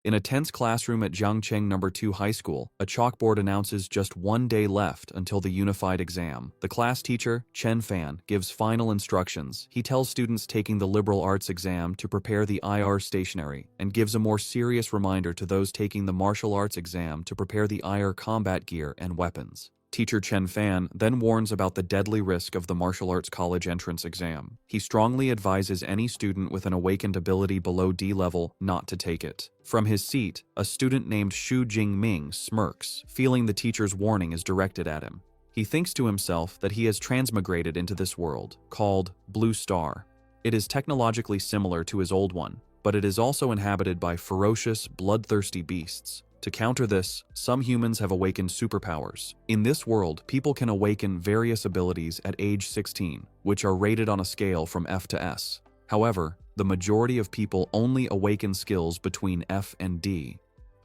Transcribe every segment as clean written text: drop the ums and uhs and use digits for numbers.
In a tense classroom at Jiangcheng No. 2 High School, a chalkboard announces just 1 day left until the unified exam. The class teacher, Chen Fan, gives final instructions. He tells students taking the liberal arts exam to prepare the IR stationery, and gives a more serious reminder to those taking the martial arts exam to prepare the IR combat gear and weapons. Teacher Chen Fan then warns about the deadly risk of the martial arts college entrance exam. He strongly advises any student with an awakened ability below D level not to take it. From his seat, a student named Xu Jingming smirks, feeling the teacher's warning is directed at him. He thinks to himself that he has transmigrated into this world, called Blue Star. It is technologically similar to his old one, but it is also inhabited by ferocious, bloodthirsty beasts. To counter this, some humans have awakened superpowers. In this world, people can awaken various abilities at age 16, which are rated on a scale from F to S. However, the majority of people only awaken skills between F and D.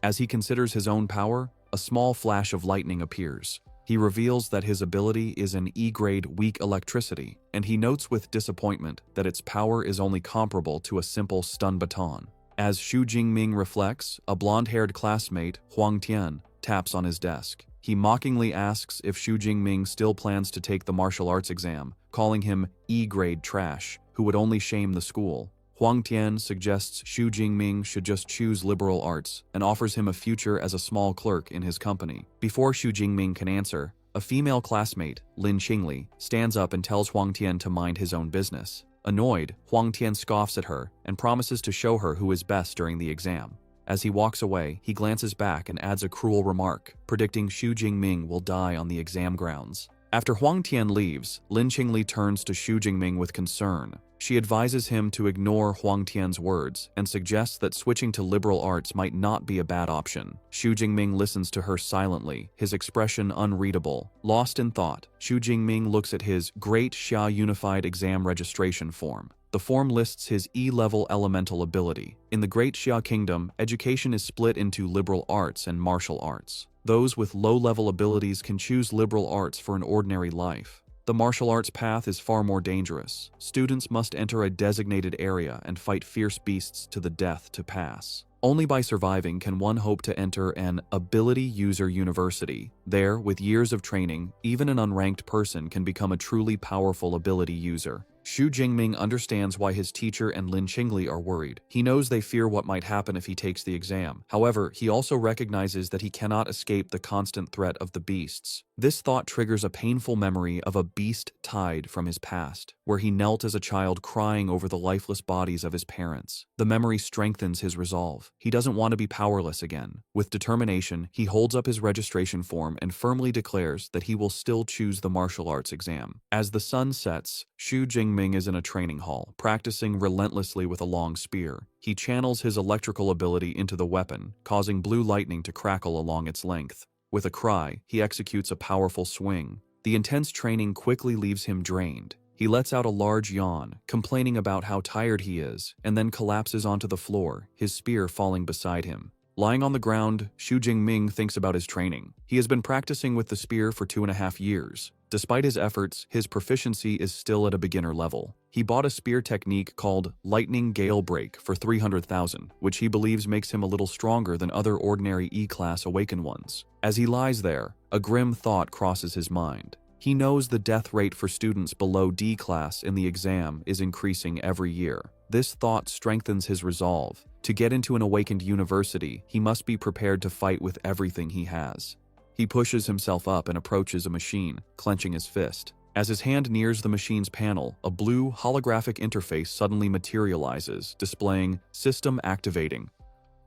As he considers his own power, a small flash of lightning appears. He reveals that his ability is an E-grade weak electricity, and he notes with disappointment that its power is only comparable to a simple stun baton. As Xu Jingming reflects, a blonde-haired classmate, Huang Tian, taps on his desk. He mockingly asks if Xu Jingming still plans to take the martial arts exam, calling him E-grade trash, who would only shame the school. Huang Tian suggests Xu Jingming should just choose liberal arts and offers him a future as a small clerk in his company. Before Xu Jingming can answer, a female classmate, Lin Qingli, stands up and tells Huang Tian to mind his own business. Annoyed, Huang Tian scoffs at her and promises to show her who is best during the exam. As he walks away, he glances back and adds a cruel remark, predicting Xu Jingming will die on the exam grounds. After Huang Tian leaves, Lin Qingli turns to Xu Jingming with concern. She advises him to ignore Huang Tian's words and suggests that switching to liberal arts might not be a bad option. Xu Jingming listens to her silently, his expression unreadable. Lost in thought, Xu Jingming looks at his Great Xia Unified Exam registration form. The form lists his E-level elemental ability. In the Great Xia Kingdom, education is split into liberal arts and martial arts. Those with low-level abilities can choose liberal arts for an ordinary life. The martial arts path is far more dangerous. Students must enter a designated area and fight fierce beasts to the death to pass. Only by surviving can one hope to enter an ability user university. There, with years of training, even an unranked person can become a truly powerful ability user. Xu Jingming understands why his teacher and Lin Qingli are worried. He knows they fear what might happen if he takes the exam. However, he also recognizes that he cannot escape the constant threat of the beasts. This thought triggers a painful memory of a beast tide from his past, where he knelt as a child crying over the lifeless bodies of his parents. The memory strengthens his resolve. He doesn't want to be powerless again. With determination, he holds up his registration form and firmly declares that he will still choose the martial arts exam. As the sun sets, Xu Jingming is in a training hall, practicing relentlessly with a long spear. He channels his electrical ability into the weapon, causing blue lightning to crackle along its length. With a cry, he executes a powerful swing. The intense training quickly leaves him drained. He lets out a large yawn, complaining about how tired he is, and then collapses onto the floor, his spear falling beside him. Lying on the ground, Xu Jingming thinks about his training. He has been practicing with the spear for 2.5 years. Despite his efforts, his proficiency is still at a beginner level. He bought a spear technique called Lightning Gale Break for 300,000, which he believes makes him a little stronger than other ordinary E-class awakened ones. As he lies there, a grim thought crosses his mind. He knows the death rate for students below D class in the exam is increasing every year. This thought strengthens his resolve. To get into an awakened university, he must be prepared to fight with everything he has. He pushes himself up and approaches a machine, clenching his fist. As his hand nears the machine's panel, a blue holographic interface suddenly materializes, displaying "System Activating."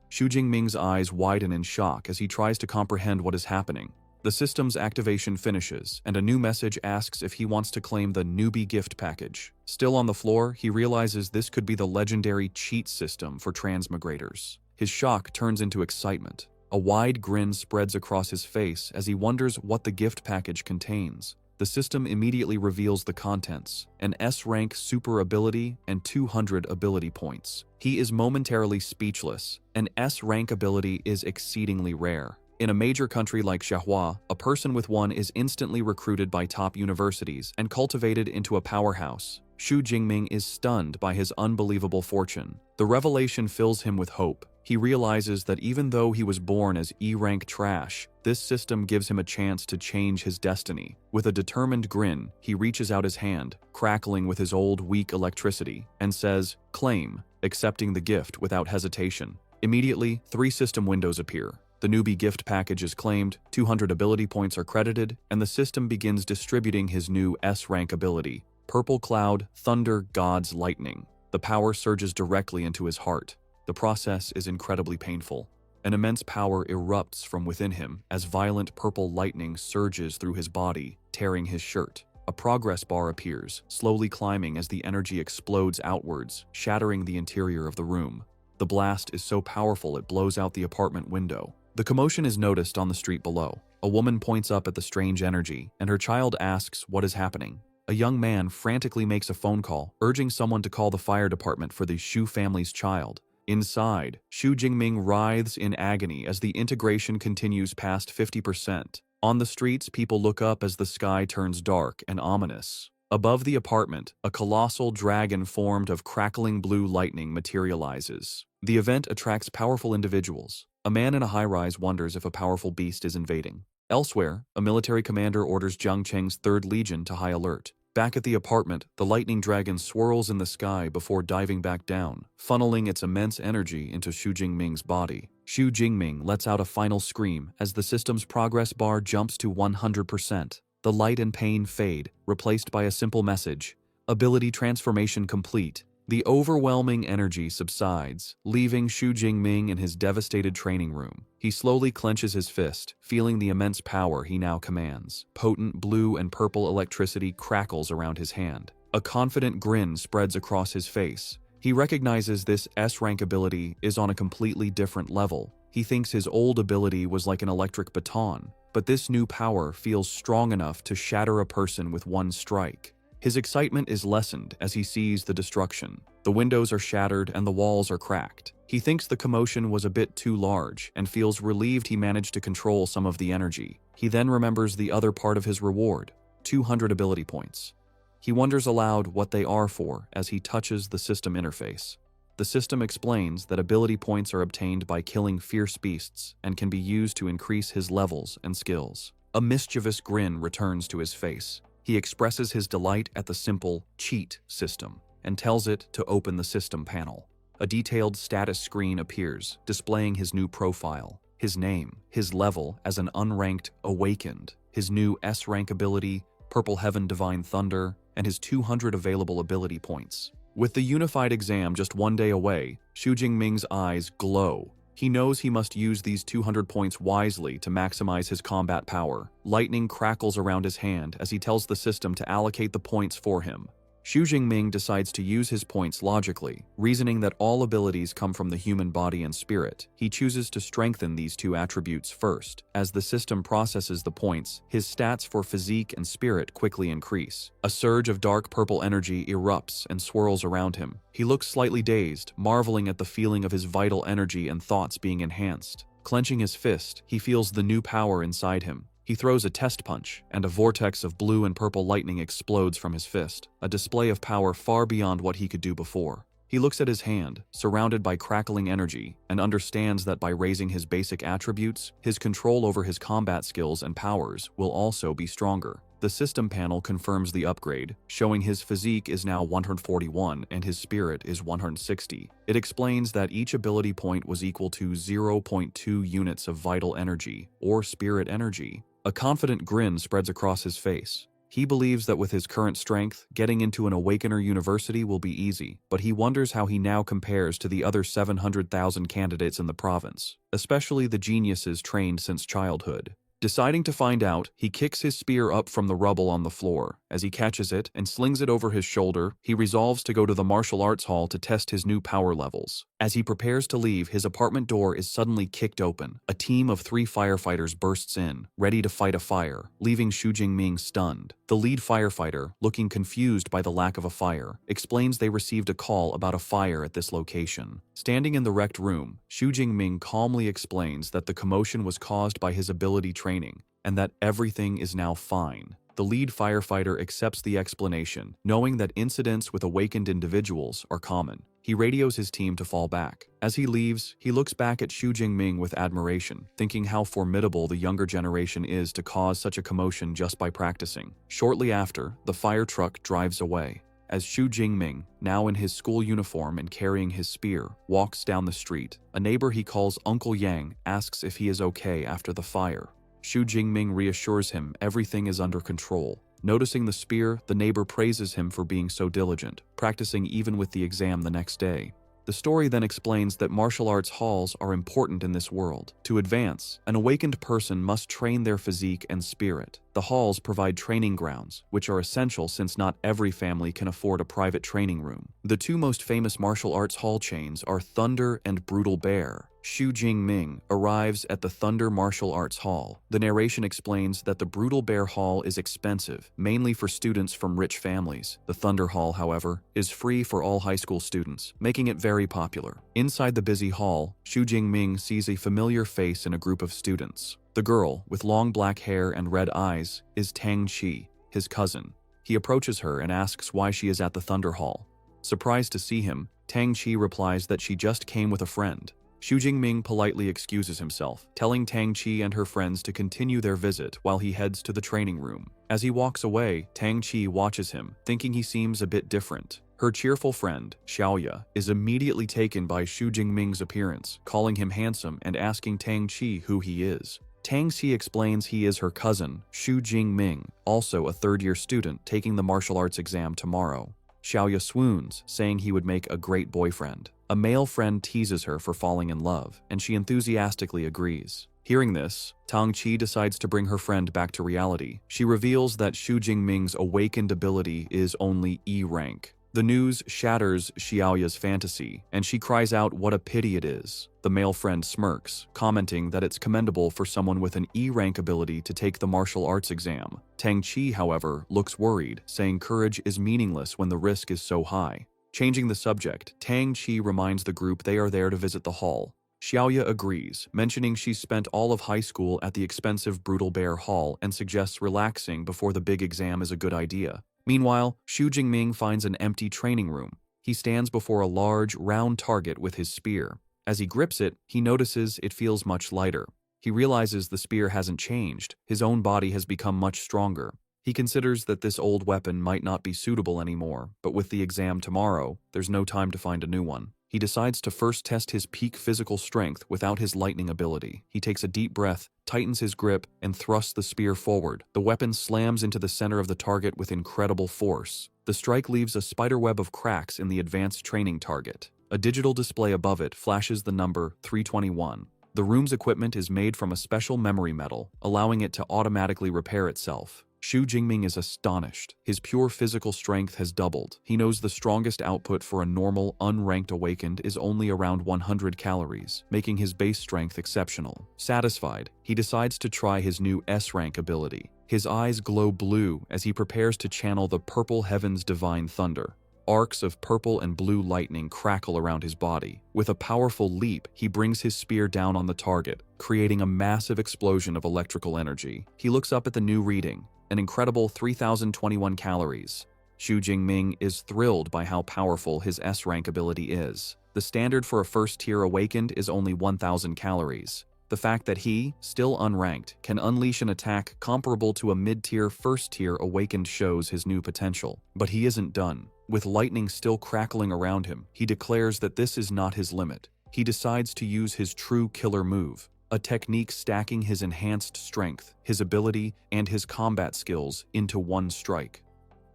Xu Jingming's eyes widen in shock as he tries to comprehend what is happening. The system's activation finishes, and a new message asks if he wants to claim the newbie gift package. Still on the floor, he realizes this could be the legendary cheat system for transmigrators. His shock turns into excitement. A wide grin spreads across his face as he wonders what the gift package contains. The system immediately reveals the contents: an S-rank super ability and 200 ability points. He is momentarily speechless. An S-rank ability is exceedingly rare. In a major country like Manhwa, a person with one is instantly recruited by top universities and cultivated into a powerhouse. Xu Jingming is stunned by his unbelievable fortune. The revelation fills him with hope. He realizes that even though he was born as E-rank trash, this system gives him a chance to change his destiny. With a determined grin, he reaches out his hand, crackling with his old weak electricity, and says, "Claim," accepting the gift without hesitation. Immediately, 3 system windows appear. The newbie gift package is claimed, 200 ability points are credited, and the system begins distributing his new S-rank ability, Purple Cloud Thunder God's Lightning. The power surges directly into his heart. The process is incredibly painful. An immense power erupts from within him as violent purple lightning surges through his body, tearing his shirt. A progress bar appears, slowly climbing as the energy explodes outwards, shattering the interior of the room. The blast is so powerful it blows out the apartment window. The commotion is noticed on the street below. A woman points up at the strange energy, and her child asks what is happening. A young man frantically makes a phone call, urging someone to call the fire department for the Shu family's child. Inside, Xu Jingming writhes in agony as the integration continues past 50%. On the streets, people look up as the sky turns dark and ominous. Above the apartment, a colossal dragon formed of crackling blue lightning materializes. The event attracts powerful individuals. A man in a high-rise wonders if a powerful beast is invading. Elsewhere, a military commander orders Jiang Cheng's 3rd Legion to high alert. Back at the apartment, the lightning dragon swirls in the sky before diving back down, funneling its immense energy into Xu Jingming's body. Xu Jingming lets out a final scream as the system's progress bar jumps to 100%. The light and pain fade, replaced by a simple message: ability transformation complete. The overwhelming energy subsides, leaving Xu Jingming in his devastated training room. He slowly clenches his fist, feeling the immense power he now commands. Potent blue and purple electricity crackles around his hand. A confident grin spreads across his face. He recognizes this S-rank ability is on a completely different level. He thinks his old ability was like an electric baton, but this new power feels strong enough to shatter a person with one strike. His excitement is lessened as he sees the destruction. The windows are shattered and the walls are cracked. He thinks the commotion was a bit too large and feels relieved he managed to control some of the energy. He then remembers the other part of his reward, 200 ability points. He wonders aloud what they are for as he touches the system interface. The system explains that ability points are obtained by killing fierce beasts and can be used to increase his levels and skills. A mischievous grin returns to his face. He expresses his delight at the simple cheat system and tells it to open the system panel. A detailed status screen appears, displaying his new profile, his name, his level as an unranked awakened, his new S-rank ability, Purple Heaven Divine Thunder, and his 200 available ability points. With the unified exam just 1 day away, Xu Jingming's eyes glow. He knows he must use these 200 points wisely to maximize his combat power. Lightning crackles around his hand as he tells the system to allocate the points for him. Xu Jingming decides to use his points logically, reasoning that all abilities come from the human body and spirit. He chooses to strengthen these 2 attributes first. As the system processes the points, his stats for physique and spirit quickly increase. A surge of dark purple energy erupts and swirls around him. He looks slightly dazed, marveling at the feeling of his vital energy and thoughts being enhanced. Clenching his fist, he feels the new power inside him. He throws a test punch, and a vortex of blue and purple lightning explodes from his fist, a display of power far beyond what he could do before. He looks at his hand, surrounded by crackling energy, and understands that by raising his basic attributes, his control over his combat skills and powers will also be stronger. The system panel confirms the upgrade, showing his physique is now 141 and his spirit is 160. It explains that each ability point was equal to 0.2 units of vital energy, or spirit energy. A confident grin spreads across his face. He believes that with his current strength, getting into an Awakener university will be easy, but he wonders how he now compares to the other 700,000 candidates in the province, especially the geniuses trained since childhood. Deciding to find out, he kicks his spear up from the rubble on the floor. As he catches it and slings it over his shoulder, he resolves to go to the martial arts hall to test his new power levels. As he prepares to leave, his apartment door is suddenly kicked open. A team of 3 firefighters bursts in, ready to fight a fire, leaving Xu Jingming stunned. The lead firefighter, looking confused by the lack of a fire, explains they received a call about a fire at this location. Standing in the wrecked room, Xu Jingming calmly explains that the commotion was caused by his ability training, and that everything is now fine. The lead firefighter accepts the explanation, knowing that incidents with awakened individuals are common. He radios his team to fall back. As he leaves, he looks back at Xu Jingming with admiration, thinking how formidable the younger generation is to cause such a commotion just by practicing. Shortly after, the fire truck drives away. As Xu Jingming, now in his school uniform and carrying his spear, walks down the street, a neighbor he calls Uncle Yang asks if he is okay after the fire. Xu Jingming reassures him everything is under control. Noticing the spear, the neighbor praises him for being so diligent, practicing even with the exam the next day. The story then explains that martial arts halls are important in this world. To advance, an awakened person must train their physique and spirit. The halls provide training grounds, which are essential since not every family can afford a private training room. The two most famous martial arts hall chains are Thunder and Brutal Bear. Xu Jingming arrives at the Thunder Martial Arts Hall. The narration explains that the Brutal Bear Hall is expensive, mainly for students from rich families. The Thunder Hall, however, is free for all high school students, making it very popular. Inside the busy hall, Xu Jingming sees a familiar face in a group of students. The girl, with long black hair and red eyes, is Tang Qi, his cousin. He approaches her and asks why she is at the Thunder Hall. Surprised to see him, Tang Qi replies that she just came with a friend. Xu Jingming politely excuses himself, telling Tang Qi and her friends to continue their visit while he heads to the training room. As he walks away, Tang Qi watches him, thinking he seems a bit different. Her cheerful friend, Xiaoya, is immediately taken by Xu Jingming's appearance, calling him handsome and asking Tang Qi who he is. Tang Qi explains he is her cousin, Xu Jingming, also a third-year student taking the martial arts exam tomorrow. Xiaoya swoons, saying he would make a great boyfriend. A male friend teases her for falling in love, and she enthusiastically agrees. Hearing this, Tang Qi decides to bring her friend back to reality. She reveals that Xu Jingming's awakened ability is only E rank. The news shatters Xiaoya's fantasy, and she cries out what a pity it is. The male friend smirks, commenting that it's commendable for someone with an E-rank ability to take the martial arts exam. Tang Qi, however, looks worried, saying courage is meaningless when the risk is so high. Changing the subject, Tang Qi reminds the group they are there to visit the hall. Xiaoya agrees, mentioning she's spent all of high school at the expensive Brutal Bear Hall and suggests relaxing before the big exam is a good idea. Meanwhile, Xu Jingming finds an empty training room. He stands before a large, round target with his spear. As he grips it, he notices it feels much lighter. He realizes the spear hasn't changed. His own body has become much stronger. He considers that this old weapon might not be suitable anymore, but with the exam tomorrow, there's no time to find a new one. He decides to first test his peak physical strength without his lightning ability. He takes a deep breath, tightens his grip, and thrusts the spear forward. The weapon slams into the center of the target with incredible force. The strike leaves a spiderweb of cracks in the advanced training target. A digital display above it flashes the number 321. The room's equipment is made from a special memory metal, allowing it to automatically repair itself. Xu Jingming is astonished. His pure physical strength has doubled. He knows the strongest output for a normal, unranked awakened is only around 100 calories, making his base strength exceptional. Satisfied, he decides to try his new S-rank ability. His eyes glow blue as he prepares to channel the Purple Heaven's divine thunder. Arcs of purple and blue lightning crackle around his body. With a powerful leap, he brings his spear down on the target, creating a massive explosion of electrical energy. He looks up at the new reading, an incredible 3,021 calories. Xu Jingming is thrilled by how powerful his S-rank ability is. The standard for a first-tier awakened is only 1,000 calories. The fact that he, still unranked, can unleash an attack comparable to a mid-tier first-tier awakened shows his new potential. But he isn't done. With lightning still crackling around him, he declares that this is not his limit. He decides to use his true killer move, a technique stacking his enhanced strength, his ability, and his combat skills into one strike.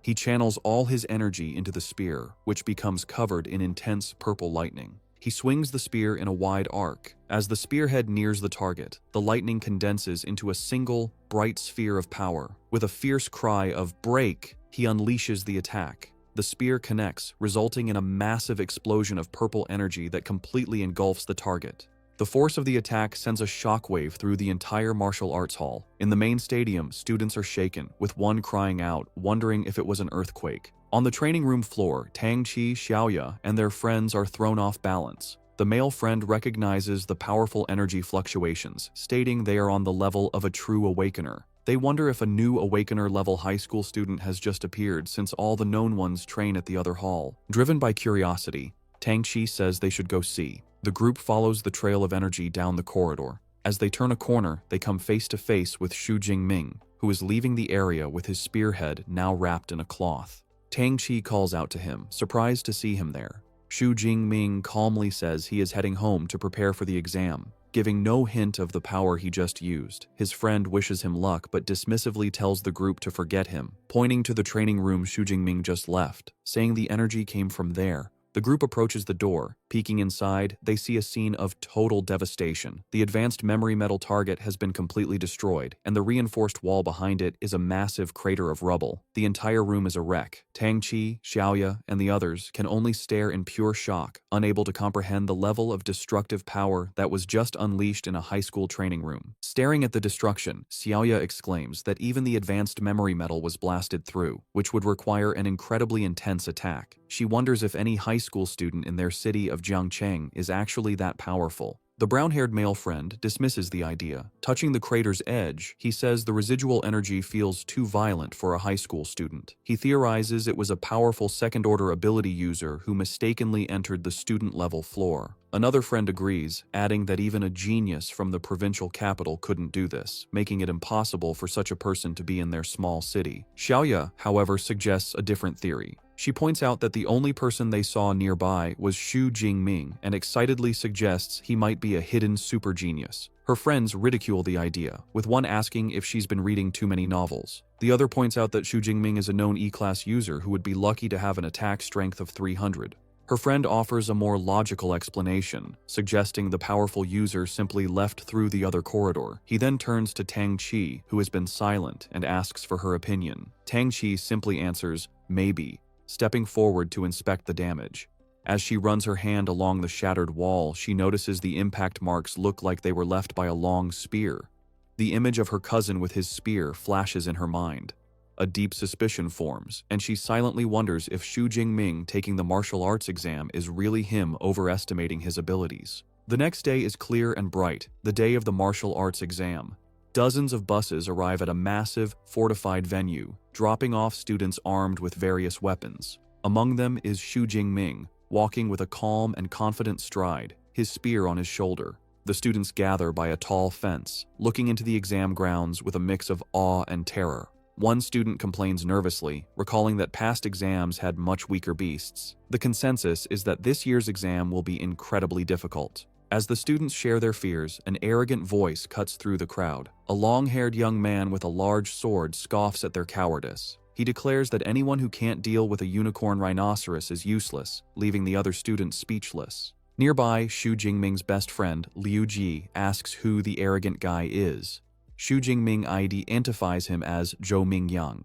He channels all his energy into the spear, which becomes covered in intense purple lightning. He swings the spear in a wide arc. As the spearhead nears the target, the lightning condenses into a single, bright sphere of power. With a fierce cry of "Break!" he unleashes the attack. The spear connects, resulting in a massive explosion of purple energy that completely engulfs the target. The force of the attack sends a shockwave through the entire martial arts hall. In the main stadium, students are shaken, with one crying out, wondering if it was an earthquake. On the training room floor, Tang Qi, Xiaoya, and their friends are thrown off balance. The male friend recognizes the powerful energy fluctuations, stating they are on the level of a true awakener. They wonder if a new awakener-level high school student has just appeared since all the known ones train at the other hall. Driven by curiosity, Tang Chi says they should go see. The group follows the trail of energy down the corridor. As they turn a corner, they come face to face with Xu Jingming, who is leaving the area with his spearhead now wrapped in a cloth. Tang Chi calls out to him, surprised to see him there. Xu Jingming calmly says he is heading home to prepare for the exam, giving no hint of the power he just used. His friend wishes him luck but dismissively tells the group to forget him, pointing to the training room Xu Jingming just left, saying the energy came from there. The group approaches the door. Peeking inside, they see a scene of total devastation. The advanced memory metal target has been completely destroyed, and the reinforced wall behind it is a massive crater of rubble. The entire room is a wreck. Tang Chi, Xiaoya, and the others can only stare in pure shock, unable to comprehend the level of destructive power that was just unleashed in a high school training room. Staring at the destruction, Xiaoya exclaims that even the advanced memory metal was blasted through, which would require an incredibly intense attack. She wonders if any high school student in their city of Jiangcheng is actually that powerful. The brown-haired male friend dismisses the idea. Touching the crater's edge, he says the residual energy feels too violent for a high school student. He theorizes it was a powerful second-order ability user who mistakenly entered the student-level floor. Another friend agrees, adding that even a genius from the provincial capital couldn't do this, making it impossible for such a person to be in their small city. Xiaoya, however, suggests a different theory. She points out that the only person they saw nearby was Xu Jingming and excitedly suggests he might be a hidden super genius. Her friends ridicule the idea, with one asking if she's been reading too many novels. The other points out that Xu Jingming is a known E-class user who would be lucky to have an attack strength of 300. Her friend offers a more logical explanation, suggesting the powerful user simply left through the other corridor. He then turns to Tang Chi, who has been silent, and asks for her opinion. Tang Chi simply answers, "Maybe," stepping forward to inspect the damage. As she runs her hand along the shattered wall, she notices the impact marks look like they were left by a long spear. The image of her cousin with his spear flashes in her mind. A deep suspicion forms, and she silently wonders if Xu Jingming taking the martial arts exam is really him overestimating his abilities. The next day is clear and bright, the day of the martial arts exam. Dozens of buses arrive at a massive, fortified venue, dropping off students armed with various weapons. Among them is Xu Jingming, walking with a calm and confident stride, his spear on his shoulder. The students gather by a tall fence, looking into the exam grounds with a mix of awe and terror. One student complains nervously, recalling that past exams had much weaker beasts. The consensus is that this year's exam will be incredibly difficult. As the students share their fears, an arrogant voice cuts through the crowd. A long-haired young man with a large sword scoffs at their cowardice. He declares that anyone who can't deal with a unicorn rhinoceros is useless, leaving the other students speechless. Nearby, Xu Jingming's best friend, Liu Ji, asks who the arrogant guy is. Xu Jingming identifies him as Zhou Mingyang.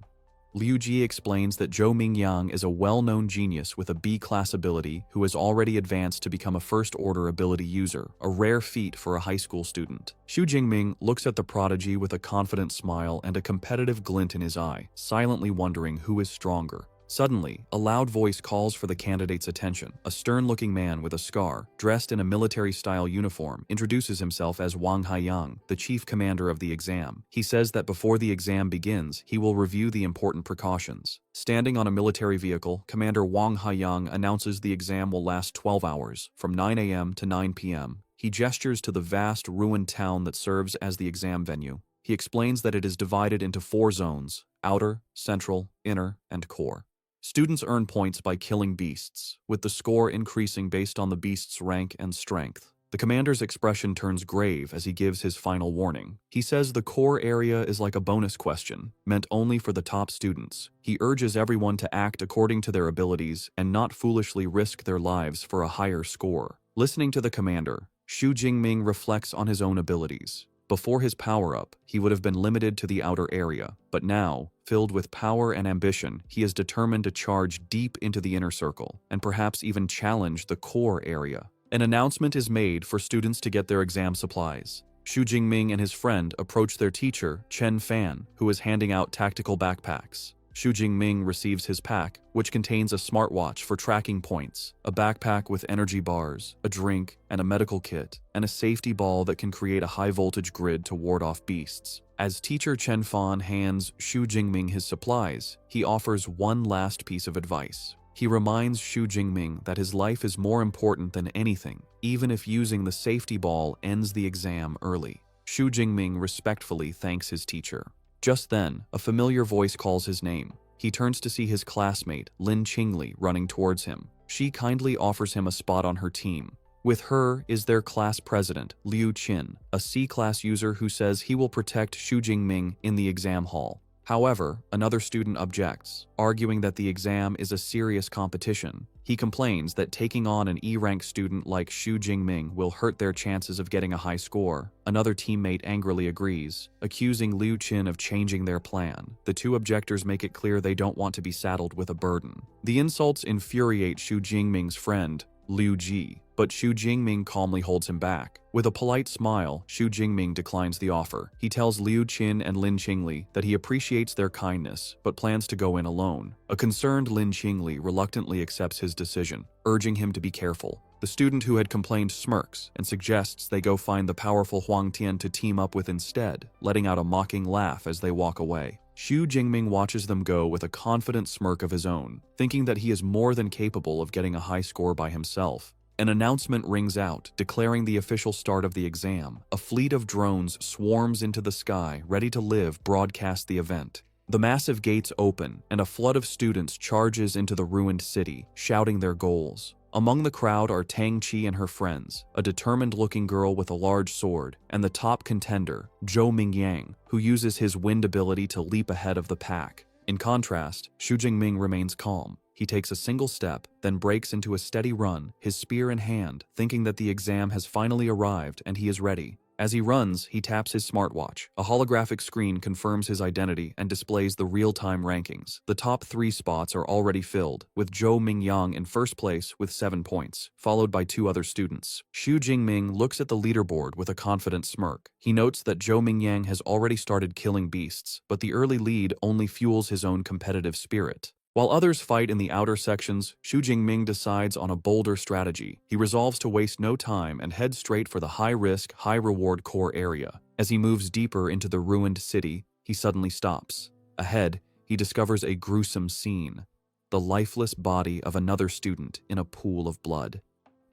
Liu Ji explains that Zhou Mingyang is a well-known genius with a B-class ability who has already advanced to become a first-order ability user, a rare feat for a high school student. Xu Jingming looks at the prodigy with a confident smile and a competitive glint in his eye, silently wondering who is stronger. Suddenly, a loud voice calls for the candidate's attention. A stern-looking man with a scar, dressed in a military-style uniform, introduces himself as Wang Haiyang, the chief commander of the exam. He says that before the exam begins, he will review the important precautions. Standing on a military vehicle, Commander Wang Haiyang announces the exam will last 12 hours, from 9 a.m. to 9 p.m. He gestures to the vast, ruined town that serves as the exam venue. He explains that it is divided into 4 zones: outer, central, inner, and core. Students earn points by killing beasts, with the score increasing based on the beast's rank and strength. The commander's expression turns grave as he gives his final warning. He says the core area is like a bonus question, meant only for the top students. He urges everyone to act according to their abilities and not foolishly risk their lives for a higher score. Listening to the commander, Xu Jingming reflects on his own abilities. Before his power-up, he would have been limited to the outer area, but now, filled with power and ambition, he is determined to charge deep into the inner circle, and perhaps even challenge the core area. An announcement is made for students to get their exam supplies. Xu Jingming and his friend approach their teacher, Chen Fan, who is handing out tactical backpacks. Xu Jingming receives his pack, which contains a smartwatch for tracking points, a backpack with energy bars, a drink, and a medical kit, and a safety ball that can create a high-voltage grid to ward off beasts. As teacher Chen Fan hands Xu Jingming his supplies, he offers one last piece of advice. He reminds Xu Jingming that his life is more important than anything, even if using the safety ball ends the exam early. Xu Jingming respectfully thanks his teacher. Just then, a familiar voice calls his name. He turns to see his classmate, Lin Qingli, running towards him. She kindly offers him a spot on her team. With her is their class president, Liu Qin, a C-class user who says he will protect Xu Jingming in the exam hall. However, another student objects, arguing that the exam is a serious competition. He complains that taking on an E-rank student like Xu Jingming will hurt their chances of getting a high score. Another teammate angrily agrees, accusing Liu Qin of changing their plan. The two objectors make it clear they don't want to be saddled with a burden. The insults infuriate Xu Jingming's friend, Liu Ji, but Xu Jingming calmly holds him back. With a polite smile, Xu Jingming declines the offer. He tells Liu Qin and Lin Qingli that he appreciates their kindness, but plans to go in alone. A concerned Lin Qingli reluctantly accepts his decision, urging him to be careful. The student who had complained smirks and suggests they go find the powerful Huang Tian to team up with instead, letting out a mocking laugh as they walk away. Xu Jingming watches them go with a confident smirk of his own, thinking that he is more than capable of getting a high score by himself. An announcement rings out, declaring the official start of the exam. A fleet of drones swarms into the sky, ready to live broadcast the event. The massive gates open, and a flood of students charges into the ruined city, shouting their goals. Among the crowd are Tang Qi and her friends, a determined-looking girl with a large sword, and the top contender, Zhou Mingyang, who uses his wind ability to leap ahead of the pack. In contrast, Xu Jingming remains calm. He takes a single step, then breaks into a steady run, his spear in hand, thinking that the exam has finally arrived and he is ready. As he runs, he taps his smartwatch. A holographic screen confirms his identity and displays the real-time rankings. The top 3 spots are already filled, with Zhou Mingyang in first place with 7 points, followed by 2 other students. Xu Jingming looks at the leaderboard with a confident smirk. He notes that Zhou Mingyang has already started killing beasts, but the early lead only fuels his own competitive spirit. While others fight in the outer sections, Xu Jingming decides on a bolder strategy. He resolves to waste no time and head straight for the high-risk, high-reward core area. As he moves deeper into the ruined city, he suddenly stops. Ahead, he discovers a gruesome scene: the lifeless body of another student in a pool of blood.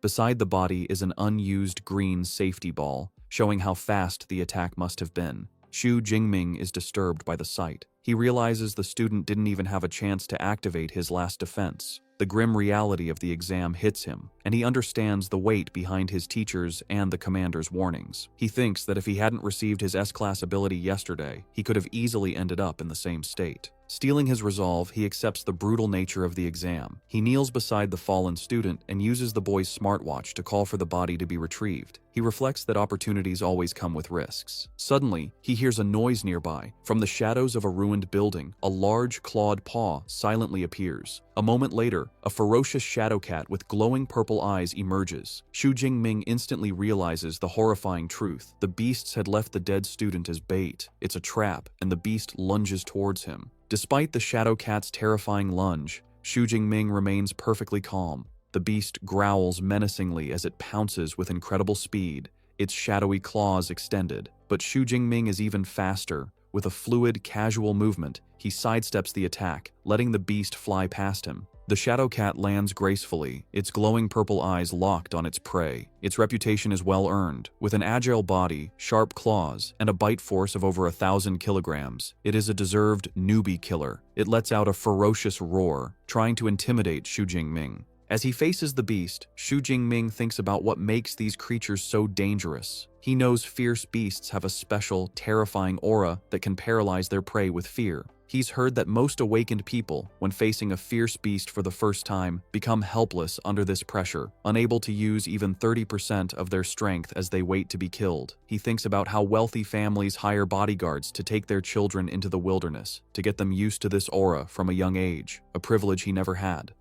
Beside the body is an unused green safety ball, showing how fast the attack must have been. Xu Jingming is disturbed by the sight. He realizes the student didn't even have a chance to activate his last defense. The grim reality of the exam hits him, and he understands the weight behind his teacher's and the commander's warnings. He thinks that if he hadn't received his S-class ability yesterday, he could have easily ended up in the same state. Steeling his resolve, he accepts the brutal nature of the exam. He kneels beside the fallen student and uses the boy's smartwatch to call for the body to be retrieved. He reflects that opportunities always come with risks. Suddenly, he hears a noise nearby. From the shadows of a ruined building, a large clawed paw silently appears. A moment later, a ferocious shadow cat with glowing purple eyes emerges. Xu Jingming instantly realizes the horrifying truth. The beasts had left the dead student as bait. It's a trap, and the beast lunges towards him. Despite the shadow cat's terrifying lunge, Xu Jingming remains perfectly calm. The beast growls menacingly as it pounces with incredible speed, its shadowy claws extended. But Xu Jingming is even faster. With a fluid, casual movement, he sidesteps the attack, letting the beast fly past him. The shadow cat lands gracefully, its glowing purple eyes locked on its prey. Its reputation is well earned. With an agile body, sharp claws, and a bite force of over 1,000 kilograms, it is a deserved newbie killer. It lets out a ferocious roar, trying to intimidate Xu Jingming. As he faces the beast, Xu Jingming thinks about what makes these creatures so dangerous. He knows fierce beasts have a special, terrifying aura that can paralyze their prey with fear. He's heard that most awakened people, when facing a fierce beast for the first time, become helpless under this pressure, unable to use even 30% of their strength as they wait to be killed. He thinks about how wealthy families hire bodyguards to take their children into the wilderness, to get them used to this aura from a young age, a privilege he never had.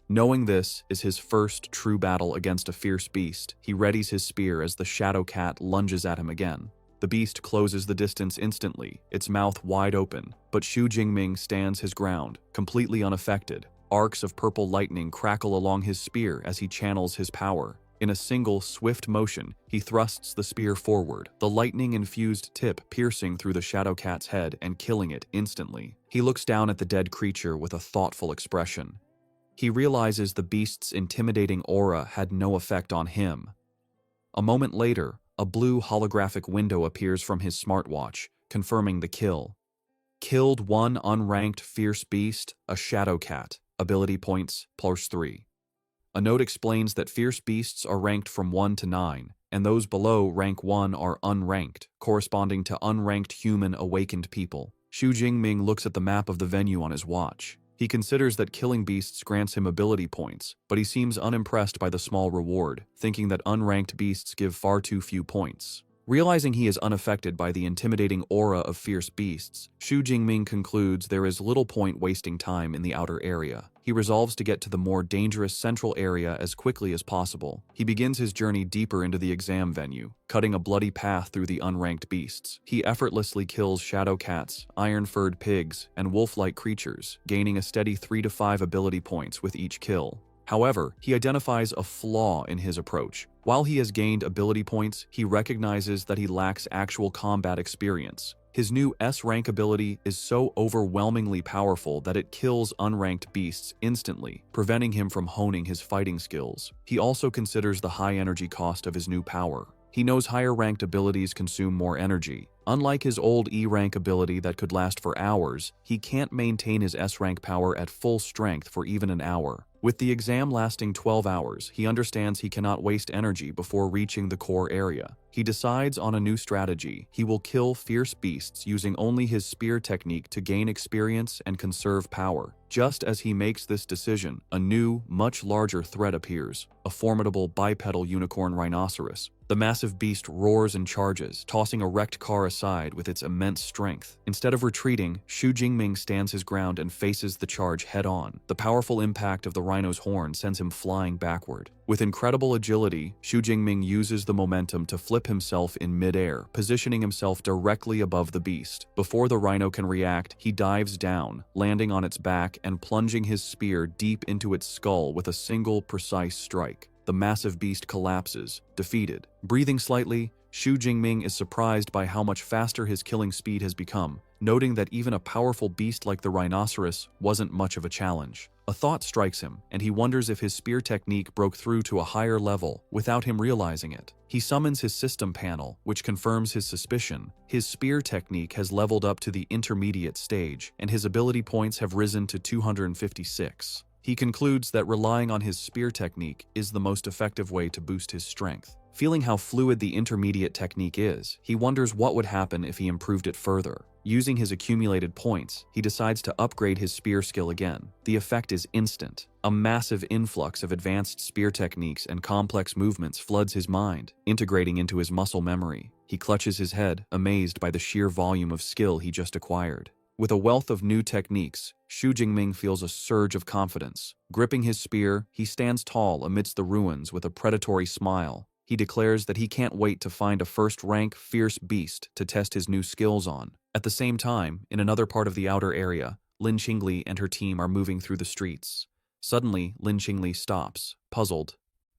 Knowing this is his first true battle against a fierce beast, he readies his spear as the shadow cat lunges at him again. The beast closes the distance instantly, its mouth wide open, but Xu Jingming stands his ground, completely unaffected. Arcs of purple lightning crackle along his spear as he channels his power. In a single, swift motion, he thrusts the spear forward, the lightning-infused tip piercing through the shadow cat's head and killing it instantly. He looks down at the dead creature with a thoughtful expression. He realizes the beast's intimidating aura had no effect on him. A moment later, a blue holographic window appears from his smartwatch, confirming the kill. Killed one unranked fierce beast, a shadow cat. Ability points, +3. A note explains that fierce beasts are ranked from 1 to 9, and those below rank 1 are unranked, corresponding to unranked human awakened people. Xu Jingming looks at the map of the venue on his watch. He considers that killing beasts grants him ability points, but he seems unimpressed by the small reward, thinking that unranked beasts give far too few points. Realizing he is unaffected by the intimidating aura of fierce beasts, Xu Jingming concludes there is little point wasting time in the outer area. He resolves to get to the more dangerous central area as quickly as possible. He begins his journey deeper into the exam venue, cutting a bloody path through the unranked beasts. He effortlessly kills shadow cats, iron-furred pigs, and wolf-like creatures, gaining a steady 3 to 5 ability points with each kill. However, he identifies a flaw in his approach. While he has gained ability points, he recognizes that he lacks actual combat experience. His new S-rank ability is so overwhelmingly powerful that it kills unranked beasts instantly, preventing him from honing his fighting skills. He also considers the high energy cost of his new power. He knows higher-ranked abilities consume more energy. Unlike his old E-rank ability that could last for hours, he can't maintain his S-rank power at full strength for even an hour. With the exam lasting 12 hours, he understands he cannot waste energy before reaching the core area. He decides on a new strategy. He will kill fierce beasts using only his spear technique to gain experience and conserve power. Just as he makes this decision, a new, much larger threat appears, a formidable bipedal unicorn rhinoceros. The massive beast roars and charges, tossing a wrecked car aside with its immense strength. Instead of retreating, Xu Jingming stands his ground and faces the charge head-on. The powerful impact of the rhino's horn sends him flying backward. With incredible agility, Xu Jingming uses the momentum to flip himself in mid-air, positioning himself directly above the beast. Before the rhino can react, he dives down, landing on its back and plunging his spear deep into its skull with a single, precise strike. The massive beast collapses, defeated. Breathing slightly, Xu Jingming is surprised by how much faster his killing speed has become, noting that even a powerful beast like the rhinoceros wasn't much of a challenge. A thought strikes him, and he wonders if his spear technique broke through to a higher level without him realizing it. He summons his system panel, which confirms his suspicion. His spear technique has leveled up to the intermediate stage, and his ability points have risen to 256. He concludes that relying on his spear technique is the most effective way to boost his strength. Feeling how fluid the intermediate technique is, he wonders what would happen if he improved it further. Using his accumulated points, he decides to upgrade his spear skill again. The effect is instant. A massive influx of advanced spear techniques and complex movements floods his mind, integrating into his muscle memory. He clutches his head, amazed by the sheer volume of skill he just acquired. With a wealth of new techniques, Xu Jingming feels a surge of confidence. Gripping his spear, he stands tall amidst the ruins with a predatory smile. He declares that he can't wait to find a first-rank, fierce beast to test his new skills on. At the same time, in another part of the outer area, Lin Qingli and her team are moving through the streets. Suddenly, Lin Qingli stops, puzzled.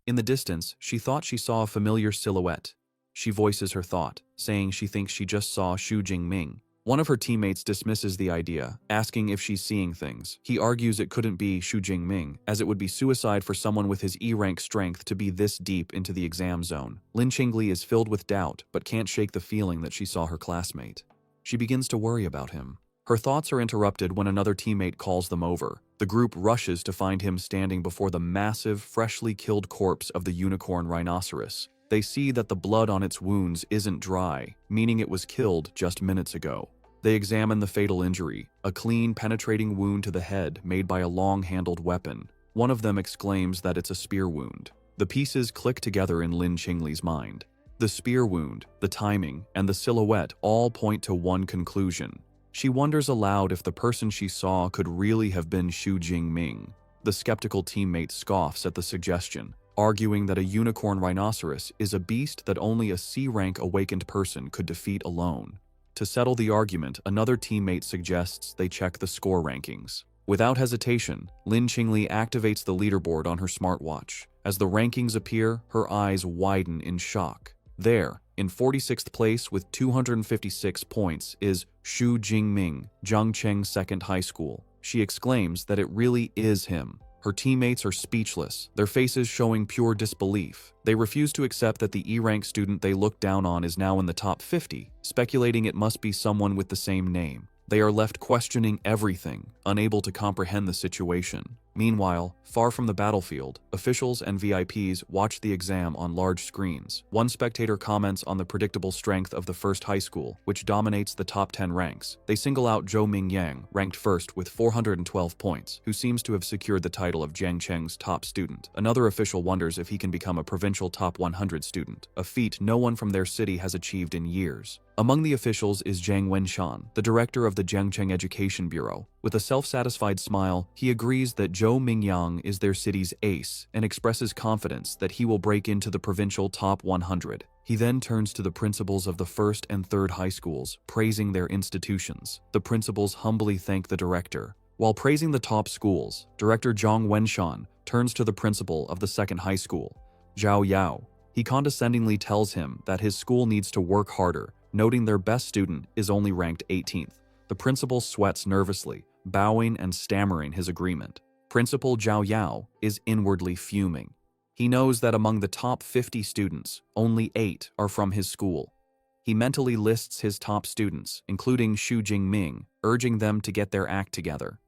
In the distance, she thought she saw a familiar silhouette. She voices her thought, saying she thinks she just saw Xu Jingming. One of her teammates dismisses the idea, asking if she's seeing things. He argues it couldn't be Xu Jingming, as it would be suicide for someone with his E-rank strength to be this deep into the exam zone. Lin Qingli is filled with doubt, but can't shake the feeling that she saw her classmate. She begins to worry about him. Her thoughts are interrupted when another teammate calls them over. The group rushes to find him standing before the massive, freshly killed corpse of the unicorn rhinoceros. They see that the blood on its wounds isn't dry, meaning it was killed just minutes ago. They examine the fatal injury, a clean, penetrating wound to the head made by a long-handled weapon. One of them exclaims that it's a spear wound. The pieces click together in Lin Qingli's mind. The spear wound, the timing, and the silhouette all point to one conclusion. She wonders aloud if the person she saw could really have been Xu Jingming. The skeptical teammate scoffs at the suggestion, arguing that a unicorn rhinoceros is a beast that only a C-rank awakened person could defeat alone. To settle the argument, another teammate suggests they check the score rankings. Without hesitation, Lin Qingli activates the leaderboard on her smartwatch. As the rankings appear, her eyes widen in shock. There, in 46th place with 256 points, is Xu Jingming, Zhangcheng Second High School. She exclaims that it really is him. Her Her teammates are speechless, their faces showing pure disbelief. They refuse to accept that the E-rank student they looked down on is now in the top 50, speculating it must be someone with the same name. They are left questioning everything, unable to comprehend the situation. Meanwhile, far from the battlefield, officials and VIPs watch the exam on large screens. One spectator comments on the predictable strength of the first high school, which dominates the top 10 ranks. They single out Zhou Mingyang, ranked first with 412 points, who seems to have secured the title of Jiangcheng's top student. Another official wonders if he can become a provincial top 100 student, a feat no one from their city has achieved in years. Among the officials is Zhang Wenshan, the director of the Jiangcheng Education Bureau. With a self-satisfied smile, he agrees that Zhou Mingyang is their city's ace and expresses confidence that he will break into the provincial top 100. He then turns to the principals of the first and third high schools, praising their institutions. The principals humbly thank the director. While praising the top schools, Director Zhang Wenshan turns to the principal of the second high school, Zhao Yao. He condescendingly tells him that his school needs to work harder, noting their best student is only ranked 18th. The principal sweats nervously, bowing and stammering his agreement. Principal Zhao Yao is inwardly fuming. He knows that among the top 50 students, only 8 are from his school. He mentally lists his top students, including Xu Jingming, urging them to get their act together.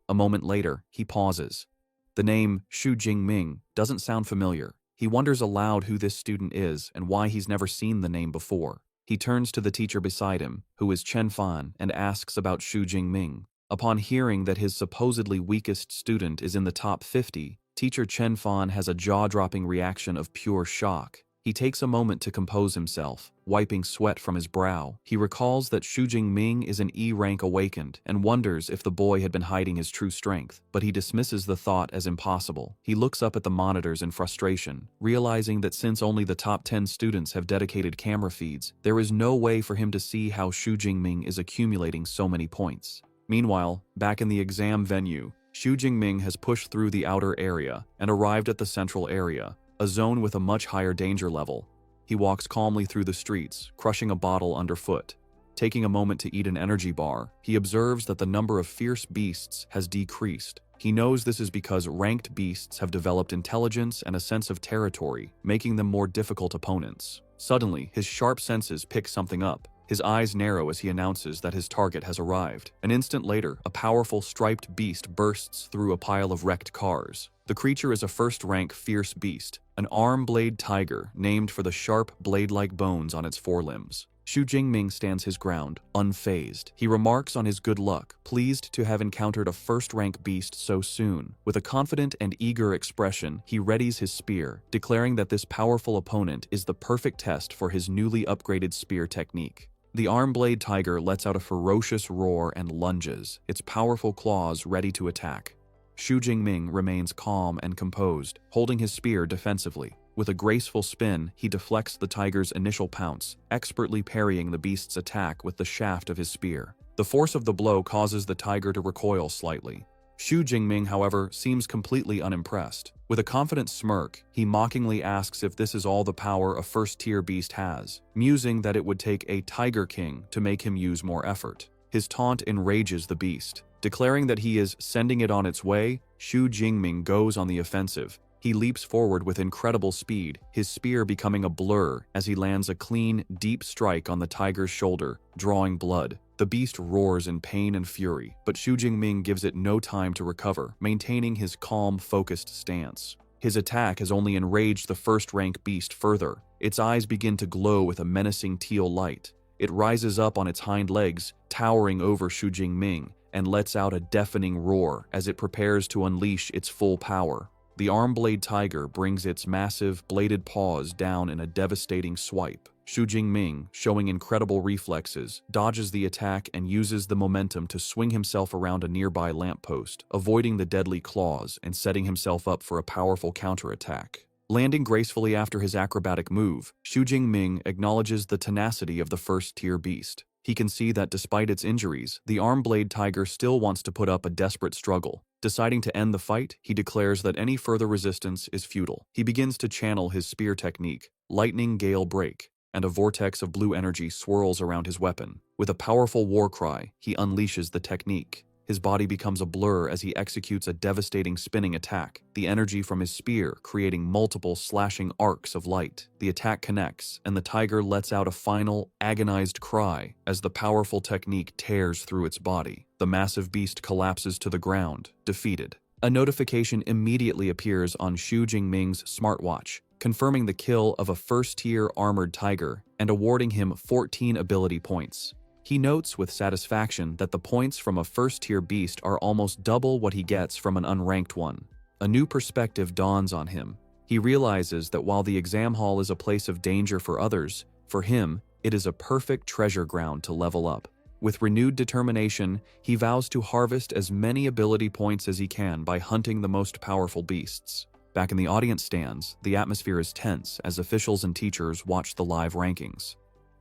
A moment later, he pauses. The name Xu Jingming doesn't sound familiar. He wonders aloud who this student is and why he's never seen the name before. He turns to the teacher beside him, who is Chen Fan, and asks about Xu Jingming. Upon hearing that his supposedly weakest student is in the top 50, teacher Chen Fan has a jaw-dropping reaction of pure shock. He takes a moment to compose himself, wiping sweat from his brow. He recalls that Xu Jingming is an E-rank awakened and wonders if the boy had been hiding his true strength, but he dismisses the thought as impossible. He looks up at the monitors in frustration, realizing that since only the top 10 students have dedicated camera feeds, there is no way for him to see how Xu Jingming is accumulating so many points. Meanwhile, back in the exam venue, Xu Jingming has pushed through the outer area and arrived at the central area, a zone with a much higher danger level. He walks calmly through the streets, crushing a bottle underfoot. Taking a moment to eat an energy bar, he observes that the number of fierce beasts has decreased. He knows this is because ranked beasts have developed intelligence and a sense of territory, making them more difficult opponents. Suddenly, his sharp senses pick something up. His eyes narrow as he announces that his target has arrived. An instant later, a powerful striped beast bursts through a pile of wrecked cars. The creature is a first-rank fierce beast, an arm-blade tiger named for the sharp, blade-like bones on its forelimbs. Xu Jingming stands his ground, unfazed. He remarks on his good luck, pleased to have encountered a first-rank beast so soon. With a confident and eager expression, he readies his spear, declaring that this powerful opponent is the perfect test for his newly upgraded spear technique. The arm-blade tiger lets out a ferocious roar and lunges, its powerful claws ready to attack. Xu Jingming remains calm and composed, holding his spear defensively. With a graceful spin, he deflects the tiger's initial pounce, expertly parrying the beast's attack with the shaft of his spear. The force of the blow causes the tiger to recoil slightly. Xu Jingming, however, seems completely unimpressed. With a confident smirk, he mockingly asks if this is all the power a first-tier beast has, musing that it would take a Tiger King to make him use more effort. His taunt enrages the beast. Declaring that he is sending it on its way, Xu Jingming goes on the offensive. He leaps forward with incredible speed, his spear becoming a blur as he lands a clean, deep strike on the tiger's shoulder, drawing blood. The beast roars in pain and fury, but Xu Jingming gives it no time to recover, maintaining his calm, focused stance. His attack has only enraged the first-rank beast further. Its eyes begin to glow with a menacing teal light. It rises up on its hind legs, towering over Xu Jingming, and lets out a deafening roar as it prepares to unleash its full power. The arm-blade tiger brings its massive, bladed paws down in a devastating swipe. Xu Jingming, showing incredible reflexes, dodges the attack and uses the momentum to swing himself around a nearby lamppost, avoiding the deadly claws and setting himself up for a powerful counterattack. Landing gracefully after his acrobatic move, Xu Jingming acknowledges the tenacity of the first-tier beast. He can see that despite its injuries, the arm-blade tiger still wants to put up a desperate struggle. Deciding to end the fight, he declares that any further resistance is futile. He begins to channel his spear technique, Lightning Gale Break, and a vortex of blue energy swirls around his weapon. With a powerful war cry, he unleashes the technique. His body becomes a blur as he executes a devastating spinning attack, the energy from his spear creating multiple slashing arcs of light. The attack connects, and the tiger lets out a final, agonized cry as the powerful technique tears through its body. The massive beast collapses to the ground, defeated. A notification immediately appears on Xu Jingming's smartwatch, confirming the kill of a first-tier armored tiger and awarding him 14 ability points. He notes with satisfaction that the points from a first-tier beast are almost double what he gets from an unranked one. A new perspective dawns on him. He realizes that while the exam hall is a place of danger for others, for him, it is a perfect treasure ground to level up. With renewed determination, he vows to harvest as many ability points as he can by hunting the most powerful beasts. Back in the audience stands, the atmosphere is tense as officials and teachers watch the live rankings.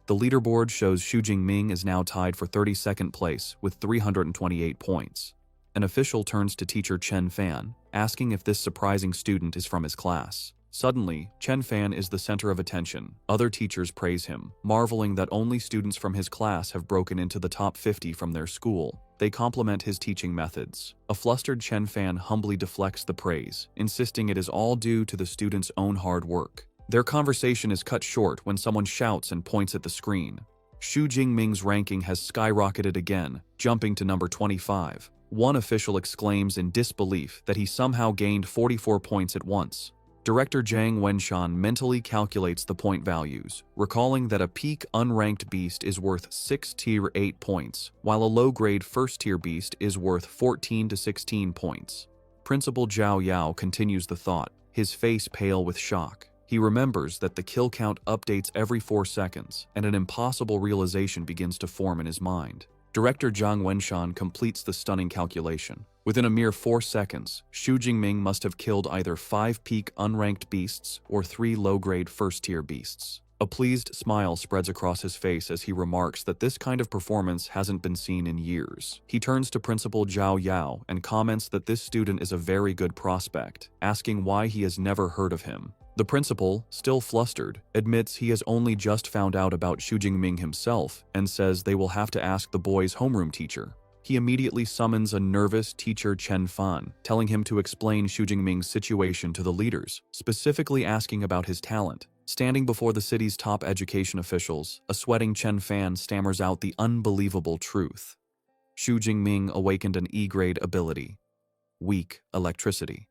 The leaderboard shows Xu Jingming is now tied for 32nd place with 328 points. An official turns to teacher Chen Fan, asking if this surprising student is from his class. Suddenly, Chen Fan is the center of attention. Other teachers praise him, marveling that only students from his class have broken into the top 50 from their school. They compliment his teaching methods. A flustered Chen Fan humbly deflects the praise, insisting it is all due to the student's own hard work. Their conversation is cut short when someone shouts and points at the screen. Xu Jingming's ranking has skyrocketed again, jumping to number 25. One official exclaims in disbelief that he somehow gained 44 points at once. Director Zhang Wenshan mentally calculates the point values, recalling that a peak unranked beast is worth 6 tier 8 points, while a low-grade first-tier beast is worth 14 to 16 points. Principal Zhao Yao continues the thought, his face pale with shock. He remembers that the kill count updates every 4 seconds, and an impossible realization begins to form in his mind. Director Zhang Wenshan completes the stunning calculation. Within a mere 4 seconds, Xu Jingming must have killed either 5 peak unranked beasts or 3 low-grade first-tier beasts. A pleased smile spreads across his face as he remarks that this kind of performance hasn't been seen in years. He turns to Principal Zhao Yao and comments that this student is a very good prospect, asking why he has never heard of him. The principal, still flustered, admits he has only just found out about Xu Jingming himself and says they will have to ask the boy's homeroom teacher. He immediately summons a nervous teacher Chen Fan, telling him to explain Xu Jingming's situation to the leaders, specifically asking about his talent. Standing before the city's top education officials, a sweating Chen Fan stammers out the unbelievable truth. Xu Jingming awakened an E-grade ability. Weak electricity.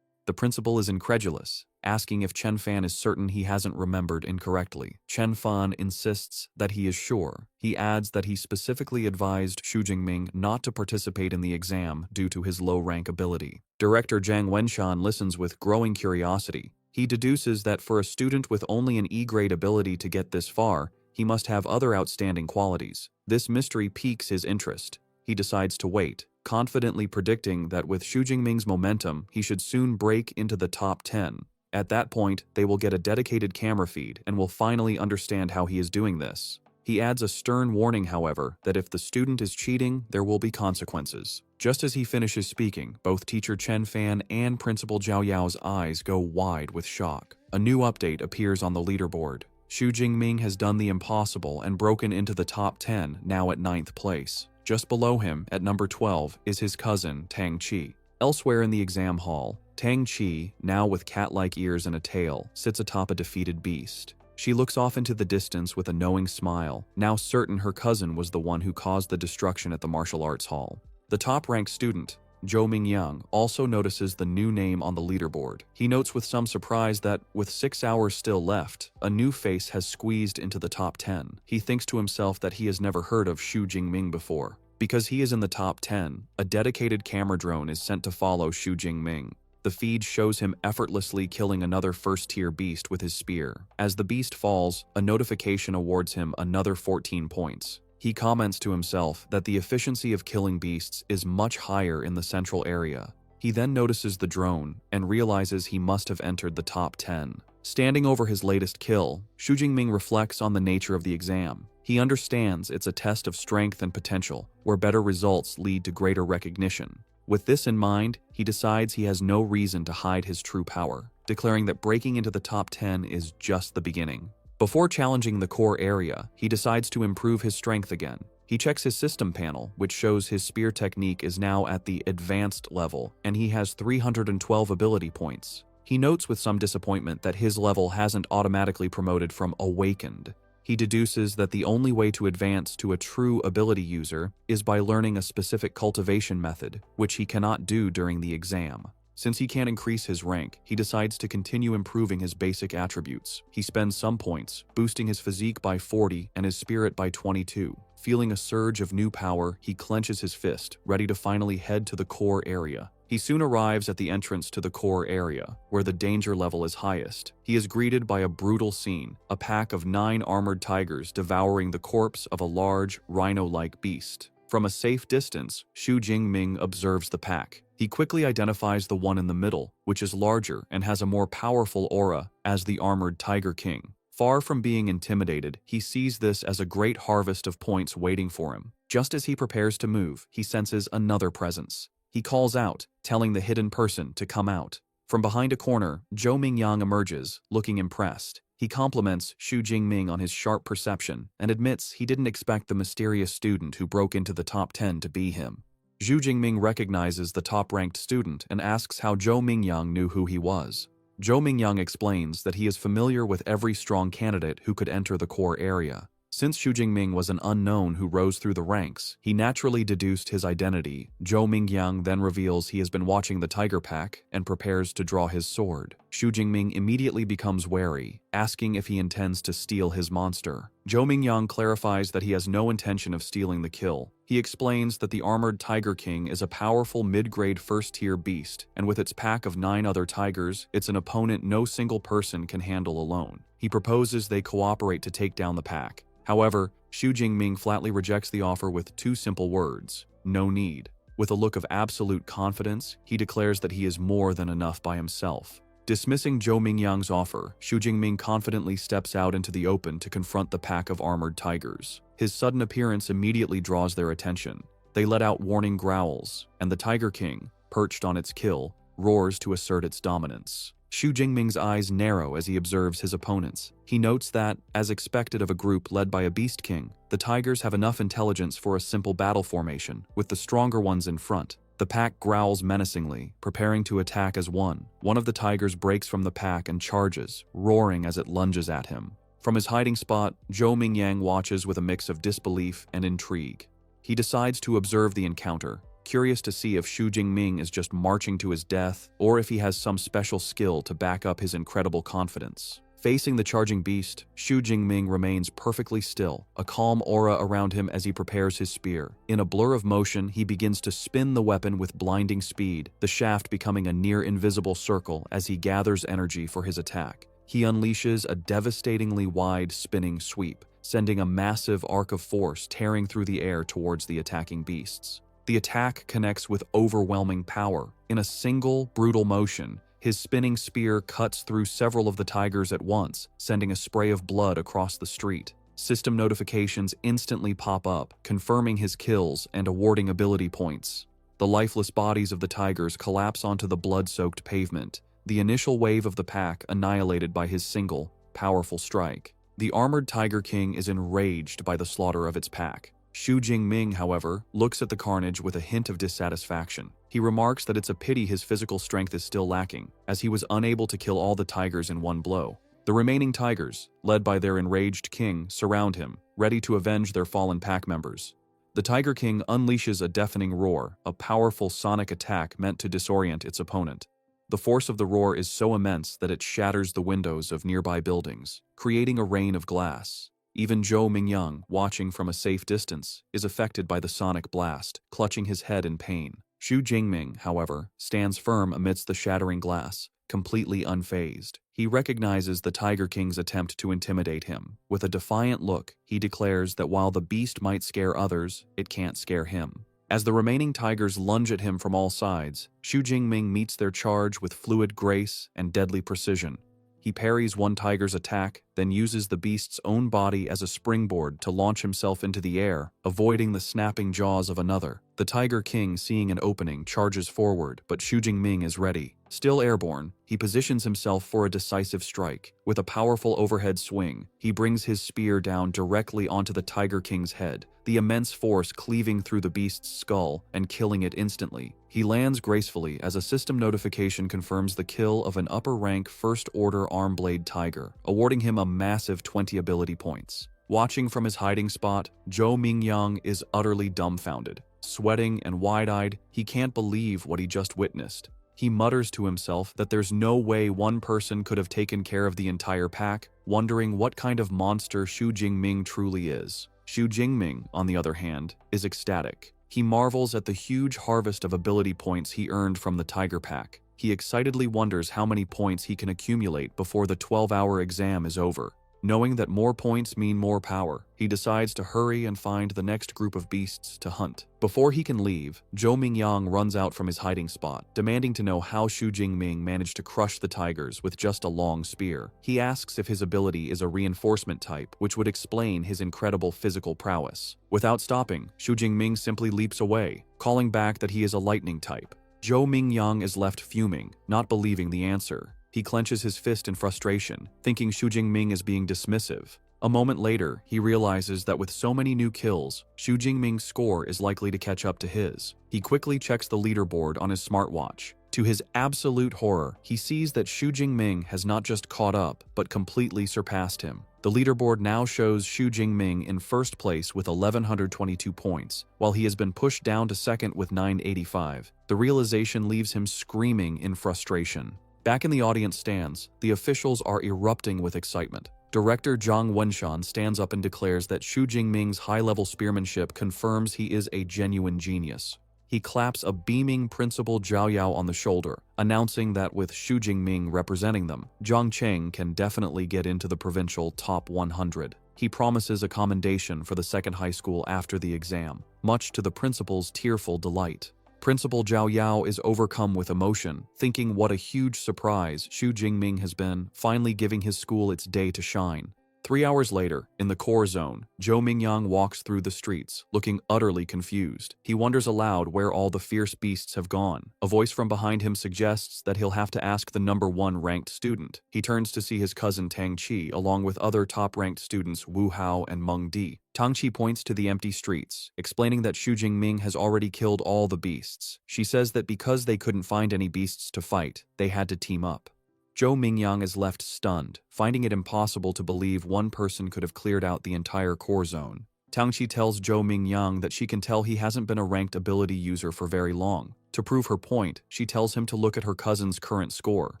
The principal is incredulous, asking if Chen Fan is certain he hasn't remembered incorrectly. Chen Fan insists that he is sure. He adds that he specifically advised Xu Jingming not to participate in the exam due to his low-rank ability. Director Zhang Wenshan listens with growing curiosity. He deduces that for a student with only an E-grade ability to get this far, he must have other outstanding qualities. This mystery piques his interest. He decides to wait, confidently predicting that with Xu Jingming's momentum, he should soon break into the top 10. At that point, they will get a dedicated camera feed and will finally understand how he is doing this. He adds a stern warning, however, that if the student is cheating, there will be consequences. Just as he finishes speaking, both teacher Chen Fan and Principal Zhao Yao's eyes go wide with shock. A new update appears on the leaderboard. Xu Jingming has done the impossible and broken into the top 10, now at 9th place. Just below him, at number 12, is his cousin, Tang Qi. Elsewhere in the exam hall, Tang Qi, now with cat-like ears and a tail, sits atop a defeated beast. She looks off into the distance with a knowing smile, now certain her cousin was the one who caused the destruction at the martial arts hall. The top-ranked student, Zhou Mingyang, also notices the new name on the leaderboard. He notes with some surprise that, with 6 hours still left, a new face has squeezed into the top 10. He thinks to himself that he has never heard of Xu Jingming before. Because he is in the top 10, a dedicated camera drone is sent to follow Xu Jingming. The feed shows him effortlessly killing another first-tier beast with his spear. As the beast falls, a notification awards him another 14 points. He comments to himself that the efficiency of killing beasts is much higher in the central area. He then notices the drone and realizes he must have entered the top 10. Standing over his latest kill, Xu Jingming reflects on the nature of the exam. He understands it's a test of strength and potential, where better results lead to greater recognition. With this in mind, he decides he has no reason to hide his true power, declaring that breaking into the top 10 is just the beginning. Before challenging the core area, he decides to improve his strength again. He checks his system panel, which shows his spear technique is now at the advanced level, and he has 312 ability points. He notes with some disappointment that his level hasn't automatically promoted from awakened. He deduces that the only way to advance to a true ability user is by learning a specific cultivation method, which he cannot do during the exam. Since he can't increase his rank, he decides to continue improving his basic attributes. He spends some points, boosting his physique by 40 and his spirit by 22. Feeling a surge of new power, he clenches his fist, ready to finally head to the core area. He soon arrives at the entrance to the core area, where the danger level is highest. He is greeted by a brutal scene, a pack of 9 armored tigers devouring the corpse of a large, rhino-like beast. From a safe distance, Xu Jingming observes the pack. He quickly identifies the one in the middle, which is larger and has a more powerful aura, as the armored Tiger King. Far from being intimidated, he sees this as a great harvest of points waiting for him. Just as he prepares to move, he senses another presence. He calls out, telling the hidden person to come out. From behind a corner, Zhou Mingyang emerges, looking impressed. He compliments Xu Jingming on his sharp perception and admits he didn't expect the mysterious student who broke into the top 10 to be him. Xu Jingming recognizes the top-ranked student and asks how Zhou Mingyang knew who he was. Zhou Mingyang explains that he is familiar with every strong candidate who could enter the core area. Since Xu Jingming was an unknown who rose through the ranks, he naturally deduced his identity. Zhou Mingyang then reveals he has been watching the tiger pack and prepares to draw his sword. Xu Jingming immediately becomes wary, asking if he intends to steal his monster. Zhou Mingyang clarifies that he has no intention of stealing the kill. He explains that the armored Tiger King is a powerful mid-grade first-tier beast, and with its pack of 9 other tigers, it's an opponent no single person can handle alone. He proposes they cooperate to take down the pack. However, Xu Jingming flatly rejects the offer with 2 simple words: no need. With a look of absolute confidence, he declares that he is more than enough by himself. Dismissing Zhou Mingyang's offer, Xu Jingming confidently steps out into the open to confront the pack of armored tigers. His sudden appearance immediately draws their attention. They let out warning growls, and the Tiger King, perched on its kill, roars to assert its dominance. Xu Jingming's eyes narrow as he observes his opponents. He notes that, as expected of a group led by a beast king, the tigers have enough intelligence for a simple battle formation, with the stronger ones in front. The pack growls menacingly, preparing to attack as one. One of the tigers breaks from the pack and charges, roaring as it lunges at him. From his hiding spot, Zhou Mingyang watches with a mix of disbelief and intrigue. He decides to observe the encounter, curious to see if Xu Jingming is just marching to his death or if he has some special skill to back up his incredible confidence. Facing the charging beast, Xu Jingming remains perfectly still, a calm aura around him as he prepares his spear. In a blur of motion, he begins to spin the weapon with blinding speed, the shaft becoming a near-invisible circle as he gathers energy for his attack. He unleashes a devastatingly wide spinning sweep, sending a massive arc of force tearing through the air towards the attacking beasts. The attack connects with overwhelming power. In a single, brutal motion, his spinning spear cuts through several of the tigers at once, sending a spray of blood across the street. System notifications instantly pop up, confirming his kills and awarding ability points. The lifeless bodies of the tigers collapse onto the blood-soaked pavement, the initial wave of the pack annihilated by his single, powerful strike. The armored Tiger King is enraged by the slaughter of its pack. Xu Jingming, however, looks at the carnage with a hint of dissatisfaction. He remarks that it's a pity his physical strength is still lacking, as he was unable to kill all the tigers in one blow. The remaining tigers, led by their enraged king, surround him, ready to avenge their fallen pack members. The Tiger King unleashes a deafening roar, a powerful sonic attack meant to disorient its opponent. The force of the roar is so immense that it shatters the windows of nearby buildings, creating a rain of glass. Even Zhou Mingyang, watching from a safe distance, is affected by the sonic blast, clutching his head in pain. Xu Jingming, however, stands firm amidst the shattering glass, completely unfazed. He recognizes the Tiger King's attempt to intimidate him. With a defiant look, he declares that while the beast might scare others, it can't scare him. As the remaining tigers lunge at him from all sides, Xu Jingming meets their charge with fluid grace and deadly precision. He parries one tiger's attack, then uses the beast's own body as a springboard to launch himself into the air, avoiding the snapping jaws of another. The Tiger King, seeing an opening, charges forward, but Xu Jingming is ready. Still airborne, he positions himself for a decisive strike. With a powerful overhead swing, he brings his spear down directly onto the Tiger King's head, the immense force cleaving through the beast's skull and killing it instantly. He lands gracefully as a system notification confirms the kill of an upper-rank First-Order Arm-Blade Tiger, awarding him a massive 20 ability points. Watching from his hiding spot, Zhou Mingyang is utterly dumbfounded. Sweating and wide-eyed, he can't believe what he just witnessed. He mutters to himself that there's no way one person could have taken care of the entire pack, wondering what kind of monster Xu Jingming truly is. Xu Jingming, on the other hand, is ecstatic. He marvels at the huge harvest of ability points he earned from the Tiger Pack. He excitedly wonders how many points he can accumulate before the 12-hour exam is over. Knowing that more points mean more power, he decides to hurry and find the next group of beasts to hunt. Before he can leave, Zhou Mingyang runs out from his hiding spot, demanding to know how Xu Jingming managed to crush the tigers with just a long spear. He asks if his ability is a reinforcement type, which would explain his incredible physical prowess. Without stopping, Xu Jingming simply leaps away, calling back that he is a lightning type. Zhou Mingyang is left fuming, not believing the answer. He clenches his fist in frustration, thinking Xu Jingming is being dismissive. A moment later, he realizes that with so many new kills, Xu Jingming's score is likely to catch up to his. He quickly checks the leaderboard on his smartwatch. To his absolute horror, he sees that Xu Jingming has not just caught up, but completely surpassed him. The leaderboard now shows Xu Jingming in first place with 1,122 points, while he has been pushed down to second with 985. The realization leaves him screaming in frustration. Back in the audience stands, the officials are erupting with excitement. Director Zhang Wenshan stands up and declares that Xu Jingming's high-level spearmanship confirms he is a genuine genius. He claps a beaming Principal Zhao Yao on the shoulder, announcing that with Xu Jingming representing them, Zhang Cheng can definitely get into the provincial top 100. He promises a commendation for the second high school after the exam, much to the principal's tearful delight. Principal Zhao Yao is overcome with emotion, thinking what a huge surprise Xu Jingming has been, finally giving his school its day to shine. 3 hours later, in the core zone, Zhou Mingyang walks through the streets, looking utterly confused. He wonders aloud where all the fierce beasts have gone. A voice from behind him suggests that he'll have to ask the #1 ranked student. He turns to see his cousin Tang Qi, along with other top-ranked students Wu Hao and Meng Di. Tang Qi points to the empty streets, explaining that Xu Jingming has already killed all the beasts. She says that because they couldn't find any beasts to fight, they had to team up. Zhou Mingyang is left stunned, finding it impossible to believe one person could have cleared out the entire core zone. Tang Qi tells Zhou Mingyang that she can tell he hasn't been a ranked ability user for very long. To prove her point, she tells him to look at her cousin's current score.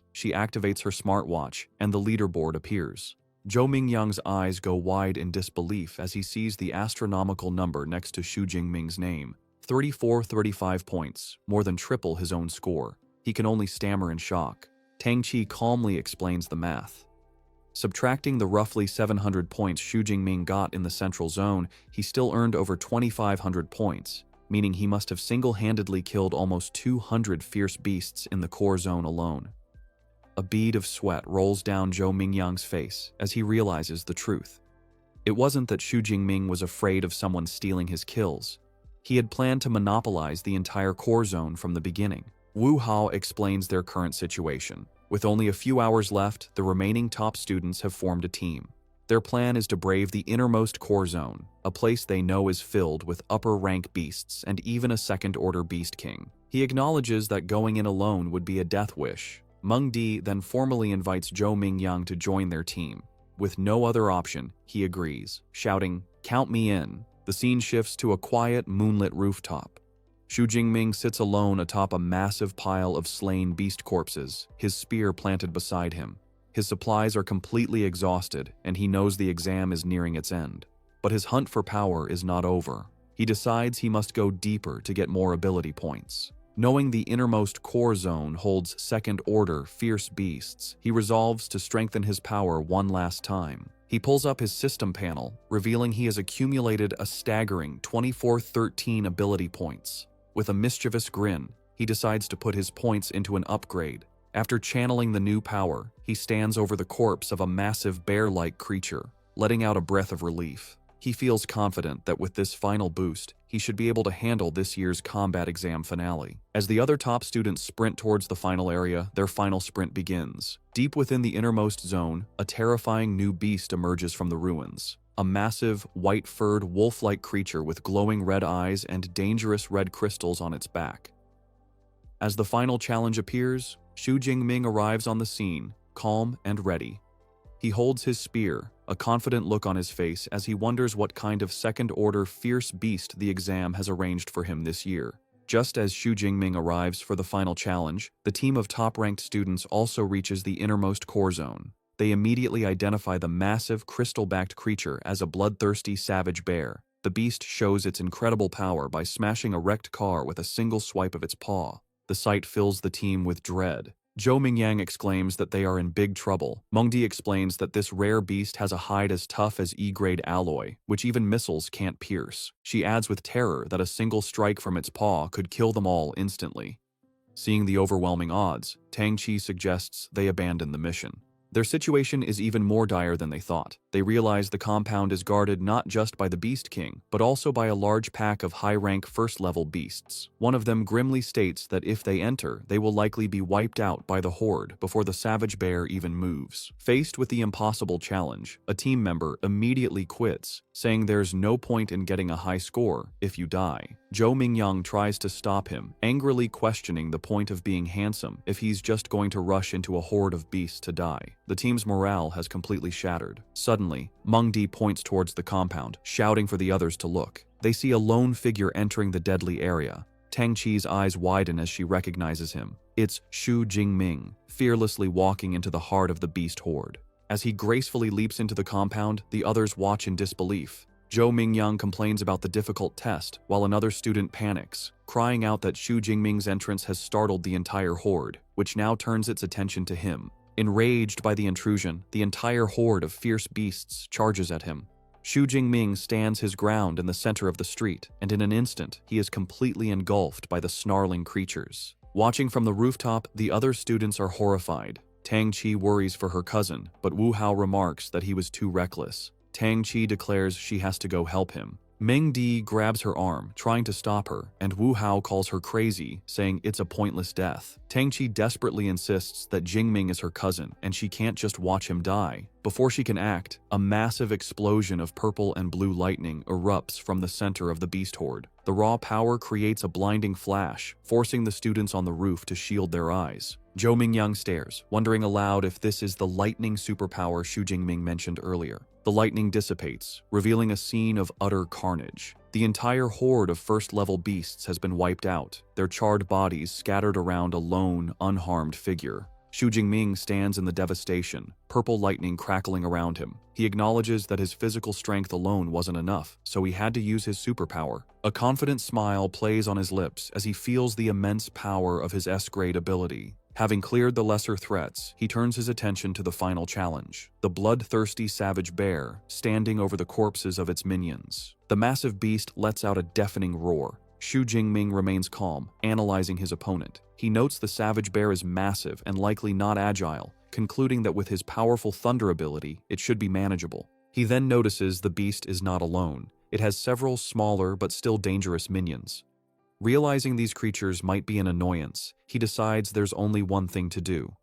She activates her smartwatch, and the leaderboard appears. Zhou Mingyang's eyes go wide in disbelief as he sees the astronomical number next to Xu Jingming's name. 35 points, more than triple his own score. He can only stammer in shock. Tang Qi calmly explains the math. Subtracting the roughly 700 points Xu Jingming got in the central zone, he still earned over 2,500 points, meaning he must have single-handedly killed almost 200 fierce beasts in the core zone alone. A bead of sweat rolls down Zhou Mingyang's face as he realizes the truth. It wasn't that Xu Jingming was afraid of someone stealing his kills. He had planned to monopolize the entire core zone from the beginning. Wu Hao explains their current situation. With only a few hours left, the remaining top students have formed a team. Their plan is to brave the innermost core zone, a place they know is filled with upper-rank beasts and even a second-order beast king. He acknowledges that going in alone would be a death wish. Meng Di then formally invites Zhou Mingyang to join their team. With no other option, he agrees, shouting, "Count me in." The scene shifts to a quiet, moonlit rooftop. Xu Jingming sits alone atop a massive pile of slain beast corpses, his spear planted beside him. His supplies are completely exhausted, and he knows the exam is nearing its end. But his hunt for power is not over. He decides he must go deeper to get more ability points. Knowing the innermost core zone holds second-order fierce beasts, he resolves to strengthen his power one last time. He pulls up his system panel, revealing he has accumulated a staggering 2413 ability points. With a mischievous grin, he decides to put his points into an upgrade. After channeling the new power, he stands over the corpse of a massive bear-like creature, letting out a breath of relief. He feels confident that with this final boost, he should be able to handle this year's combat exam finale. As the other top students sprint towards the final area, their final sprint begins. Deep within the innermost zone, a terrifying new beast emerges from the ruins. A massive, white-furred, wolf-like creature with glowing red eyes and dangerous red crystals on its back. As the final challenge appears, Xu Jingming arrives on the scene, calm and ready. He holds his spear, a confident look on his face as he wonders what kind of second-order fierce beast the exam has arranged for him this year. Just as Xu Jingming arrives for the final challenge, the team of top-ranked students also reaches the innermost core zone. They immediately identify the massive, crystal-backed creature as a bloodthirsty savage bear. The beast shows its incredible power by smashing a wrecked car with a single swipe of its paw. The sight fills the team with dread. Zhou Mingyang exclaims that they are in big trouble. Mengdi explains that this rare beast has a hide as tough as E-grade alloy, which even missiles can't pierce. She adds with terror that a single strike from its paw could kill them all instantly. Seeing the overwhelming odds, Tang Qi suggests they abandon the mission. Their situation is even more dire than they thought. They realize the compound is guarded not just by the Beast King, but also by a large pack of high-rank first-level beasts. One of them grimly states that if they enter, they will likely be wiped out by the horde before the savage bear even moves. Faced with the impossible challenge, a team member immediately quits, saying there's no point in getting a high score if you die. Zhou Mingyang tries to stop him, angrily questioning the point of being handsome if he's just going to rush into a horde of beasts to die. The team's morale has completely shattered. Suddenly, Mengdi points towards the compound, shouting for the others to look. They see a lone figure entering the deadly area. Tang Qi's eyes widen as she recognizes him. It's Xu Jingming, fearlessly walking into the heart of the beast horde. As he gracefully leaps into the compound, the others watch in disbelief. Zhou Mingyang complains about the difficult test, while another student panics, crying out that Xu Jingming's entrance has startled the entire horde, which now turns its attention to him. Enraged by the intrusion, the entire horde of fierce beasts charges at him. Xu Jingming stands his ground in the center of the street, and in an instant, he is completely engulfed by the snarling creatures. Watching from the rooftop, the other students are horrified. Tang Qi worries for her cousin, but Wu Hao remarks that he was too reckless. Tang Qi declares she has to go help him. Ming Di grabs her arm, trying to stop her, and Wu Hao calls her crazy, saying it's a pointless death. Tang Qi desperately insists that Jingming is her cousin, and she can't just watch him die. Before she can act, a massive explosion of purple and blue lightning erupts from the center of the beast horde. The raw power creates a blinding flash, forcing the students on the roof to shield their eyes. Zhou Mingyang stares, wondering aloud if this is the lightning superpower Xu Jingming mentioned earlier. The lightning dissipates, revealing a scene of utter carnage. The entire horde of first-level beasts has been wiped out, their charred bodies scattered around a lone, unharmed figure. Xu Jingming stands in the devastation, purple lightning crackling around him. He acknowledges that his physical strength alone wasn't enough, so he had to use his superpower. A confident smile plays on his lips as he feels the immense power of his S-grade ability. Having cleared the lesser threats, he turns his attention to the final challenge, the bloodthirsty savage bear, standing over the corpses of its minions. The massive beast lets out a deafening roar. Xu Jingming remains calm, analyzing his opponent. He notes the savage bear is massive and likely not agile, concluding that with his powerful thunder ability, it should be manageable. He then notices the beast is not alone. It has several smaller but still dangerous minions. Realizing these creatures might be an annoyance, he decides there's only one thing to do.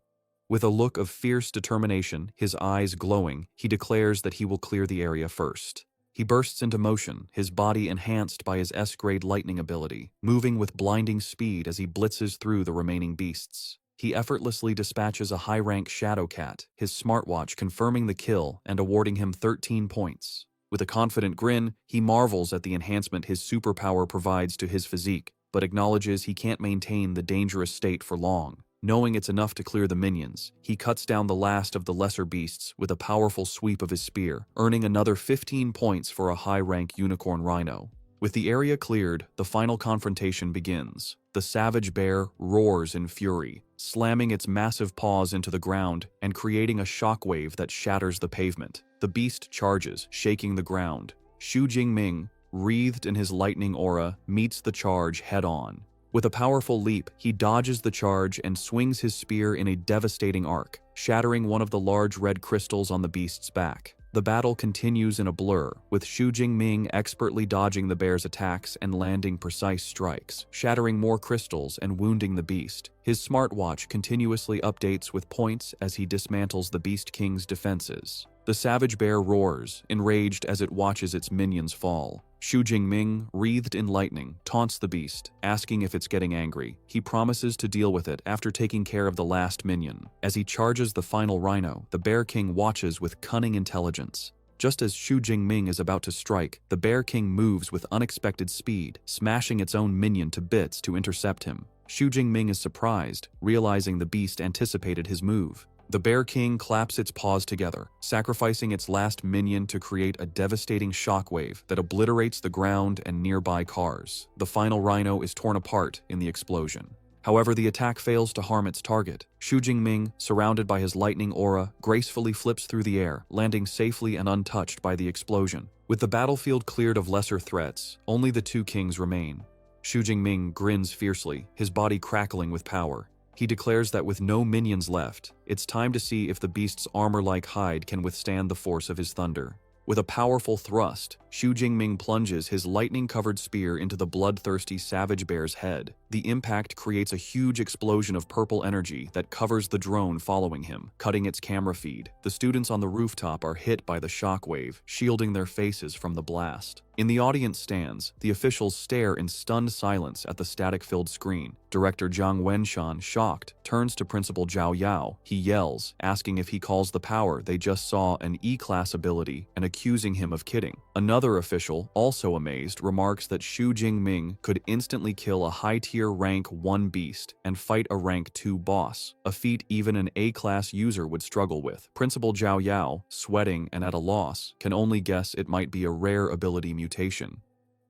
With a look of fierce determination, his eyes glowing, he declares that he will clear the area first. He bursts into motion, his body enhanced by his S-grade lightning ability, moving with blinding speed as he blitzes through the remaining beasts. He effortlessly dispatches a high-rank Shadow Cat, his smartwatch confirming the kill and awarding him 13 points. With a confident grin, he marvels at the enhancement his superpower provides to his physique, but acknowledges he can't maintain the dangerous state for long. Knowing it's enough to clear the minions, he cuts down the last of the lesser beasts with a powerful sweep of his spear, earning another 15 points for a high-rank unicorn rhino. With the area cleared, the final confrontation begins. The savage bear roars in fury, slamming its massive paws into the ground and creating a shockwave that shatters the pavement. The beast charges, shaking the ground. Xu Jingming, wreathed in his lightning aura, meets the charge head-on. With a powerful leap, he dodges the charge and swings his spear in a devastating arc, shattering one of the large red crystals on the beast's back. The battle continues in a blur, with Xu Jingming expertly dodging the bear's attacks and landing precise strikes, shattering more crystals and wounding the beast. His smartwatch continuously updates with points as he dismantles the Beast King's defenses. The savage bear roars, enraged as it watches its minions fall. Xu Jingming, wreathed in lightning, taunts the beast, asking if it's getting angry. He promises to deal with it after taking care of the last minion. As he charges the final rhino, the Bear King watches with cunning intelligence. Just as Xu Jingming is about to strike, the Bear King moves with unexpected speed, smashing its own minion to bits to intercept him. Xu Jingming is surprised, realizing the beast anticipated his move. The Bear King claps its paws together, sacrificing its last minion to create a devastating shockwave that obliterates the ground and nearby cars. The final rhino is torn apart in the explosion. However, the attack fails to harm its target. Xu Jingming, surrounded by his lightning aura, gracefully flips through the air, landing safely and untouched by the explosion. With the battlefield cleared of lesser threats, only the two kings remain. Xu Jingming grins fiercely, his body crackling with power. He declares that with no minions left, it's time to see if the beast's armor-like hide can withstand the force of his thunder. With a powerful thrust, Xu Jingming plunges his lightning-covered spear into the bloodthirsty savage bear's head. The impact creates a huge explosion of purple energy that covers the drone following him, cutting its camera feed. The students on the rooftop are hit by the shockwave, shielding their faces from the blast. In the audience stands, the officials stare in stunned silence at the static-filled screen. Director Zhang Wenshan, shocked, turns to Principal Zhao Yao. He yells, asking if he calls the power they just saw an E-class ability and accusing him of kidding. Another official, also amazed, remarks that Xu Jingming could instantly kill a high-tier rank 1 beast and fight a rank 2 boss, a feat even an A-class user would struggle with. Principal Zhao Yao, sweating and at a loss, can only guess it might be a rare ability mutation.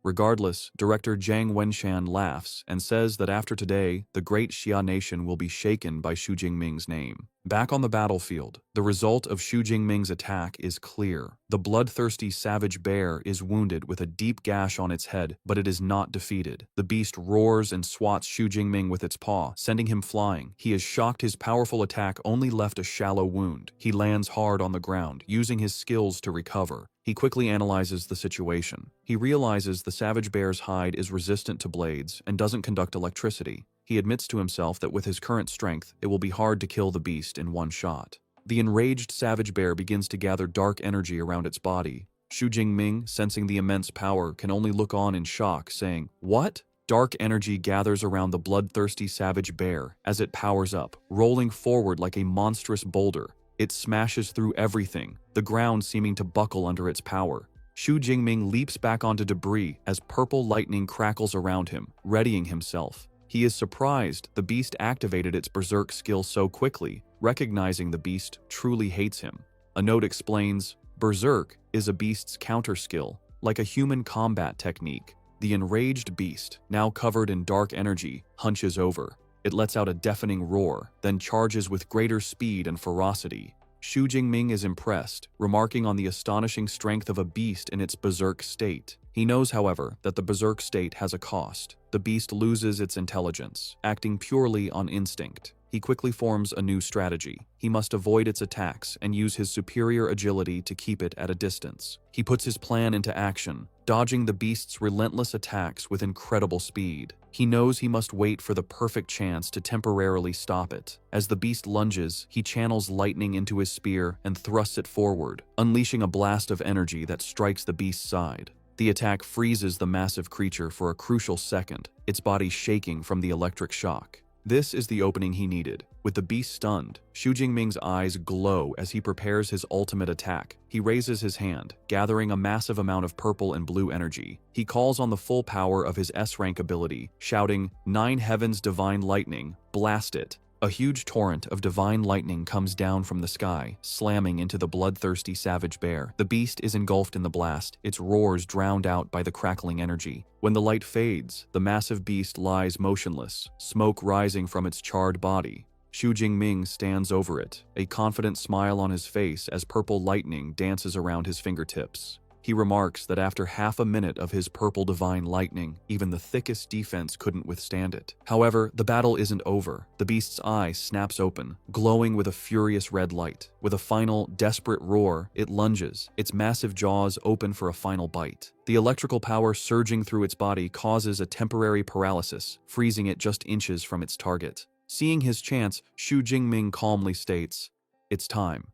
Regardless, Director Zhang Wenshan laughs and says that after today, the great Xia nation will be shaken by Xu Jingming's name. Back on the battlefield, the result of Xu Jingming's attack is clear. The bloodthirsty savage bear is wounded with a deep gash on its head, but it is not defeated. The beast roars and swats Xu Jingming with its paw, sending him flying. He is shocked his powerful attack only left a shallow wound. He lands hard on the ground, using his skills to recover. He quickly analyzes the situation. He realizes the savage bear's hide is resistant to blades and doesn't conduct electricity. He admits to himself that with his current strength, it will be hard to kill the beast in one shot. The enraged savage bear begins to gather dark energy around its body. Xu Jingming, sensing the immense power, can only look on in shock, saying, "What?" Dark energy gathers around the bloodthirsty savage bear as it powers up, rolling forward like a monstrous boulder. It smashes through everything, the ground seeming to buckle under its power. Xu Jingming leaps back onto debris as purple lightning crackles around him, readying himself. He is surprised the beast activated its berserk skill so quickly, recognizing the beast truly hates him. A note explains, berserk is a beast's counter skill, like a human combat technique. The enraged beast, now covered in dark energy, hunches over. It lets out a deafening roar, then charges with greater speed and ferocity. Xu Jingming is impressed, remarking on the astonishing strength of a beast in its berserk state. He knows, however, that the berserk state has a cost. The beast loses its intelligence, acting purely on instinct. He quickly forms a new strategy. He must avoid its attacks and use his superior agility to keep it at a distance. He puts his plan into action, dodging the beast's relentless attacks with incredible speed. He knows he must wait for the perfect chance to temporarily stop it. As the beast lunges, he channels lightning into his spear and thrusts it forward, unleashing a blast of energy that strikes the beast's side. The attack freezes the massive creature for a crucial second, its body shaking from the electric shock. This is the opening he needed. With the beast stunned, Xu Jingming's eyes glow as he prepares his ultimate attack. He raises his hand, gathering a massive amount of purple and blue energy. He calls on the full power of his S-rank ability, shouting, "Nine Heavens Divine Lightning, blast it!" A huge torrent of divine lightning comes down from the sky, slamming into the bloodthirsty savage bear. The beast is engulfed in the blast, its roars drowned out by the crackling energy. When the light fades, the massive beast lies motionless, smoke rising from its charred body. Xu Jingming stands over it, a confident smile on his face as purple lightning dances around his fingertips. He remarks that after half a minute of his purple divine lightning, even the thickest defense couldn't withstand it. However, the battle isn't over. The beast's eye snaps open, glowing with a furious red light. With a final, desperate roar, it lunges, its massive jaws open for a final bite. The electrical power surging through its body causes a temporary paralysis, freezing it just inches from its target. Seeing his chance, Xu Jingming calmly states, "It's time."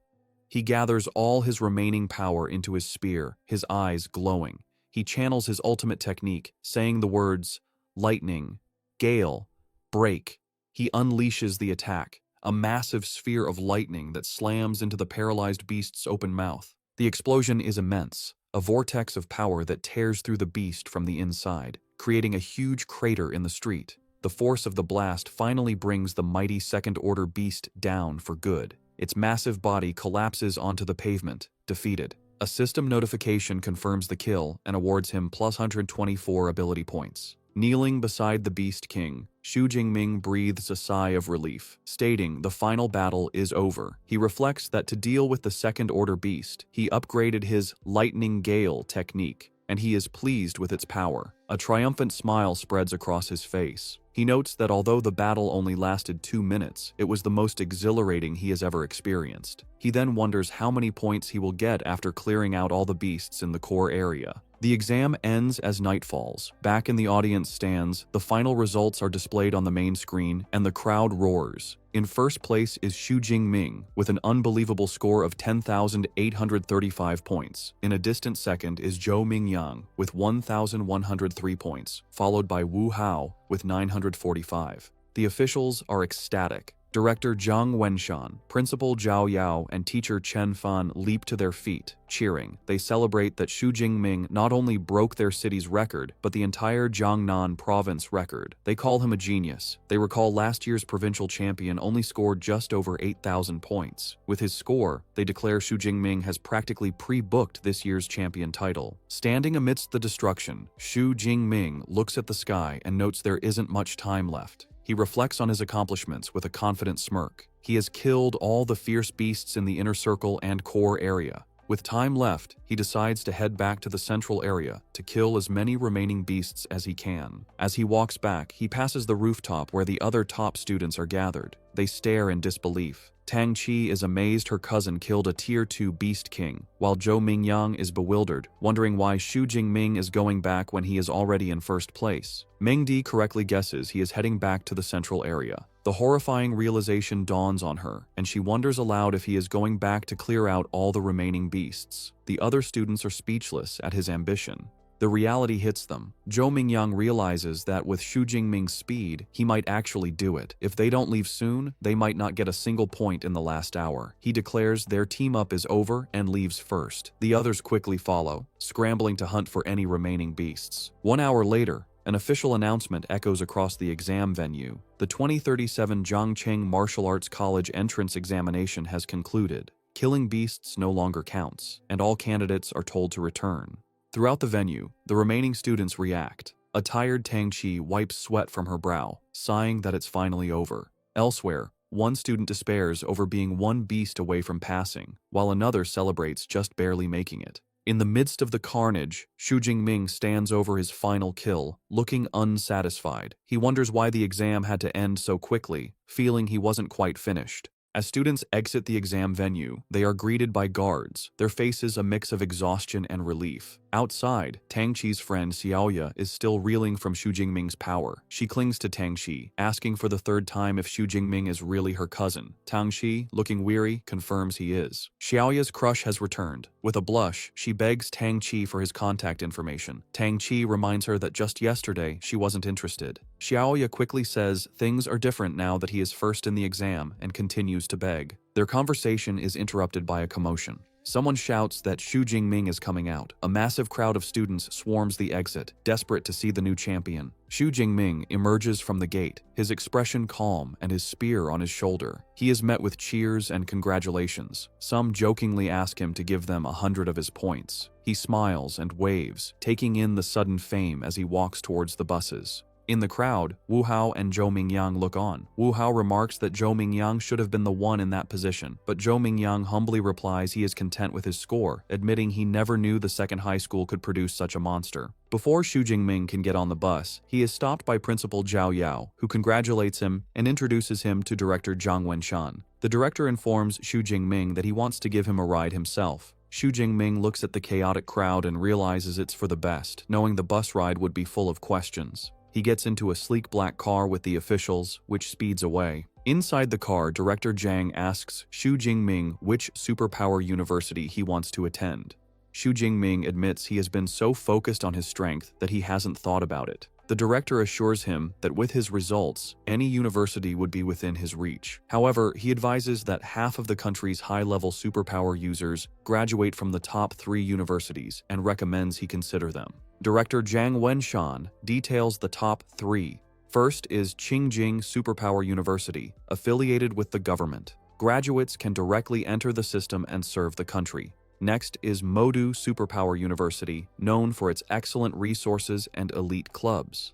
He gathers all his remaining power into his spear, his eyes glowing. He channels his ultimate technique, saying the words, lightning, gale, break. He unleashes the attack, a massive sphere of lightning that slams into the paralyzed beast's open mouth. The explosion is immense, a vortex of power that tears through the beast from the inside, creating a huge crater in the street. The force of the blast finally brings the mighty second-order beast down for good. Its massive body collapses onto the pavement, defeated. A system notification confirms the kill and awards him plus 124 ability points. Kneeling beside the Beast King, Xu Jingming breathes a sigh of relief, stating the final battle is over. He reflects that to deal with the second-order beast, he upgraded his Lightning Gale technique, and he is pleased with its power. A triumphant smile spreads across his face. He notes that although the battle only lasted 2 minutes, it was the most exhilarating he has ever experienced. He then wonders how many points he will get after clearing out all the beasts in the core area. The exam ends as night falls. Back in the audience stands, the final results are displayed on the main screen, and the crowd roars. In first place is Xu Jingming, with an unbelievable score of 10,835 points. In a distant second is Zhou Mingyang, with 1,103 points, followed by Wu Hao, with 945. The officials are ecstatic. Director Zhang Wenshan, Principal Zhao Yao, and teacher Chen Fan leap to their feet, cheering. They celebrate that Xu Jingming not only broke their city's record, but the entire Jiangnan province record. They call him a genius. They recall last year's provincial champion only scored just over 8,000 points. With his score, they declare Xu Jingming has practically pre-booked this year's champion title. Standing amidst the destruction, Xu Jingming looks at the sky and notes there isn't much time left. He reflects on his accomplishments with a confident smirk. He has killed all the fierce beasts in the inner circle and core area. With time left, he decides to head back to the central area to kill as many remaining beasts as he can. As he walks back, he passes the rooftop where the other top students are gathered. They stare in disbelief. Tang Qi is amazed her cousin killed a Tier 2 Beast King, while Zhou Mingyang is bewildered, wondering why Xu Jingming is going back when he is already in first place. Mingdi correctly guesses he is heading back to the central area. The horrifying realization dawns on her, and she wonders aloud if he is going back to clear out all the remaining beasts. The other students are speechless at his ambition. The reality hits them. Zhou Mingyang realizes that with Xu Jingming's speed, he might actually do it. If they don't leave soon, they might not get a single point in the last hour. He declares their team-up is over and leaves first. The others quickly follow, scrambling to hunt for any remaining beasts. 1 hour later, an official announcement echoes across the exam venue. The 2037 Zhangcheng Martial Arts College entrance examination has concluded. Killing beasts no longer counts, and all candidates are told to return. Throughout the venue, the remaining students react. A tired Tang Qi wipes sweat from her brow, sighing that it's finally over. Elsewhere, one student despairs over being one beast away from passing, while another celebrates just barely making it. In the midst of the carnage, Xu Jingming stands over his final kill, looking unsatisfied. He wonders why the exam had to end so quickly, feeling he wasn't quite finished. As students exit the exam venue, they are greeted by guards, their faces a mix of exhaustion and relief. Outside, Tang Qi's friend Xiaoya is still reeling from Xu Jingming's power. She clings to Tang Qi, asking for the third time if Xu Jingming is really her cousin. Tang Qi, looking weary, confirms he is. Xiaoya's crush has returned. With a blush, she begs Tang Qi for his contact information. Tang Qi reminds her that just yesterday she wasn't interested. Xiaoya quickly says things are different now that he is first in the exam and continues to beg. Their conversation is interrupted by a commotion. Someone shouts that Xu Jingming is coming out. A massive crowd of students swarms the exit, desperate to see the new champion. Xu Jingming emerges from the gate, his expression calm and his spear on his shoulder. He is met with cheers and congratulations. Some jokingly ask him to give them 100 of his points. He smiles and waves, taking in the sudden fame as he walks towards the buses. In the crowd, Wu Hao and Zhou Mingyang look on. Wu Hao remarks that Zhou Mingyang should have been the one in that position, but Zhou Mingyang humbly replies he is content with his score, admitting he never knew the second high school could produce such a monster. Before Xu Jingming can get on the bus, he is stopped by Principal Zhao Yao, who congratulates him and introduces him to Director Zhang Wenshan. The director informs Xu Jingming that he wants to give him a ride himself. Xu Jingming looks at the chaotic crowd and realizes it's for the best, knowing the bus ride would be full of questions. He gets into a sleek black car with the officials, which speeds away. Inside the car, Director Zhang asks Xu Jingming which superpower university he wants to attend. Xu Jingming admits he has been so focused on his strength that he hasn't thought about it. The director assures him that with his results, any university would be within his reach. However, he advises that half of the country's high-level superpower users graduate from the top 3 universities and recommends he consider them. Director Zhang Wenshan details the top 3. First is Qingjing Superpower University, affiliated with the government. Graduates can directly enter the system and serve the country. Next is Modu Superpower University, known for its excellent resources and elite clubs.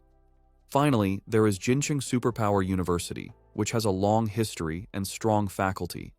Finally, there is Jincheng Superpower University, which has a long history and strong faculty.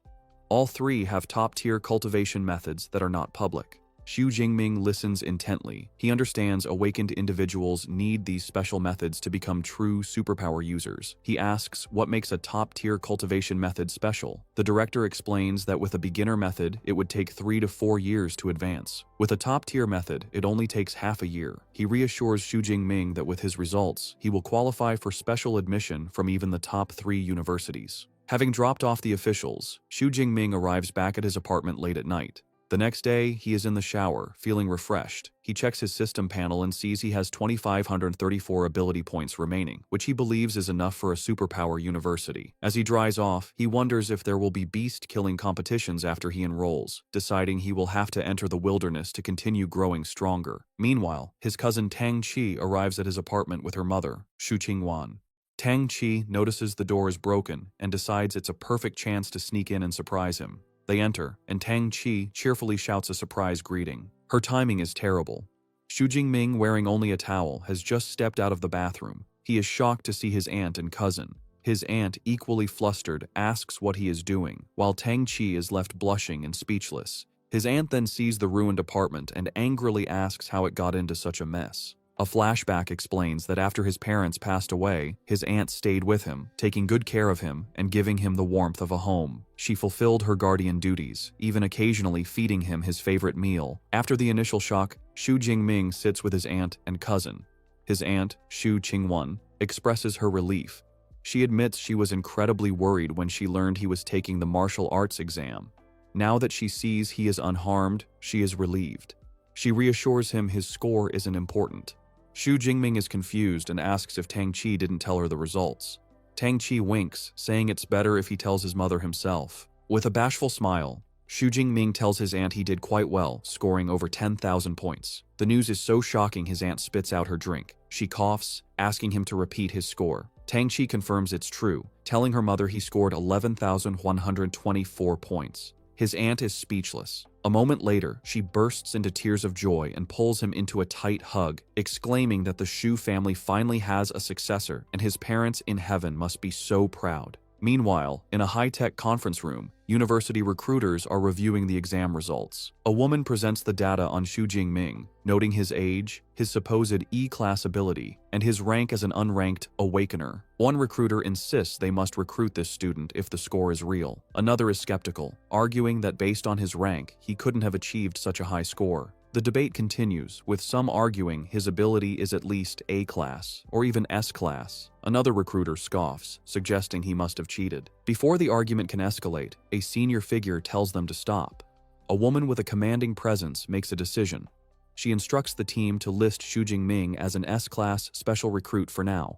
All 3 have top-tier cultivation methods that are not public. Xu Jingming listens intently. He understands awakened individuals need these special methods to become true superpower users. He asks what makes a top-tier cultivation method special. The director explains that with a beginner method, it would take 3 to 4 years to advance. With a top-tier method, it only takes half a year. He reassures Xu Jingming that with his results, he will qualify for special admission from even the top 3 universities. Having dropped off the officials, Xu Jingming arrives back at his apartment late at night. The next day, he is in the shower, feeling refreshed. He checks his system panel and sees he has 2,534 ability points remaining, which he believes is enough for a superpower university. As he dries off, he wonders if there will be beast-killing competitions after he enrolls, deciding he will have to enter the wilderness to continue growing stronger. Meanwhile, his cousin Tang Qi arrives at his apartment with her mother, Xu Qingwan. Tang Qi notices the door is broken and decides it's a perfect chance to sneak in and surprise him. They enter, and Tang Qi cheerfully shouts a surprise greeting. Her timing is terrible. Xu Jingming, wearing only a towel, has just stepped out of the bathroom. He is shocked to see his aunt and cousin. His aunt, equally flustered, asks what he is doing, while Tang Qi is left blushing and speechless. His aunt then sees the ruined apartment and angrily asks how it got into such a mess. A flashback explains that after his parents passed away, his aunt stayed with him, taking good care of him and giving him the warmth of a home. She fulfilled her guardian duties, even occasionally feeding him his favorite meal. After the initial shock, Xu Jingming sits with his aunt and cousin. His aunt, Xu Qingwan, expresses her relief. She admits she was incredibly worried when she learned he was taking the martial arts exam. Now that she sees he is unharmed, she is relieved. She reassures him his score isn't important. Xu Jingming is confused and asks if Tang Qi didn't tell her the results. Tang Qi winks, saying it's better if he tells his mother himself. With a bashful smile, Xu Jingming tells his aunt he did quite well, scoring over 10,000 points. The news is so shocking his aunt spits out her drink. She coughs, asking him to repeat his score. Tang Qi confirms it's true, telling her mother he scored 11,124 points. His aunt is speechless. A moment later, she bursts into tears of joy and pulls him into a tight hug, exclaiming that the Xu family finally has a successor and his parents in heaven must be so proud. Meanwhile, in a high-tech conference room, university recruiters are reviewing the exam results. A woman presents the data on Xu Jingming, noting his age, his supposed E-class ability, and his rank as an unranked awakener. One recruiter insists they must recruit this student if the score is real. Another is skeptical, arguing that based on his rank, he couldn't have achieved such a high score. The debate continues, with some arguing his ability is at least A-class, or even S-class. Another recruiter scoffs, suggesting he must have cheated. Before the argument can escalate, a senior figure tells them to stop. A woman with a commanding presence makes a decision. She instructs the team to list Xu Jingming as an S-class special recruit for now.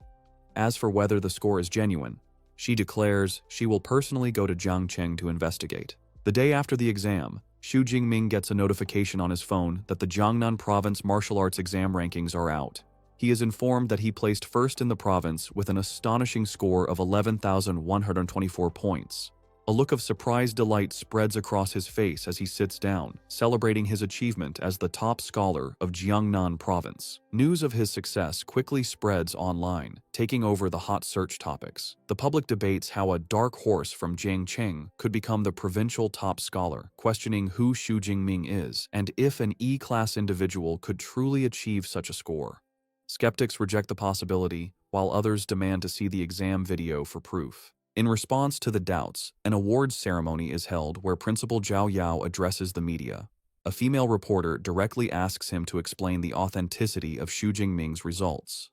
As for whether the score is genuine, she declares she will personally go to Jiangcheng to investigate. The day after the exam, Xu Jingming gets a notification on his phone that the Jiangnan province martial arts exam rankings are out. He is informed that he placed first in the province with an astonishing score of 11,124 points. A look of surprised delight spreads across his face as he sits down, celebrating his achievement as the top scholar of Jiangnan province. News of his success quickly spreads online, taking over the hot search topics. The public debates how a dark horse from Jiangcheng could become the provincial top scholar, questioning who Xu Jingming is and if an E-class individual could truly achieve such a score. Skeptics reject the possibility, while others demand to see the exam video for proof. In response to the doubts, an awards ceremony is held where Principal Zhao Yao addresses the media. A female reporter directly asks him to explain the authenticity of Xu Jingming's results.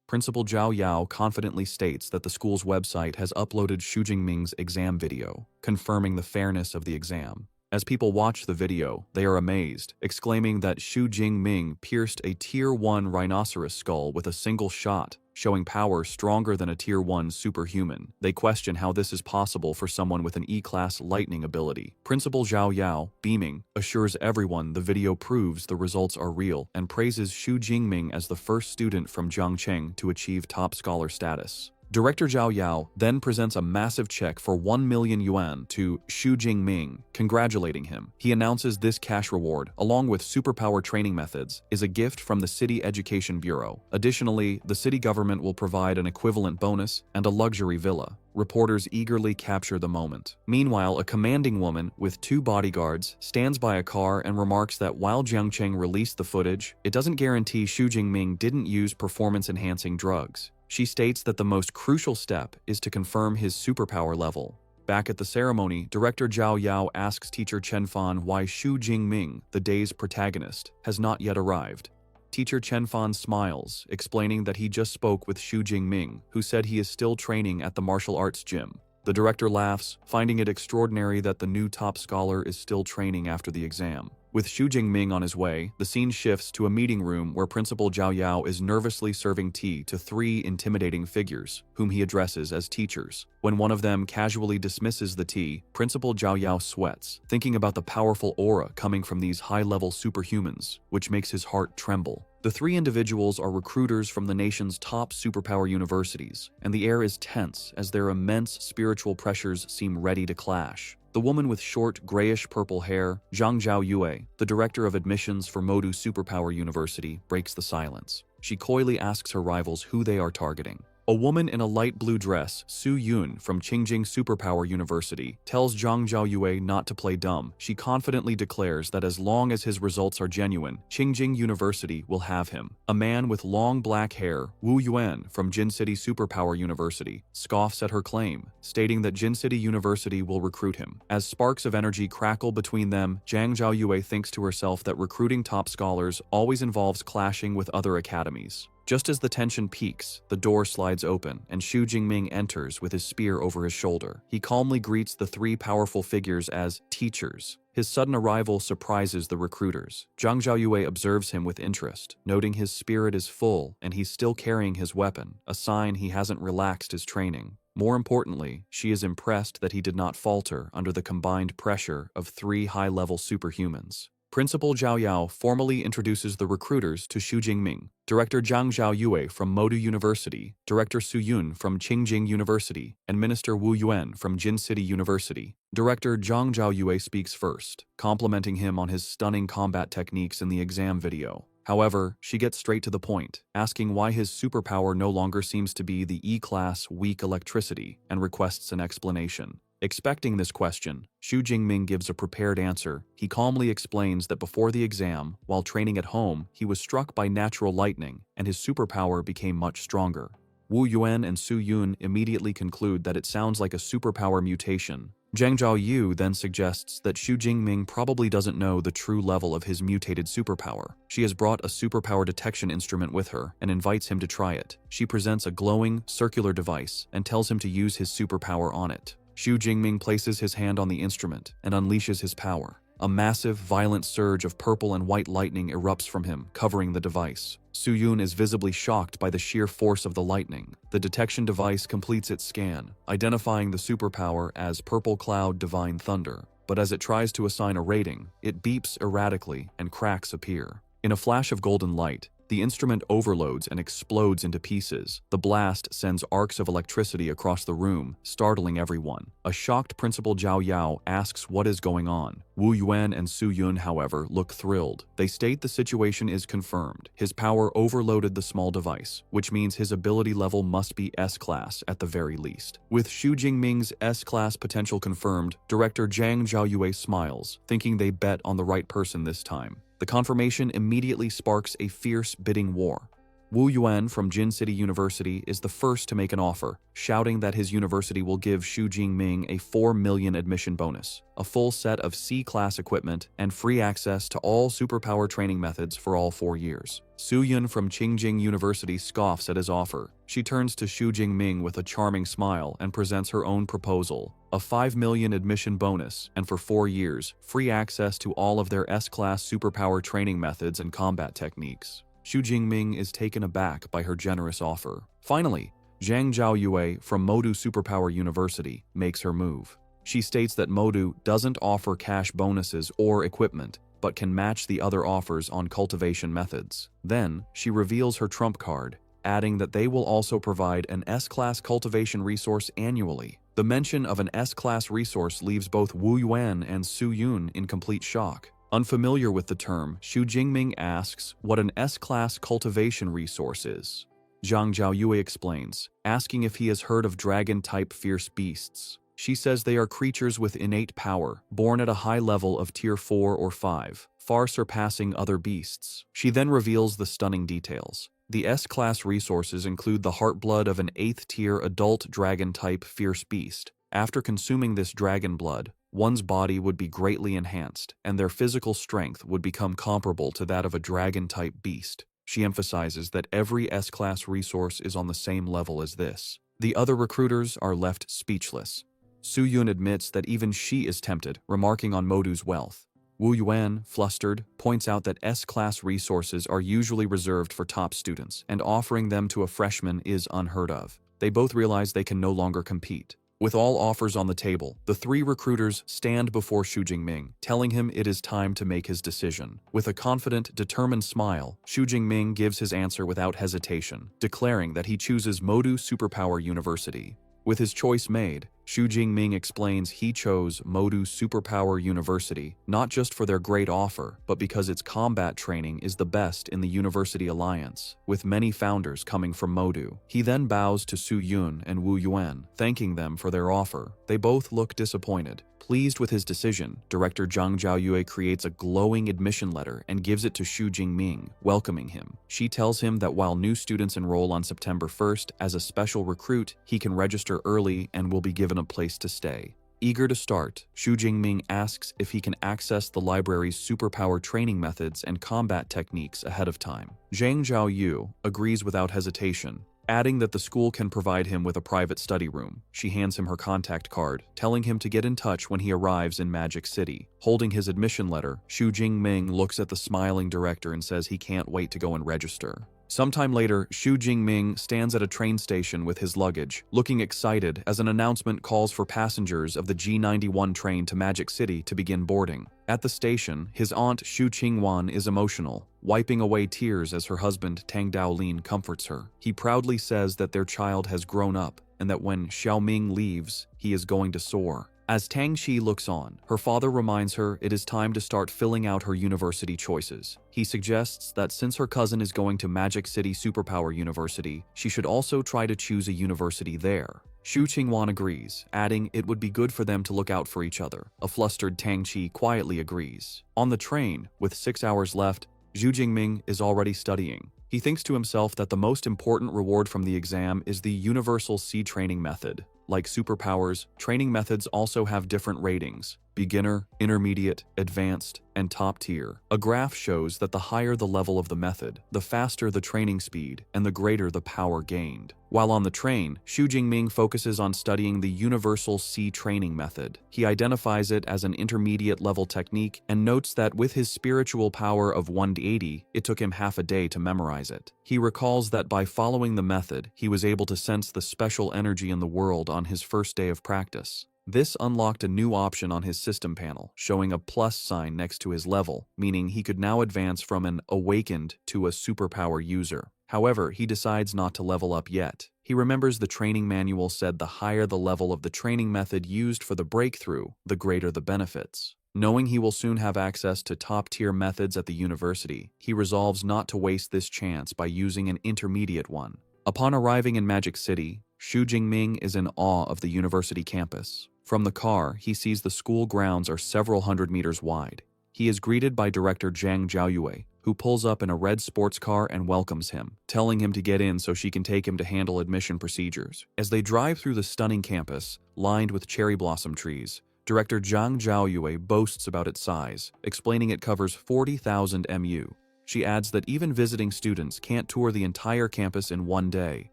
Principal Zhao Yao confidently states that the school's website has uploaded Xu Jingming's exam video, confirming the fairness of the exam. As people watch the video, they are amazed, exclaiming that Xu Jingming pierced a Tier 1 rhinoceros skull with a single shot, showing power stronger than a Tier 1 superhuman. They question how this is possible for someone with an E-class lightning ability. Principal Zhao Yao, beaming, assures everyone the video proves the results are real and praises Xu Jingming as the first student from Jiangcheng to achieve top scholar status. Director Zhao Yao then presents a massive check for 1 million yuan to Xu Jingming, congratulating him. He announces this cash reward, along with superpower training methods, is a gift from the City Education Bureau. Additionally, the city government will provide an equivalent bonus and a luxury villa. Reporters eagerly capture the moment. Meanwhile, a commanding woman with 2 bodyguards stands by a car and remarks that while Jiangcheng released the footage, it doesn't guarantee Xu Jingming didn't use performance-enhancing drugs. She states that the most crucial step is to confirm his superpower level. Back at the ceremony, Director Zhao Yao asks teacher Chen Fan why Xu Jingming, the day's protagonist, has not yet arrived. Teacher Chen Fan smiles, explaining that he just spoke with Xu Jingming, who said he is still training at the martial arts gym. The director laughs, finding it extraordinary that the new top scholar is still training after the exam. With Xu Jingming on his way, the scene shifts to a meeting room where Principal Zhao Yao is nervously serving tea to 3 intimidating figures, whom he addresses as teachers. When one of them casually dismisses the tea, Principal Zhao Yao sweats, thinking about the powerful aura coming from these high-level superhumans, which makes his heart tremble. The 3 individuals are recruiters from the nation's top superpower universities, and the air is tense as their immense spiritual pressures seem ready to clash. The woman with short, grayish-purple hair, Zhang Zhaoyue, the director of admissions for Modu Superpower University, breaks the silence. She coyly asks her rivals who they are targeting. A woman in a light blue dress, Su Yun from Qingjing Superpower University, tells Zhang Zhaoyue not to play dumb. She confidently declares that as long as his results are genuine, Qingjing University will have him. A man with long black hair, Wu Yuan from Jin City Superpower University, scoffs at her claim, stating that Jin City University will recruit him. As sparks of energy crackle between them, Zhang Zhaoyue thinks to herself that recruiting top scholars always involves clashing with other academies. Just as the tension peaks, the door slides open, and Xu Jingming enters with his spear over his shoulder. He calmly greets the 3 powerful figures as teachers. His sudden arrival surprises the recruiters. Zhang Zhaoyue observes him with interest, noting his spirit is full and he's still carrying his weapon, a sign he hasn't relaxed his training. More importantly, she is impressed that he did not falter under the combined pressure of 3 high-level superhumans. Principal Zhao Yao formally introduces the recruiters to Xu Jingming, Director Zhang Zhaoyue from Modu University, Director Su Yun from Qingjing University, and Minister Wu Yuan from Jin City University. Director Zhang Zhaoyue speaks first, complimenting him on his stunning combat techniques in the exam video. However, she gets straight to the point, asking why his superpower no longer seems to be the E-class weak electricity, and requests an explanation. Expecting this question, Xu Jingming gives a prepared answer. He calmly explains that before the exam, while training at home, he was struck by natural lightning, and his superpower became much stronger. Wu Yuan and Su Yun immediately conclude that it sounds like a superpower mutation. Zhang Zhaoyu then suggests that Xu Jingming probably doesn't know the true level of his mutated superpower. She has brought a superpower detection instrument with her and invites him to try it. She presents a glowing, circular device and tells him to use his superpower on it. Xu Jingming places his hand on the instrument and unleashes his power. A massive, violent surge of purple and white lightning erupts from him, covering the device. Su Yun is visibly shocked by the sheer force of the lightning. The detection device completes its scan, identifying the superpower as Purple Cloud Divine Thunder. But as it tries to assign a rating, it beeps erratically and cracks appear. In a flash of golden light, The instrument overloads and explodes into pieces. The blast sends arcs of electricity across the room, startling everyone. A shocked Principal Zhao Yao asks what is going on. Wu Yuan and Su Yun, however, look thrilled. They state the situation is confirmed. His power overloaded the small device, which means his ability level must be S-class at the very least. With Xu Jingming's S-class potential confirmed, director Zhang Zhaoyue smiles, thinking they bet on the right person this time. The confirmation immediately sparks a fierce bidding war. Wu Yuan from Jin City University is the first to make an offer, shouting that his university will give Xu Jingming a 4 million admission bonus, a full set of C-class equipment, and free access to all superpower training methods for all 4 years. Su Yun from Qingjing University scoffs at his offer. She turns to Xu Jingming with a charming smile and presents her own proposal: a 5 million admission bonus, and for 4 years, free access to all of their S-class superpower training methods and combat techniques. Xu Jingming is taken aback by her generous offer. Finally, Zhang Zhaoyue from Modu Superpower University makes her move. She states that Modu doesn't offer cash bonuses or equipment, but can match the other offers on cultivation methods. Then, she reveals her trump card, adding that they will also provide an S-class cultivation resource annually. The mention of an S-class resource leaves both Wu Yuan and Su Yun in complete shock. Unfamiliar with the term, Xu Jingming asks what an S-class cultivation resource is. Zhang Zhaoyue explains, asking if he has heard of dragon-type fierce beasts. She says they are creatures with innate power, born at a high level of tier 4 or 5, far surpassing other beasts. She then reveals the stunning details. The S-class resources include the heartblood of an 8th-tier adult dragon-type fierce beast. After consuming this dragon blood, one's body would be greatly enhanced, and their physical strength would become comparable to that of a dragon-type beast. She emphasizes that every S-class resource is on the same level as this. The other recruiters are left speechless. Su Yun admits that even she is tempted, remarking on Modu's wealth. Wu Yuan, flustered, points out that S-class resources are usually reserved for top students, and offering them to a freshman is unheard of. They both realize they can no longer compete. With all offers on the table, the 3 recruiters stand before Xu Jingming, telling him it is time to make his decision. With a confident, determined smile, Xu Jingming gives his answer without hesitation, declaring that he chooses Modu Superpower University. With his choice made, Xu Jingming explains he chose Modu Superpower University not just for their great offer, but because its combat training is the best in the University Alliance, with many founders coming from Modu. He then bows to Su Yun and Wu Yuan, thanking them for their offer. They both look disappointed. Pleased with his decision, director Zhang Zhaoyue creates a glowing admission letter and gives it to Xu Jingming, welcoming him. She tells him that while new students enroll on September 1st as a special recruit, he can register early and will be given a place to stay. Eager to start, Xu Jingming asks if he can access the library's superpower training methods and combat techniques ahead of time. Zhang Zhaoyu agrees without hesitation, adding that the school can provide him with a private study room. She hands him her contact card, telling him to get in touch when he arrives in Magic City. Holding his admission letter, Xu Jingming looks at the smiling director and says he can't wait to go and register. Sometime later, Xu Jingming stands at a train station with his luggage, looking excited as an announcement calls for passengers of the G91 train to Magic City to begin boarding. At the station, his aunt Xu Qingwan is emotional, wiping away tears as her husband Tang Daolin comforts her. He proudly says that their child has grown up and that when Xiaoming leaves, he is going to soar. As Tang Xi looks on, her father reminds her it is time to start filling out her university choices. He suggests that since her cousin is going to Magic City Superpower University, she should also try to choose a university there. Xu Qingwan agrees, adding it would be good for them to look out for each other. A flustered Tang Xi quietly agrees. On the train, with 6 hours left, Xu Jingming is already studying. He thinks to himself that the most important reward from the exam is the Universal C Training Method. Like superpowers, training methods also have different ratings: beginner, intermediate, advanced, and top tier. A graph shows that the higher the level of the method, the faster the training speed and the greater the power gained. While on the train, Xu Jingming focuses on studying the Universal C Training Method. He identifies it as an intermediate level technique and notes that with his spiritual power of 180, it took him half a day to memorize it. He recalls that by following the method, he was able to sense the special energy in the world on his first day of practice. This unlocked a new option on his system panel, showing a plus sign next to his level, meaning he could now advance from an awakened to a superpower user. However, he decides not to level up yet. He remembers the training manual said the higher the level of the training method used for the breakthrough, the greater the benefits. Knowing he will soon have access to top-tier methods at the university, he resolves not to waste this chance by using an intermediate one. Upon arriving in Magic City, Xu Jingming is in awe of the university campus. From the car, he sees the school grounds are several hundred meters wide. He is greeted by Director Zhang Zhaoyue, who pulls up in a red sports car and welcomes him, telling him to get in so she can take him to handle admission procedures. As they drive through the stunning campus, lined with cherry blossom trees, Director Zhang Zhaoyue boasts about its size, explaining it covers 40,000 mu. She adds that even visiting students can't tour the entire campus in one day.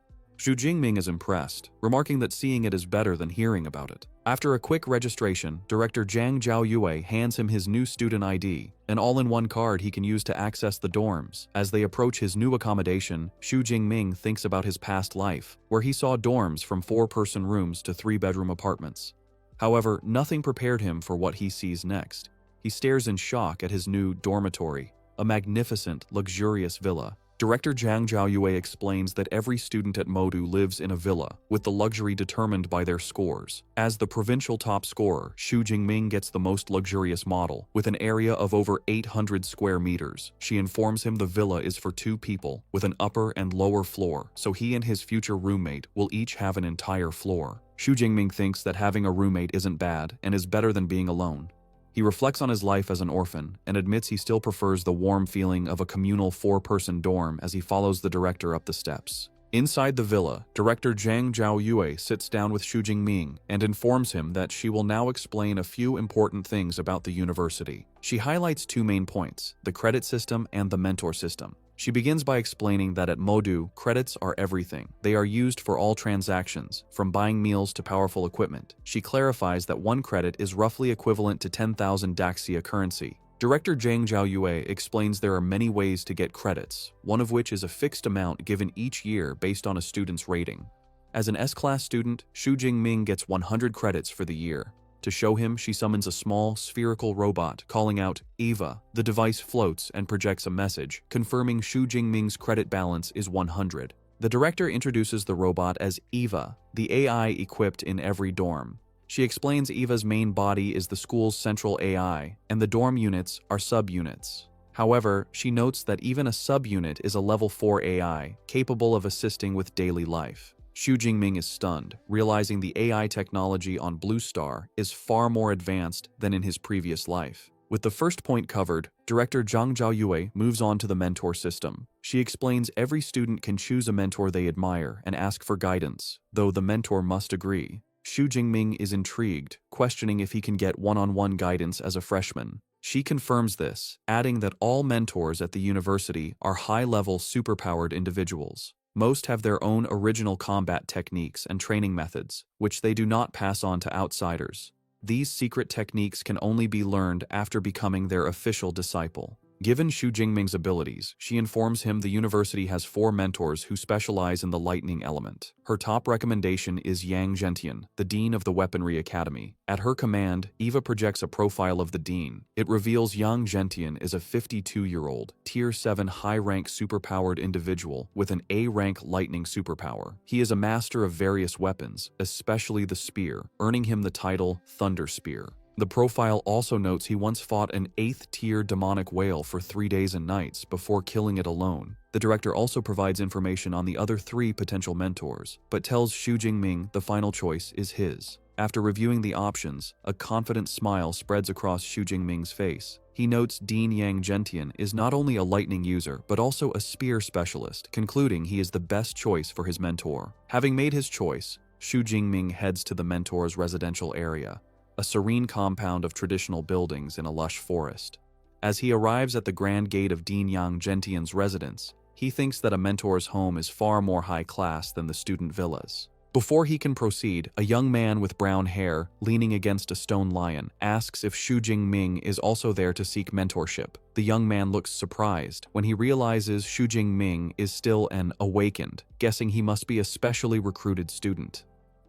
Xu Jingming is impressed, remarking that seeing it is better than hearing about it. After a quick registration, Director Zhang Zhaoyue hands him his new student ID, an all-in-one card he can use to access the dorms. As they approach his new accommodation, Xu Jingming thinks about his past life, where he saw dorms from 4-person rooms to 3-bedroom apartments. However, nothing prepared him for what he sees next. He stares in shock at his new dormitory, a magnificent, luxurious villa. Director Zhang Zhaoyue explains that every student at Modu lives in a villa, with the luxury determined by their scores. As the provincial top scorer, Xu Jingming gets the most luxurious model, with an area of over 800 square meters. She informs him the villa is for 2 people, with an upper and lower floor, so he and his future roommate will each have an entire floor. Xu Jingming thinks that having a roommate isn't bad and is better than being alone. He reflects on his life as an orphan and admits he still prefers the warm feeling of a communal 4-person dorm as he follows the director up the steps. Inside the villa, Director Zhang Zhaoyue sits down with Xu Jingming and informs him that she will now explain a few important things about the university. She highlights 2 main points, the credit system and the mentor system. She begins by explaining that at Modu, credits are everything. They are used for all transactions, from buying meals to powerful equipment. She clarifies that 1 credit is roughly equivalent to 10,000 Daxia currency. Director Zhang Zhaoyue explains there are many ways to get credits, one of which is a fixed amount given each year based on a student's rating. As an S-class student, Xu Jingming gets 100 credits for the year. To show him, she summons a small, spherical robot, calling out, "Eva." The device floats and projects a message, confirming Xu Jingming's credit balance is 100. The director introduces the robot as Eva, the AI equipped in every dorm. She explains Eva's main body is the school's central AI, and the dorm units are sub-units. However, she notes that even a sub-unit is a level 4 AI, capable of assisting with daily life. Xu Jingming is stunned, realizing the AI technology on Blue Star is far more advanced than in his previous life. With the first point covered, Director Zhang Zhaoyue moves on to the mentor system. She explains every student can choose a mentor they admire and ask for guidance, though the mentor must agree. Xu Jingming is intrigued, questioning if he can get one-on-one guidance as a freshman. She confirms this, adding that all mentors at the university are high-level superpowered individuals. Most have their own original combat techniques and training methods, which they do not pass on to outsiders. These secret techniques can only be learned after becoming their official disciple. Given Xu Jingming's abilities, she informs him the university has 4 mentors who specialize in the lightning element. Her top recommendation is Yang Zhentian, the dean of the Weaponry Academy. At her command, Eva projects a profile of the dean. It reveals Yang Zhentian is a 52-year-old, Tier 7 high-rank superpowered individual with an A-rank lightning superpower. He is a master of various weapons, especially the spear, earning him the title Thunder Spear. The profile also notes he once fought an 8th-tier demonic whale for 3 days and nights before killing it alone. The director also provides information on the other 3 potential mentors, but tells Xu Jingming the final choice is his. After reviewing the options, a confident smile spreads across Xu Jingming's face. He notes Dean Yang Zhentian is not only a lightning user, but also a spear specialist, concluding he is the best choice for his mentor. Having made his choice, Xu Jingming heads to the mentor's residential area, a serene compound of traditional buildings in a lush forest. As he arrives at the grand gate of Dean Yang Zhentian's residence, he thinks that a mentor's home is far more high class than the student villas. Before he can proceed, a young man with brown hair, leaning against a stone lion, asks if Xu Jingming is also there to seek mentorship. The young man looks surprised when he realizes Xu Jingming is still an awakened, guessing he must be a specially recruited student.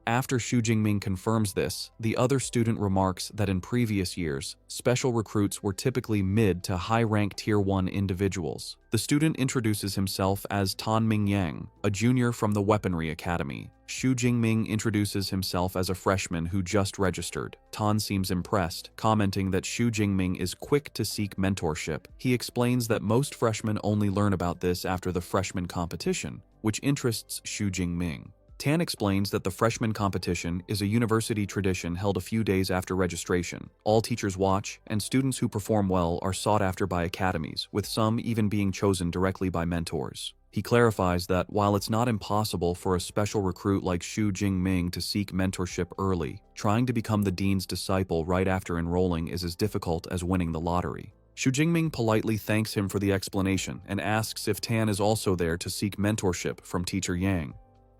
After Xu Jingming confirms this, the other student remarks that in previous years, special recruits were typically mid to high-rank Tier 1 individuals. The student introduces himself as Tan Mingyang, a junior from the Weaponry Academy. Xu Jingming introduces himself as a freshman who just registered. Tan seems impressed, commenting that Xu Jingming is quick to seek mentorship. He explains that most freshmen only learn about this after the freshman competition, which interests Xu Jingming. Tan explains that the freshman competition is a university tradition held a few days after registration. All teachers watch, and students who perform well are sought after by academies, with some even being chosen directly by mentors. He clarifies that while it's not impossible for a special recruit like Xu Jingming to seek mentorship early, trying to become the dean's disciple right after enrolling is as difficult as winning the lottery. Xu Jingming politely thanks him for the explanation and asks if Tan is also there to seek mentorship from Teacher Yang.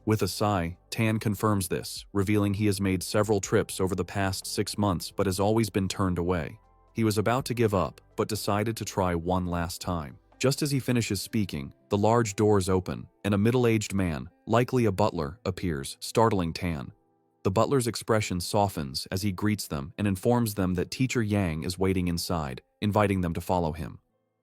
With a sigh, Tan confirms this, revealing he has made several trips over the past 6 months but has always been turned away. He was about to give up, but decided to try one last time. Just as he finishes speaking, the large doors open, and a middle-aged man, likely a butler, appears, startling Tan. The butler's expression softens as he greets them and informs them that Teacher Yang is waiting inside, inviting them to follow him.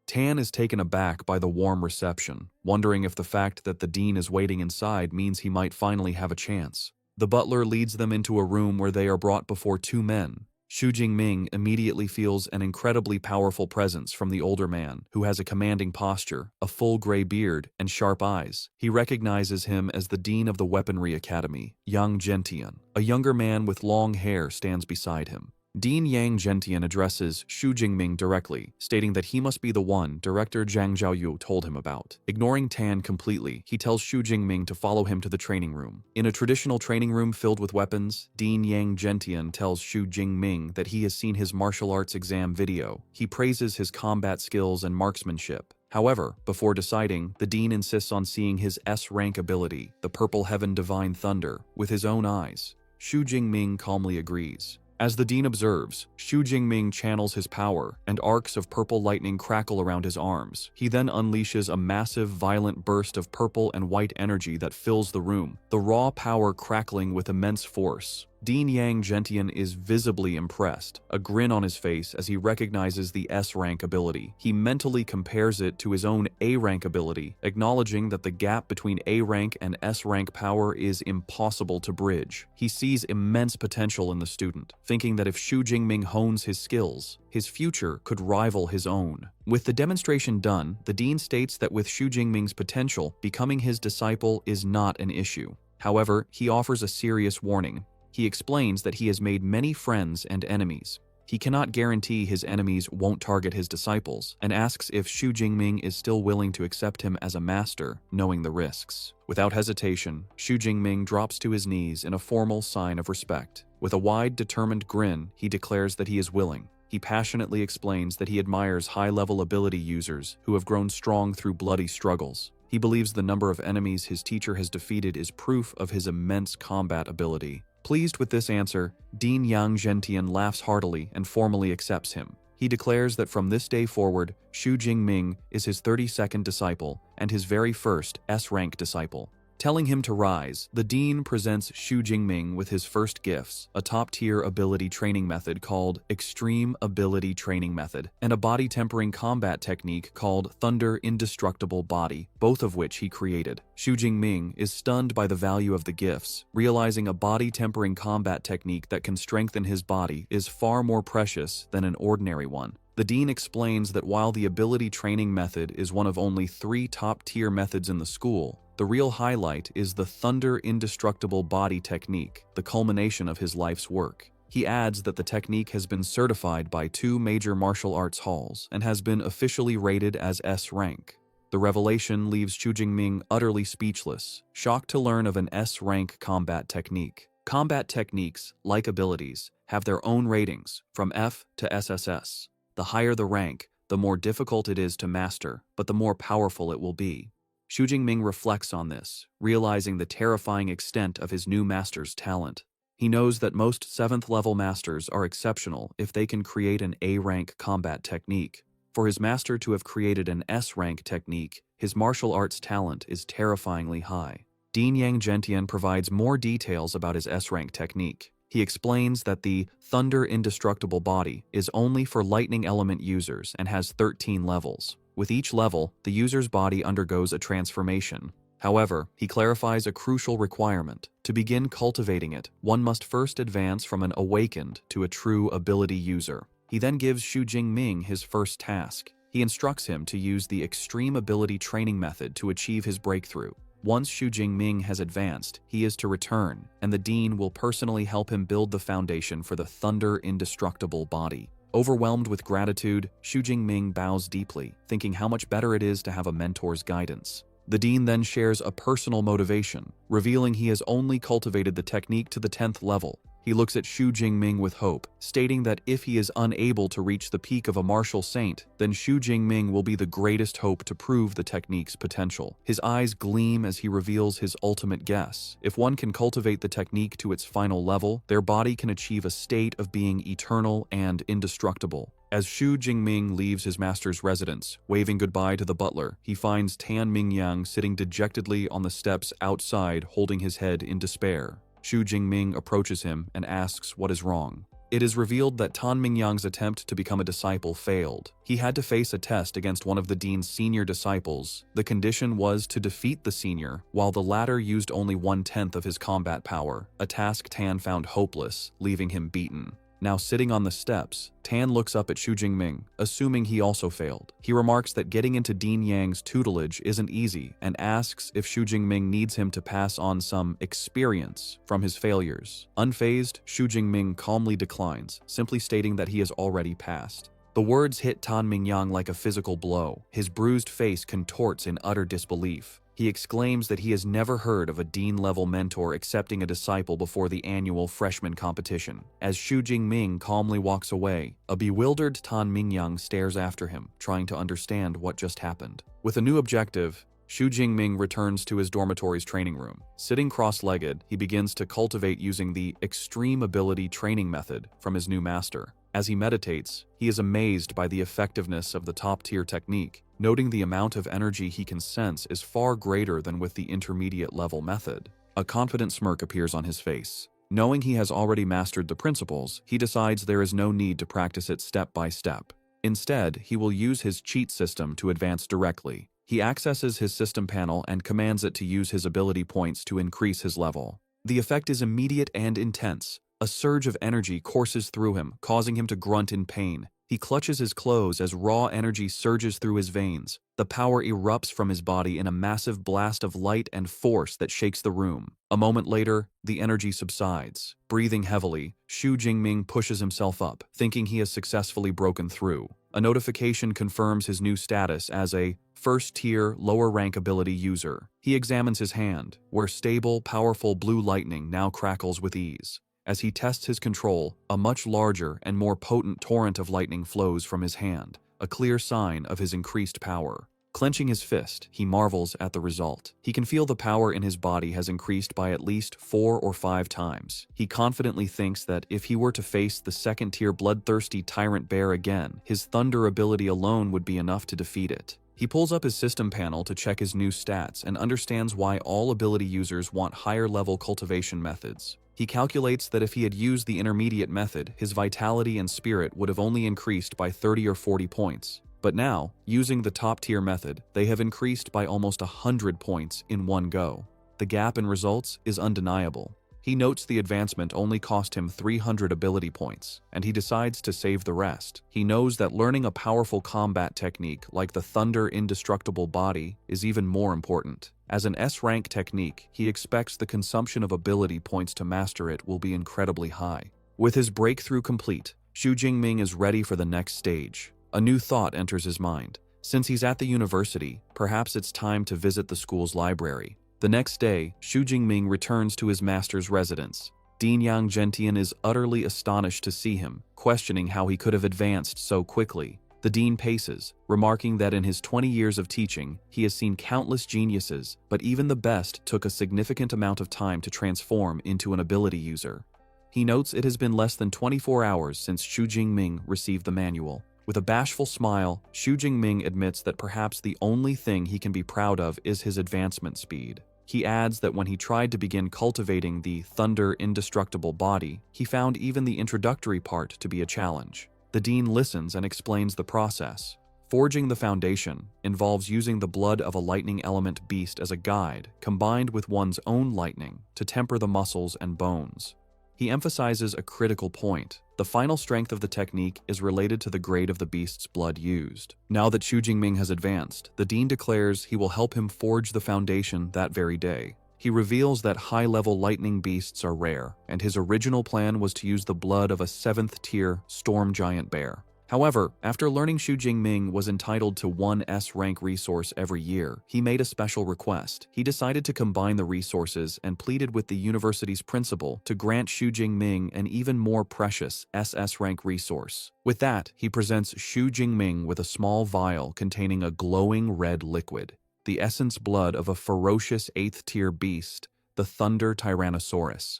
Tan is taken aback by the warm reception, wondering if the fact that the dean is waiting inside means he might finally have a chance. The butler leads them into a room where they are brought before 2 men. Xu Jingming immediately feels an incredibly powerful presence from the older man, who has a commanding posture, a full gray beard, and sharp eyes. He recognizes him as the dean of the Weaponry Academy, Yang Gentian. A younger man with long hair stands beside him. Dean Yang Gentian addresses Xu Jingming directly, stating that he must be the one Director Zhang Zhaoyu told him about. Ignoring Tan completely, he tells Xu Jingming to follow him to the training room. In a traditional training room filled with weapons, Dean Yang Gentian tells Xu Jingming that he has seen his martial arts exam video. He praises his combat skills and marksmanship. However, before deciding, the dean insists on seeing his S-rank ability, the Purple Heaven Divine Thunder, with his own eyes. Xu Jingming calmly agrees. As the dean observes, Xu Jingming channels his power, and arcs of purple lightning crackle around his arms. He then unleashes a massive, violent burst of purple and white energy that fills the room, the raw power crackling with immense force. Dean Yang Gentian is visibly impressed, a grin on his face as he recognizes the S-rank ability. He mentally compares it to his own A-rank ability, acknowledging that the gap between A-rank and S-rank power is impossible to bridge. He sees immense potential in the student, thinking that if Xu Jingming hones his skills, his future could rival his own. With the demonstration done, the dean states that with Xu Jingming's potential, becoming his disciple is not an issue. However, he offers a serious warning. He explains that he has made many friends and enemies. He cannot guarantee his enemies won't target his disciples, and asks if Xu Jingming is still willing to accept him as a master, knowing the risks. Without hesitation, Xu Jingming drops to his knees in a formal sign of respect. With a wide, determined grin, he declares that he is willing. He passionately explains that he admires high-level ability users who have grown strong through bloody struggles. He believes the number of enemies his teacher has defeated is proof of his immense combat ability. Pleased with this answer, Dean Yang Gentian laughs heartily and formally accepts him. He declares that from this day forward, Xu Jingming is his 32nd disciple and his very first S-rank disciple. Telling him to rise, the dean presents Xu Jingming with his first gifts, a top-tier ability training method called Extreme Ability Training Method, and a body-tempering combat technique called Thunder Indestructible Body, both of which he created. Xu Jingming is stunned by the value of the gifts, realizing a body-tempering combat technique that can strengthen his body is far more precious than an ordinary one. The dean explains that while the ability training method is one of only 3 top-tier methods in the school, the real highlight is the Thunder Indestructible Body technique, the culmination of his life's work. He adds that the technique has been certified by 2 major martial arts halls and has been officially rated as S-rank. The revelation leaves Xu Jingming utterly speechless, shocked to learn of an S-rank combat technique. Combat techniques, like abilities, have their own ratings, from F to SSS. The higher the rank, the more difficult it is to master, but the more powerful it will be. Xu Jingming reflects on this, realizing the terrifying extent of his new master's talent. He knows that most 7th-level masters are exceptional if they can create an A-rank combat technique. For his master to have created an S-rank technique, his martial arts talent is terrifyingly high. Dean Yang Gentian provides more details about his S-rank technique. He explains that the Thunder Indestructible Body is only for lightning element users and has 13 levels. With each level, the user's body undergoes a transformation. However, he clarifies a crucial requirement. To begin cultivating it, one must first advance from an awakened to a true ability user. He then gives Xu Jingming his first task. He instructs him to use the extreme ability training method to achieve his breakthrough. Once Xu Jingming has advanced, he is to return, and the dean will personally help him build the foundation for the Thunder Indestructible Body. Overwhelmed with gratitude, Xu Jingming bows deeply, thinking how much better it is to have a mentor's guidance. The dean then shares a personal motivation, revealing he has only cultivated the technique to the 10th level. He looks at Xu Jingming with hope, stating that if he is unable to reach the peak of a martial saint, then Xu Jingming will be the greatest hope to prove the technique's potential. His eyes gleam as he reveals his ultimate guess. If one can cultivate the technique to its final level, their body can achieve a state of being eternal and indestructible. As Xu Jingming leaves his master's residence, waving goodbye to the butler, he finds Tan Mingyang sitting dejectedly on the steps outside, holding his head in despair. Xu Jingming approaches him and asks what is wrong. It is revealed that Tan Mingyang's attempt to become a disciple failed. He had to face a test against one of the dean's senior disciples. The condition was to defeat the senior, while the latter used only 1/10 of his combat power, a task Tan found hopeless, leaving him beaten. Now sitting on the steps, Tan looks up at Xu Jingming, assuming he also failed. He remarks that getting into Dean Yang's tutelage isn't easy and asks if Xu Jingming needs him to pass on some experience from his failures. Unfazed, Xu Jingming calmly declines, simply stating that he has already passed. The words hit Tan Mingyang like a physical blow. His bruised face contorts in utter disbelief. He exclaims that he has never heard of a dean-level mentor accepting a disciple before the annual freshman competition. As Xu Jingming calmly walks away, a bewildered Tan Mingyang stares after him, trying to understand what just happened. With a new objective, Xu Jingming returns to his dormitory's training room. Sitting cross-legged, he begins to cultivate using the extreme ability training method from his new master. As he meditates, he is amazed by the effectiveness of the top-tier technique, noting the amount of energy he can sense is far greater than with the intermediate-level method. A confident smirk appears on his face. Knowing he has already mastered the principles, he decides there is no need to practice it step by step. Instead, he will use his cheat system to advance directly. He accesses his system panel and commands it to use his ability points to increase his level. The effect is immediate and intense. A surge of energy courses through him, causing him to grunt in pain. He clutches his clothes as raw energy surges through his veins. The power erupts from his body in a massive blast of light and force that shakes the room. A moment later, the energy subsides. Breathing heavily, Xu Jingming pushes himself up, thinking he has successfully broken through. A notification confirms his new status as a first-tier, lower-rank ability user. He examines his hand, where stable, powerful blue lightning now crackles with ease. As he tests his control, a much larger and more potent torrent of lightning flows from his hand, a clear sign of his increased power. Clenching his fist, he marvels at the result. He can feel the power in his body has increased by at least 4 or 5 times. He confidently thinks that if he were to face the second-tier bloodthirsty tyrant bear again, his thunder ability alone would be enough to defeat it. He pulls up his system panel to check his new stats and understands why all ability users want higher-level cultivation methods. He calculates that if he had used the intermediate method, his vitality and spirit would have only increased by 30 or 40 points. But now, using the top-tier method, they have increased by almost 100 points in one go. The gap in results is undeniable. He notes the advancement only cost him 300 ability points, and he decides to save the rest. He knows that learning a powerful combat technique like the Thunder Indestructible Body is even more important. As an S-rank technique, he expects the consumption of ability points to master it will be incredibly high. With his breakthrough complete, Xu Jingming is ready for the next stage. A new thought enters his mind. Since he's at the university, perhaps it's time to visit the school's library. The next day, Xu Jingming returns to his master's residence. Dean Yang Gentian is utterly astonished to see him, questioning how he could have advanced so quickly. The dean paces, remarking that in his 20 years of teaching, he has seen countless geniuses, but even the best took a significant amount of time to transform into an ability user. He notes it has been less than 24 hours since Xu Jingming received the manual. With a bashful smile, Xu Jingming admits that perhaps the only thing he can be proud of is his advancement speed. He adds that when he tried to begin cultivating the thunder indestructible body, he found even the introductory part to be a challenge. The dean listens and explains the process. Forging the foundation involves using the blood of a lightning element beast as a guide, combined with one's own lightning, to temper the muscles and bones. He emphasizes a critical point. The final strength of the technique is related to the grade of the beast's blood used. Now that Xu Jingming has advanced, the dean declares he will help him forge the foundation that very day. He reveals that high-level lightning beasts are rare, and his original plan was to use the blood of a 7th-tier storm giant bear. However, after learning Xu Jingming was entitled to one S-rank resource every year, he made a special request. He decided to combine the resources and pleaded with the university's principal to grant Xu Jingming an even more precious SS-rank resource. With that, he presents Xu Jingming with a small vial containing a glowing red liquid, the essence blood of a ferocious 8th-tier beast, the Thunder Tyrannosaurus.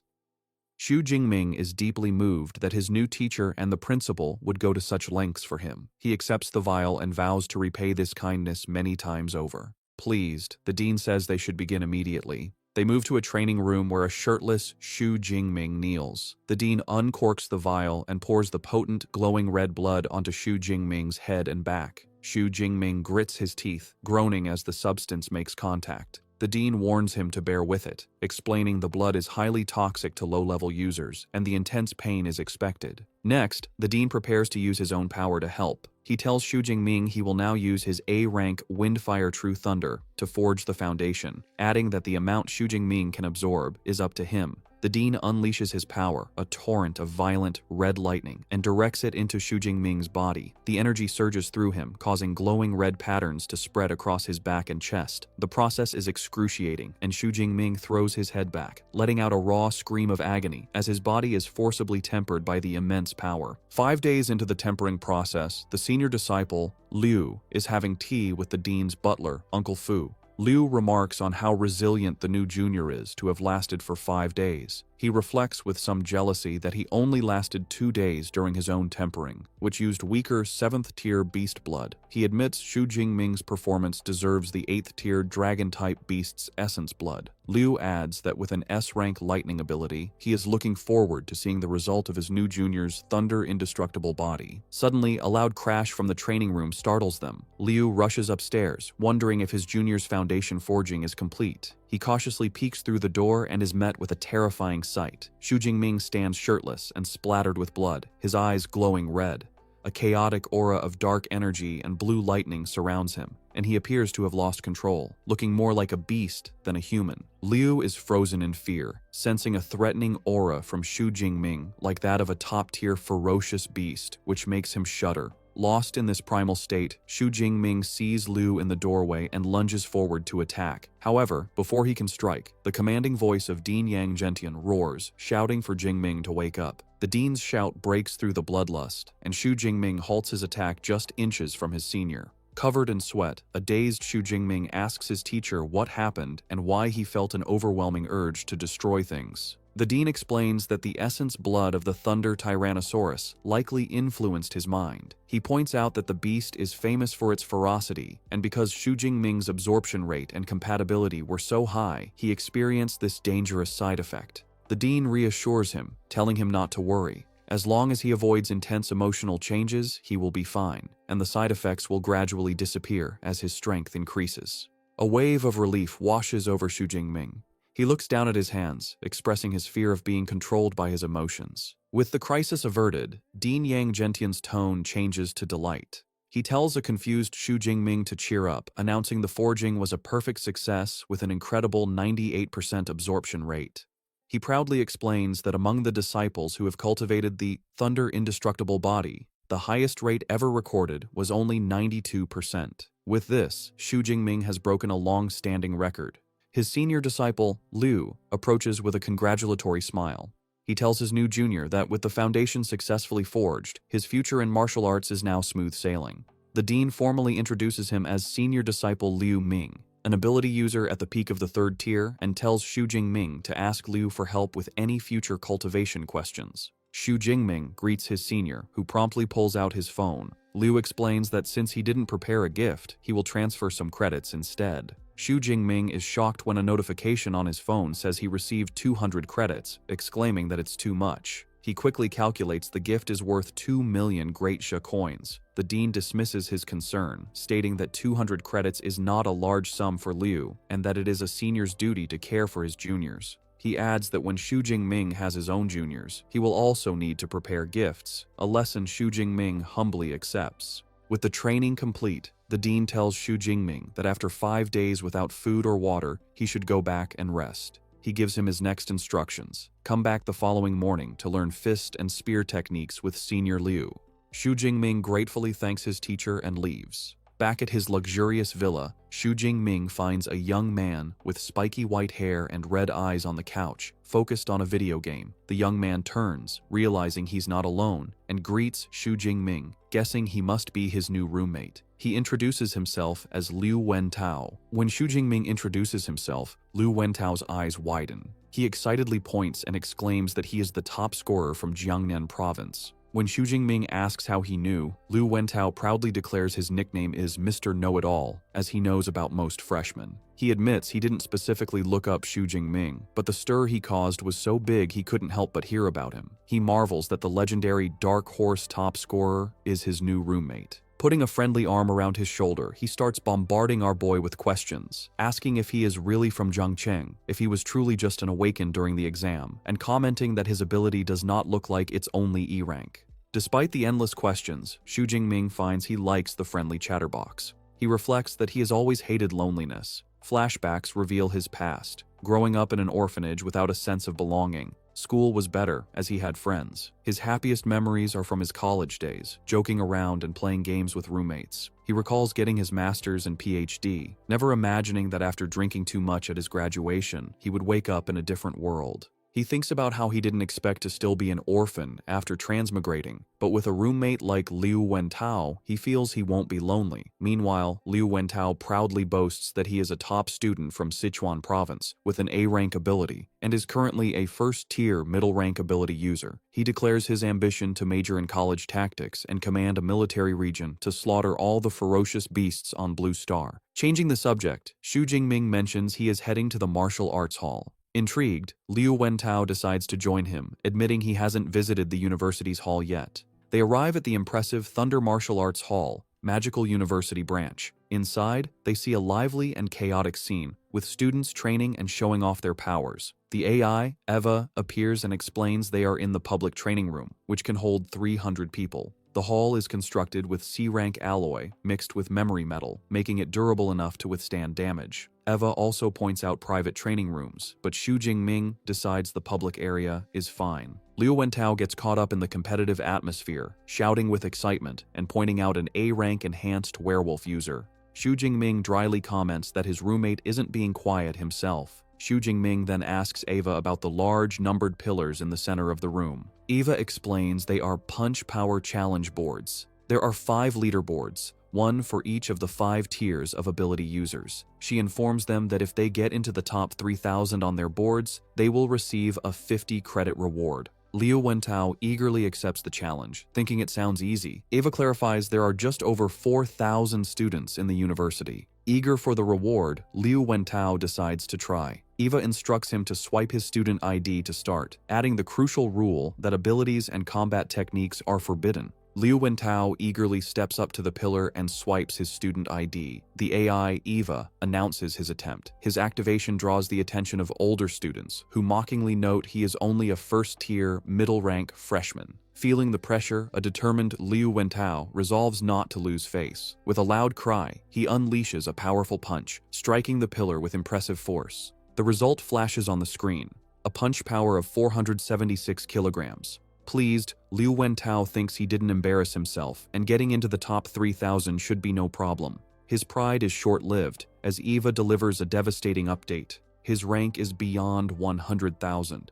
Xu Jingming is deeply moved that his new teacher and the principal would go to such lengths for him. He accepts the vial and vows to repay this kindness many times over. Pleased, the dean says they should begin immediately. They move to a training room where a shirtless Xu Jingming kneels. The dean uncorks the vial and pours the potent, glowing red blood onto Xu Jingming's head and back. Xu Jingming grits his teeth, groaning as the substance makes contact. The dean warns him to bear with it, explaining the blood is highly toxic to low-level users and the intense pain is expected. Next, the dean prepares to use his own power to help. He tells Xu Jingming he will now use his A-rank Windfire True Thunder to forge the foundation, adding that the amount Xu Jingming can absorb is up to him. The dean unleashes his power, a torrent of violent, red lightning, and directs it into Xu Jingming's body. The energy surges through him, causing glowing red patterns to spread across his back and chest. The process is excruciating, and Xu Jingming throws his head back, letting out a raw scream of agony as his body is forcibly tempered by the immense power. 5 days into the tempering process, the senior disciple, Liu, is having tea with the dean's butler, Uncle Fu. Liu remarks on how resilient the new junior is to have lasted for 5 days. He reflects with some jealousy that he only lasted 2 days during his own tempering, which used weaker 7th-tier beast blood. He admits Xu Jingming's performance deserves the 8th-tier dragon-type beast's essence blood. Liu adds that with an S-rank lightning ability, he is looking forward to seeing the result of his new junior's thunder indestructible body. Suddenly, a loud crash from the training room startles them. Liu rushes upstairs, wondering if his junior's foundation forging is complete. He cautiously peeks through the door and is met with a terrifying sight. Xu Jingming stands shirtless and splattered with blood, his eyes glowing red. A chaotic aura of dark energy and blue lightning surrounds him, and he appears to have lost control, looking more like a beast than a human. Liu is frozen in fear, sensing a threatening aura from Xu Jingming like that of a top-tier ferocious beast, which makes him shudder. Lost in this primal state, Xu Jingming sees Liu in the doorway and lunges forward to attack. However, before he can strike, the commanding voice of Dean Yang Gentian roars, shouting for Jingming to wake up. The dean's shout breaks through the bloodlust, and Xu Jingming halts his attack just inches from his senior. Covered in sweat, a dazed Xu Jingming asks his teacher what happened and why he felt an overwhelming urge to destroy things. The dean explains that the essence blood of the Thunder Tyrannosaurus likely influenced his mind. He points out that the beast is famous for its ferocity, and because Xu Jingming's absorption rate and compatibility were so high, he experienced this dangerous side effect. The dean reassures him, telling him not to worry. As long as he avoids intense emotional changes, he will be fine, and the side effects will gradually disappear as his strength increases. A wave of relief washes over Xu Jingming. He looks down at his hands, expressing his fear of being controlled by his emotions. With the crisis averted, Dean Yang Gentian's tone changes to delight. He tells a confused Xu Jingming to cheer up, announcing the forging was a perfect success with an incredible 98% absorption rate. He proudly explains that among the disciples who have cultivated the Thunder Indestructible Body, the highest rate ever recorded was only 92%. With this, Xu Jingming has broken a long-standing record. His senior disciple, Liu, approaches with a congratulatory smile. He tells his new junior that with the foundation successfully forged, his future in martial arts is now smooth sailing. The dean formally introduces him as senior disciple Liu Ming, an ability user at the peak of the 3rd tier, and tells Xu Jingming to ask Liu for help with any future cultivation questions. Xu Jingming greets his senior, who promptly pulls out his phone. Liu explains that since he didn't prepare a gift, he will transfer some credits instead. Xu Jingming is shocked when a notification on his phone says he received 200 credits, exclaiming that it's too much. He quickly calculates the gift is worth 2 million Great Sha coins. The dean dismisses his concern, stating that 200 credits is not a large sum for Liu, and that it is a senior's duty to care for his juniors. He adds that when Xu Jingming has his own juniors, he will also need to prepare gifts, a lesson Xu Jingming humbly accepts. With the training complete, the dean tells Xu Jingming that after 5 days without food or water, he should go back and rest. He gives him his next instructions. Come back the following morning to learn fist and spear techniques with Senior Liu. Xu Jingming gratefully thanks his teacher and leaves. Back at his luxurious villa, Xu Jingming finds a young man with spiky white hair and red eyes on the couch, focused on a video game. The young man turns, realizing he's not alone, and greets Xu Jingming, guessing he must be his new roommate. He introduces himself as Liu Wentao. When Xu Jingming introduces himself, Liu Wentao's eyes widen. He excitedly points and exclaims that he is the top scorer from Jiangnan province. When Xu Jingming asks how he knew, Liu Wentao proudly declares his nickname is Mr. Know-It-All, as he knows about most freshmen. He admits he didn't specifically look up Xu Jingming, but the stir he caused was so big he couldn't help but hear about him. He marvels that the legendary Dark Horse top scorer is his new roommate. Putting a friendly arm around his shoulder, he starts bombarding our boy with questions, asking if he is really from Zhangcheng, if he was truly just an awakened during the exam, and commenting that his ability does not look like it's only E rank. Despite the endless questions, Xu Jingming finds he likes the friendly chatterbox. He reflects that he has always hated loneliness. Flashbacks reveal his past. Growing up in an orphanage without a sense of belonging, school was better as he had friends. His happiest memories are from his college days, joking around and playing games with roommates. He recalls getting his master's and PhD, never imagining that after drinking too much at his graduation, he would wake up in a different world. He thinks about how he didn't expect to still be an orphan after transmigrating, but with a roommate like Liu Wentao, he feels he won't be lonely. Meanwhile, Liu Wentao proudly boasts that he is a top student from Sichuan province with an A-rank ability and is currently a first-tier middle-rank ability user. He declares his ambition to major in college tactics and command a military region to slaughter all the ferocious beasts on Blue Star. Changing the subject, Xu Jingming mentions he is heading to the martial arts hall. Intrigued, Liu Wentao decides to join him, admitting he hasn't visited the university's hall yet. They arrive at the impressive Thunder Martial Arts Hall, Magical University branch. Inside, they see a lively and chaotic scene, with students training and showing off their powers. The AI, Eva, appears and explains they are in the public training room, which can hold 300 people. The hall is constructed with C-rank alloy mixed with memory metal, making it durable enough to withstand damage. Eva also points out private training rooms, but Xu Jingming decides the public area is fine. Liu Wentao gets caught up in the competitive atmosphere, shouting with excitement and pointing out an A-rank enhanced werewolf user. Xu Jingming dryly comments that his roommate isn't being quiet himself. Xu Jingming then asks Eva about the large numbered pillars in the center of the room. Eva explains they are punch power challenge boards. There are 5 leaderboards, one for each of the 5 tiers of ability users. She informs them that if they get into the top 3,000 on their boards, they will receive a 50 credit reward. Liu Wentao eagerly accepts the challenge, thinking it sounds easy. Eva clarifies there are just over 4,000 students in the university. Eager for the reward, Liu Wentao decides to try. Eva instructs him to swipe his student ID to start, adding the crucial rule that abilities and combat techniques are forbidden. Liu Wentao eagerly steps up to the pillar and swipes his student ID. The AI, Eva, announces his attempt. His activation draws the attention of older students, who mockingly note he is only a first-tier, middle-rank freshman. Feeling the pressure, a determined Liu Wentao resolves not to lose face. With a loud cry, he unleashes a powerful punch, striking the pillar with impressive force. The result flashes on the screen, a punch power of 476 kilograms. Pleased, Liu Wentao thinks he didn't embarrass himself, and getting into the top 3,000 should be no problem. His pride is short-lived, as Eva delivers a devastating update. His rank is beyond 100,000.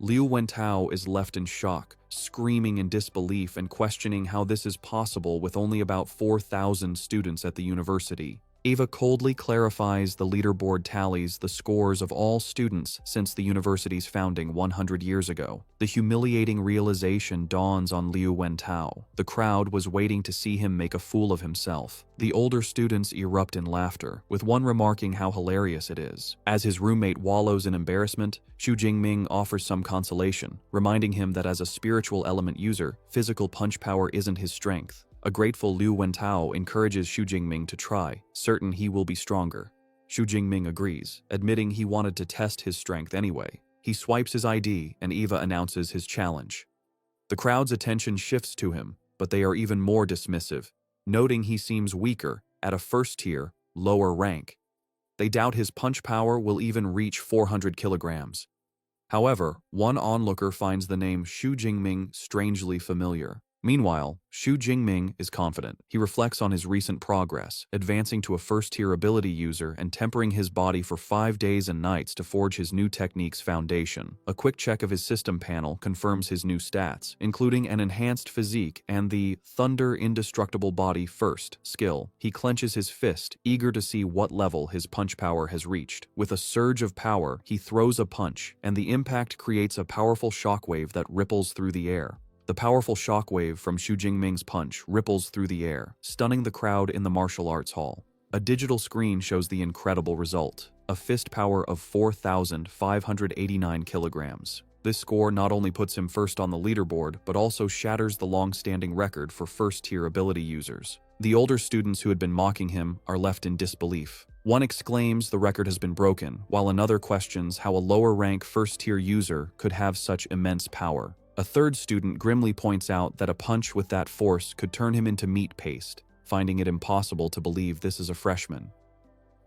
Liu Wentao is left in shock, screaming in disbelief and questioning how this is possible with only about 4,000 students at the university. Ava coldly clarifies the leaderboard tallies the scores of all students since the university's founding 100 years ago. The humiliating realization dawns on Liu Wentao. The crowd was waiting to see him make a fool of himself. The older students erupt in laughter, with one remarking how hilarious it is. As his roommate wallows in embarrassment, Xu Jingming offers some consolation, reminding him that as a spiritual element user, physical punch power isn't his strength. A grateful Liu Wentao encourages Xu Jingming to try, certain he will be stronger. Xu Jingming agrees, admitting he wanted to test his strength anyway. He swipes his ID and Eva announces his challenge. The crowd's attention shifts to him, but they are even more dismissive, noting he seems weaker, at a first-tier, lower rank. They doubt his punch power will even reach 400 kilograms. However, one onlooker finds the name Xu Jingming strangely familiar. Meanwhile, Xu Jingming is confident. He reflects on his recent progress, advancing to a first-tier ability user and tempering his body for 5 days and nights to forge his new technique's foundation. A quick check of his system panel confirms his new stats, including an enhanced physique and the Thunder Indestructible Body First skill. He clenches his fist, eager to see what level his punch power has reached. With a surge of power, he throws a punch, and the impact creates a powerful shockwave that ripples through the air. The powerful shockwave from Xu Jingming's punch ripples through the air, stunning the crowd in the martial arts hall. A digital screen shows the incredible result, a fist power of 4,589 kilograms. This score not only puts him first on the leaderboard, but also shatters the long-standing record for first-tier ability users. The older students who had been mocking him are left in disbelief. One exclaims the record has been broken, while another questions how a lower-rank first-tier user could have such immense power. A third student grimly points out that a punch with that force could turn him into meat paste, finding it impossible to believe this is a freshman.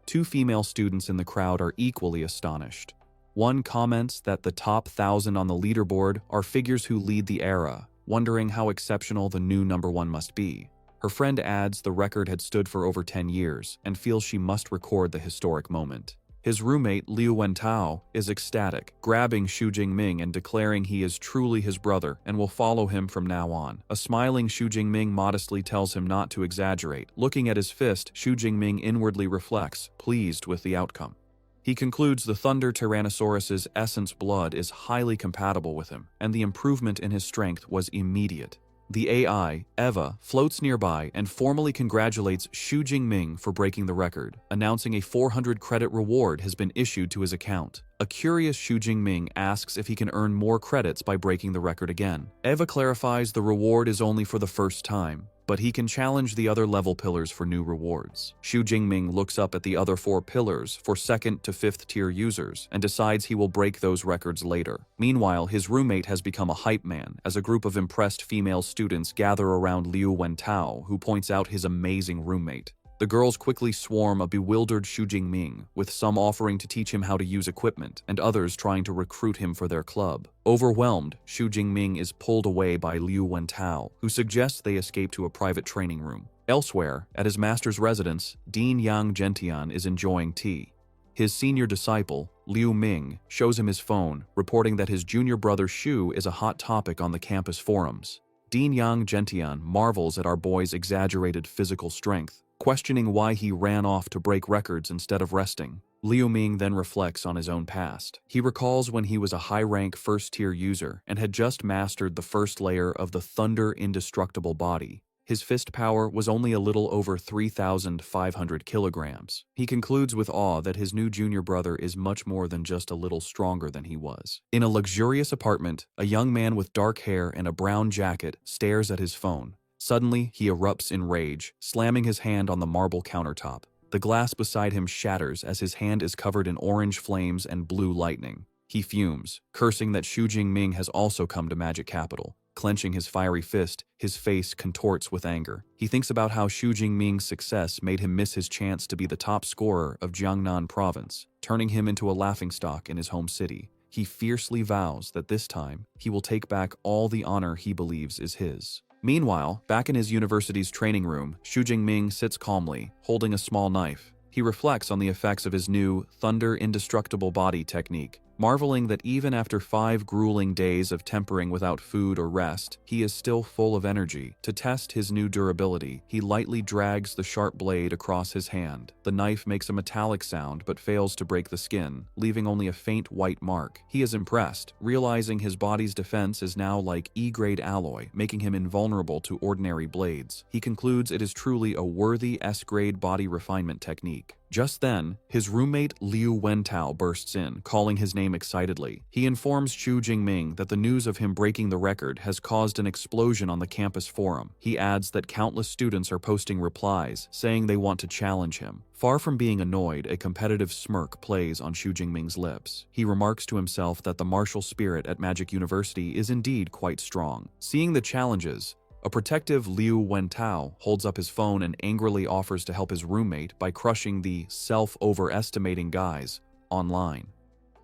2 female students in the crowd are equally astonished. One comments that the top 1,000 on the leaderboard are figures who lead the era, wondering how exceptional the new #1 must be. Her friend adds the record had stood for over 10 years and feels she must record the historic moment. His roommate, Liu Wentao, is ecstatic, grabbing Xu Jingming and declaring he is truly his brother and will follow him from now on. A smiling Xu Jingming modestly tells him not to exaggerate. Looking at his fist, Xu Jingming inwardly reflects, pleased with the outcome. He concludes the Thunder Tyrannosaurus's essence blood is highly compatible with him, and the improvement in his strength was immediate. The AI, Eva, floats nearby and formally congratulates Xu Jingming for breaking the record, announcing a 400 credit reward has been issued to his account. A curious Xu Jingming asks if he can earn more credits by breaking the record again. Eva clarifies the reward is only for the first time, but he can challenge the other level pillars for new rewards. Xu Jingming looks up at the other 4 pillars for 2nd to 5th tier users and decides he will break those records later. Meanwhile, his roommate has become a hype man as a group of impressed female students gather around Liu Wentao, who points out his amazing roommate. The girls quickly swarm a bewildered Xu Jingming, with some offering to teach him how to use equipment and others trying to recruit him for their club. Overwhelmed, Xu Jingming is pulled away by Liu Wentao, who suggests they escape to a private training room. Elsewhere, at his master's residence, Dean Yang Gentian is enjoying tea. His senior disciple, Liu Ming, shows him his phone, reporting that his junior brother Xu is a hot topic on the campus forums. Dean Yang Gentian marvels at our boy's exaggerated physical strength, questioning why he ran off to break records instead of resting. Liu Ming then reflects on his own past. He recalls when he was a high-rank first-tier user and had just mastered the first layer of the Thunder Indestructible Body. His fist power was only a little over 3,500 kilograms. He concludes with awe that his new junior brother is much more than just a little stronger than he was. In a luxurious apartment, a young man with dark hair and a brown jacket stares at his phone. Suddenly, he erupts in rage, slamming his hand on the marble countertop. The glass beside him shatters as his hand is covered in orange flames and blue lightning. He fumes, cursing that Xu Jingming has also come to Magic Capital. Clenching his fiery fist, his face contorts with anger. He thinks about how Xu Jingming's success made him miss his chance to be the top scorer of Jiangnan province, turning him into a laughingstock in his home city. He fiercely vows that this time, he will take back all the honor he believes is his. Meanwhile, back in his university's training room, Xu Jingming sits calmly, holding a small knife. He reflects on the effects of his new Thunder Indestructible Body technique. marveling that even after 5 grueling days of tempering without food or rest, he is still full of energy. To test his new durability, he lightly drags the sharp blade across his hand. The knife makes a metallic sound but fails to break the skin, leaving only a faint white mark. He is impressed, realizing his body's defense is now like E-grade alloy, making him invulnerable to ordinary blades. He concludes it is truly a worthy S-grade body refinement technique. Just then, his roommate Liu Wentao bursts in, calling his name excitedly. He informs Xu Jingming that the news of him breaking the record has caused an explosion on the campus forum. He adds that countless students are posting replies, saying they want to challenge him. Far from being annoyed, a competitive smirk plays on Xu Jingming's lips. He remarks to himself that the martial spirit at Magic University is indeed quite strong. Seeing the challenges, a protective Liu Wentao holds up his phone and angrily offers to help his roommate by crushing the self-overestimating guys online.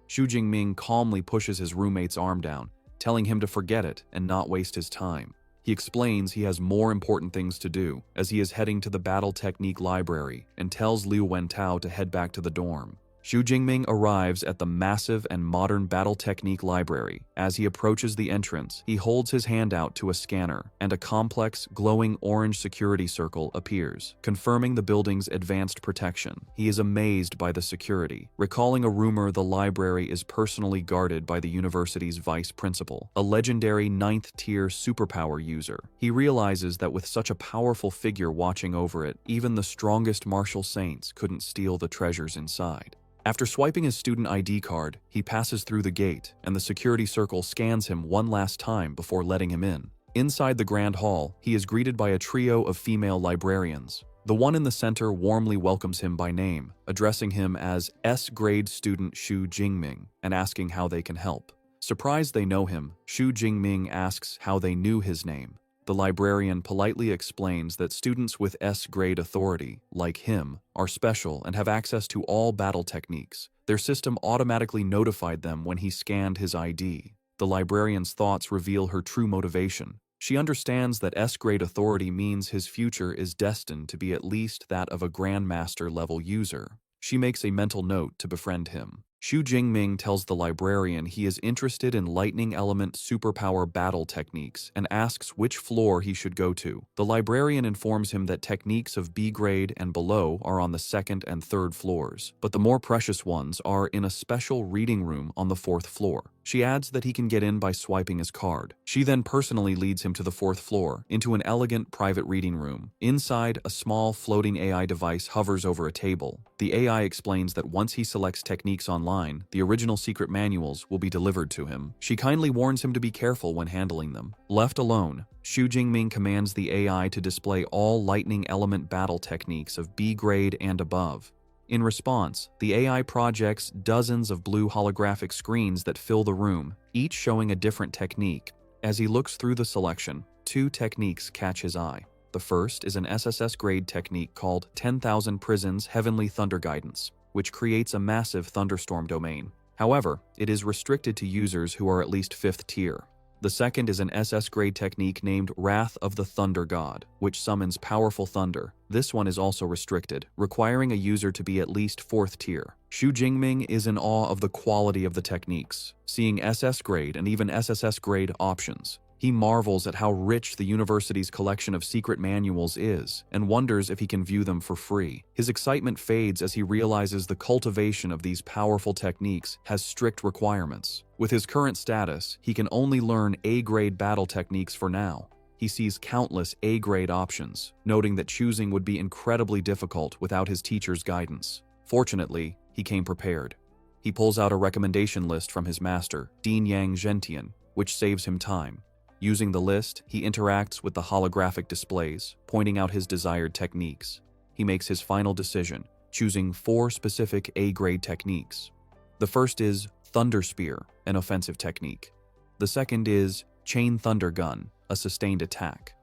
Xu Jingming calmly pushes his roommate's arm down, telling him to forget it and not waste his time. He explains he has more important things to do, as he is heading to the battle technique library, and tells Liu Wentao to head back to the dorm. Xu Jingming arrives at the massive and modern battle technique library. As he approaches the entrance, he holds his hand out to a scanner, and a complex, glowing orange security circle appears, confirming the building's advanced protection. He is amazed by the security, recalling a rumor the library is personally guarded by the university's vice principal, a legendary 9th-tier superpower user. He realizes that with such a powerful figure watching over it, even the strongest martial saints couldn't steal the treasures inside. After swiping his student ID card, he passes through the gate, and the security circle scans him one last time before letting him in. Inside the grand hall, he is greeted by a trio of female librarians. The one in the center warmly welcomes him by name, addressing him as S-grade student Xu Jingming and asking how they can help. Surprised they know him, Xu Jingming asks how they knew his name. The librarian politely explains that students with S-grade authority, like him, are special and have access to all battle techniques. Their system automatically notified them when he scanned his ID. The librarian's thoughts reveal her true motivation. She understands that S-grade authority means his future is destined to be at least that of a Grandmaster-level user. She makes a mental note to befriend him. Xu Jingming tells the librarian he is interested in lightning element superpower battle techniques and asks which floor he should go to. The librarian informs him that techniques of B grade and below are on the 2nd and 3rd floors, but the more precious ones are in a special reading room on the 4th floor. She adds that he can get in by swiping his card. She then personally leads him to the 4th floor, into an elegant private reading room. Inside, a small floating AI device hovers over a table. The AI explains that once he selects techniques online, the original secret manuals will be delivered to him. She kindly warns him to be careful when handling them. Left alone, Xu Jingming commands the AI to display all lightning element battle techniques of B grade and above. In response, the AI projects dozens of blue holographic screens that fill the room, each showing a different technique. As he looks through the selection, 2 techniques catch his eye. The first is an SSS grade technique called 10,000 Prisons Heavenly Thunder Guidance, which creates a massive thunderstorm domain. However, it is restricted to users who are at least 5th tier. The second is an SS grade technique named Wrath of the Thunder God, which summons powerful thunder. This one is also restricted, requiring a user to be at least 4th tier. Xu Jingming is in awe of the quality of the techniques, seeing SS grade and even SSS grade options. He marvels at how rich the university's collection of secret manuals is, and wonders if he can view them for free. His excitement fades as he realizes the cultivation of these powerful techniques has strict requirements. With his current status, he can only learn A-grade battle techniques for now. He sees countless A-grade options, noting that choosing would be incredibly difficult without his teacher's guidance. Fortunately, he came prepared. He pulls out a recommendation list from his master, Dean Yang Zhentian, which saves him time. Using the list, he interacts with the holographic displays, pointing out his desired techniques. He makes his final decision, choosing 4 specific A-grade techniques. The first is Thunder Spear, an offensive technique. The second is Chain Thunder Gun, a sustained attack.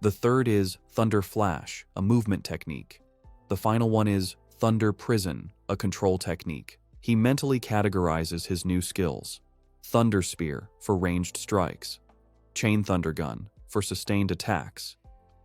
The third is Thunder Flash, a movement technique. The final one is Thunder Prison, a control technique. He mentally categorizes his new skills. Thunder Spear for ranged strikes. Chain Thunder Gun for sustained attacks,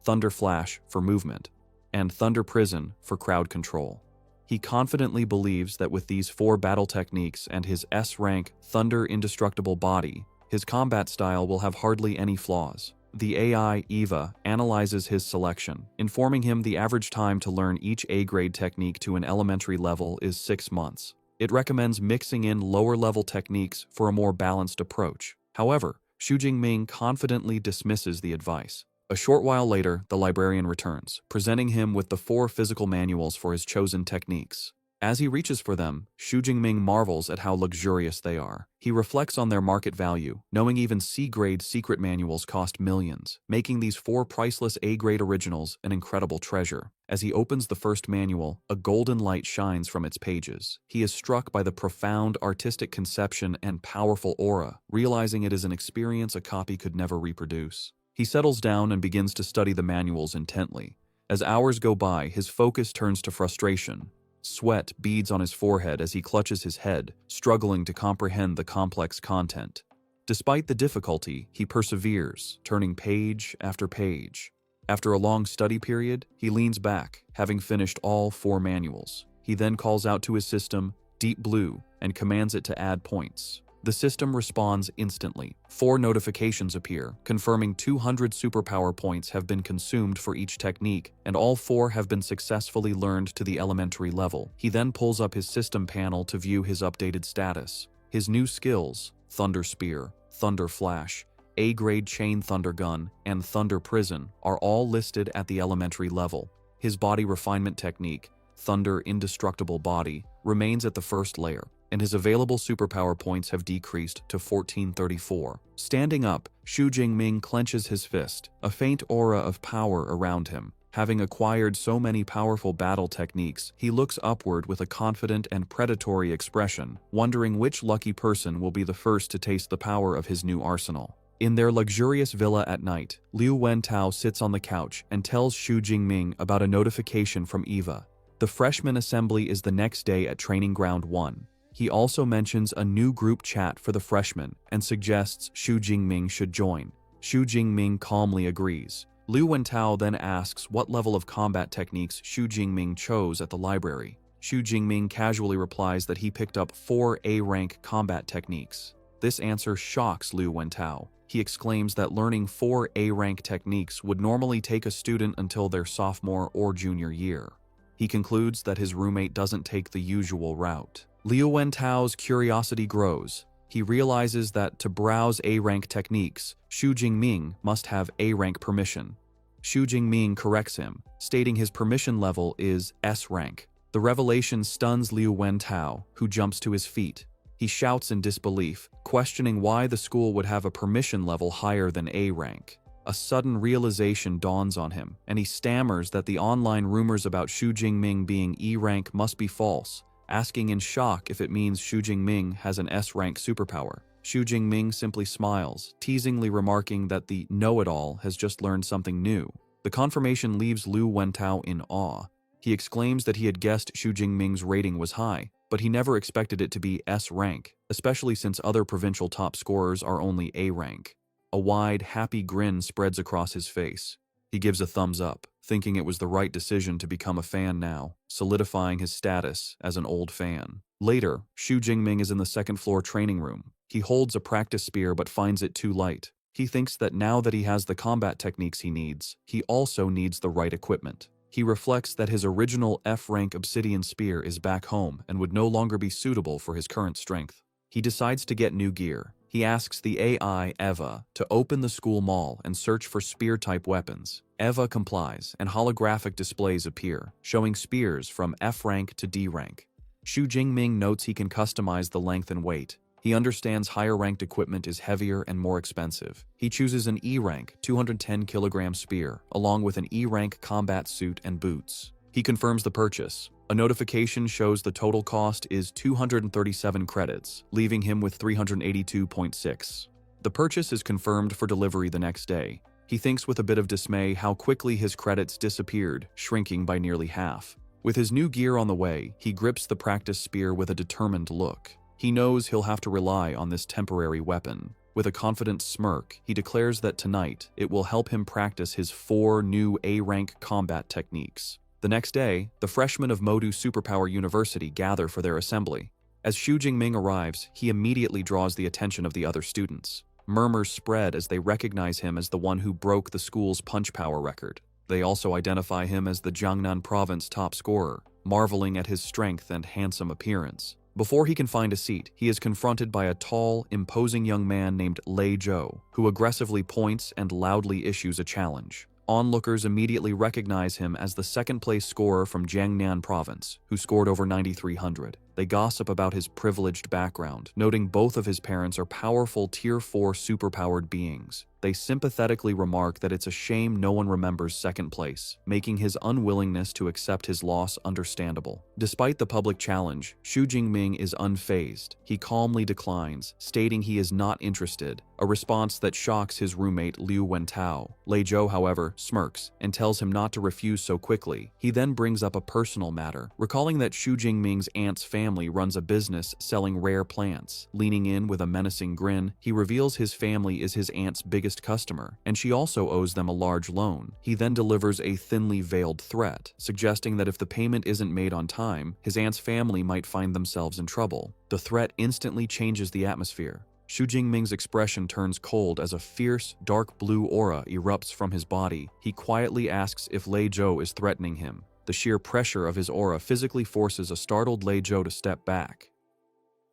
Thunder Flash for movement, and Thunder Prison for crowd control. He He confidently believes that with these 4 battle techniques and his S-rank Thunder indestructible body, his combat style will have hardly any flaws. The AI, Eva, analyzes his selection, informing him the average time to learn each A-grade technique to an elementary level is 6 months. It recommends mixing in lower-level techniques for a more balanced approach. However, Xu Jingming confidently dismisses the advice. A short while later, the librarian returns, presenting him with the 4 physical manuals for his chosen techniques. As he reaches for them, Xu Jingming marvels at how luxurious they are. He reflects on their market value, knowing even C-grade secret manuals cost millions, making these 4 priceless A-grade originals an incredible treasure. As he opens the first manual, a golden light shines from its pages. He is struck by the profound artistic conception and powerful aura, realizing it is an experience a copy could never reproduce. He settles down and begins to study the manuals intently. As hours go by, his focus turns to frustration. Sweat beads on his forehead as he clutches his head, struggling to comprehend the complex content. Despite the difficulty, he perseveres, turning page after page. After a long study period, he leans back, having finished all 4 manuals. He then calls out to his system, Deep Blue, and commands it to add points. The system responds instantly. 4 notifications appear, confirming 200 superpower points have been consumed for each technique, and all 4 have been successfully learned to the elementary level. He then pulls up his system panel to view his updated status. His new skills, Thunder Spear, Thunder Flash, A-grade Chain Thunder Gun, and Thunder Prison, are all listed at the elementary level. His body refinement technique, Thunder Indestructible Body, remains at the first layer, and his available superpower points have decreased to 1434. Standing up, Xu Jingming clenches his fist, a faint aura of power around him. Having acquired so many powerful battle techniques, he looks upward with a confident and predatory expression, wondering which lucky person will be the first to taste the power of his new arsenal. In their luxurious villa at night, Liu Wentao sits on the couch and tells Xu Jingming about a notification from Eva. The freshman assembly is the next day at Training Ground 1. He also mentions a new group chat for the freshmen and suggests Xu Jingming should join. Xu Jingming calmly agrees. Liu Wentao then asks what level of combat techniques Xu Jingming chose at the library. Xu Jingming casually replies that he picked up 4 A-rank combat techniques. This answer shocks Liu Wentao. He exclaims that learning 4 A-rank techniques would normally take a student until their sophomore or junior year. He concludes that his roommate doesn't take the usual route. Liu Wentao's curiosity grows. He realizes that to browse A-rank techniques, Xu Jingming must have A-rank permission. Xu Jingming corrects him, stating his permission level is S-rank. The revelation stuns Liu Wentao, who jumps to his feet. He shouts in disbelief, questioning why the school would have a permission level higher than A-rank. A sudden realization dawns on him, and he stammers that the online rumors about Xu Jingming being E-rank must be false, asking in shock if it means Xu Jingming has an S-rank superpower. Xu Jingming simply smiles, teasingly remarking that the know-it-all has just learned something new. The confirmation leaves Liu Wentao in awe. He exclaims that he had guessed Xu Jingming's rating was high, but he never expected it to be S-rank, especially since other provincial top scorers are only A-rank. A wide, happy grin spreads across his face. He gives a thumbs up, thinking it was the right decision to become a fan now, solidifying his status as an old fan. Later, Xu Jingming is in the second-floor training room. He holds a practice spear but finds it too light. He thinks that now that he has the combat techniques he needs, he also needs the right equipment. He reflects that his original F-rank obsidian spear is back home and would no longer be suitable for his current strength. He decides to get new gear. He asks the AI, Eva, to open the school mall and search for spear-type weapons. Eva complies, and holographic displays appear, showing spears from F-rank to D-rank. Xu Jingming notes he can customize the length and weight. He understands higher-ranked equipment is heavier and more expensive. He chooses an E-rank, 210-kilogram spear, along with an E-rank combat suit and boots. He confirms the purchase. A notification shows the total cost is 237 credits, leaving him with 382.6. The purchase is confirmed for delivery the next day. He thinks with a bit of dismay how quickly his credits disappeared, shrinking by nearly half. With his new gear on the way, he grips the practice spear with a determined look. He knows he'll have to rely on this temporary weapon. With a confident smirk, he declares that tonight it will help him practice his 4 new A-rank combat techniques. The next day, the freshmen of Modu Superpower University gather for their assembly. As Xu Jingming arrives, he immediately draws the attention of the other students. Murmurs spread as they recognize him as the one who broke the school's punch power record. They also identify him as the Jiangnan province top scorer, marveling at his strength and handsome appearance. Before he can find a seat, he is confronted by a tall, imposing young man named Lei Zhou, who aggressively points and loudly issues a challenge. Onlookers immediately recognize him as the second-place scorer from Jiangnan province, who scored over 9,300. They gossip about his privileged background, noting both of his parents are powerful Tier 4 superpowered beings. They sympathetically remark that it's a shame no one remembers second place, making his unwillingness to accept his loss understandable. Despite the public challenge, Xu Jingming is unfazed. He calmly declines, stating he is not interested, a response that shocks his roommate Liu Wentao. Lei Zhou, however, smirks and tells him not to refuse so quickly. He then brings up a personal matter, recalling that Xu Jingming's aunt's family runs a business selling rare plants. Leaning in with a menacing grin, he reveals his family is his aunt's biggest customer, and she also owes them a large loan. He then delivers a thinly veiled threat, suggesting that if the payment isn't made on time, his aunt's family might find themselves in trouble. The threat instantly changes the atmosphere. Xu Jingming's expression turns cold as a fierce, dark blue aura erupts from his body. He quietly asks if Lei Zhou is threatening him. The sheer pressure of his aura physically forces a startled Lei Zhou to step back.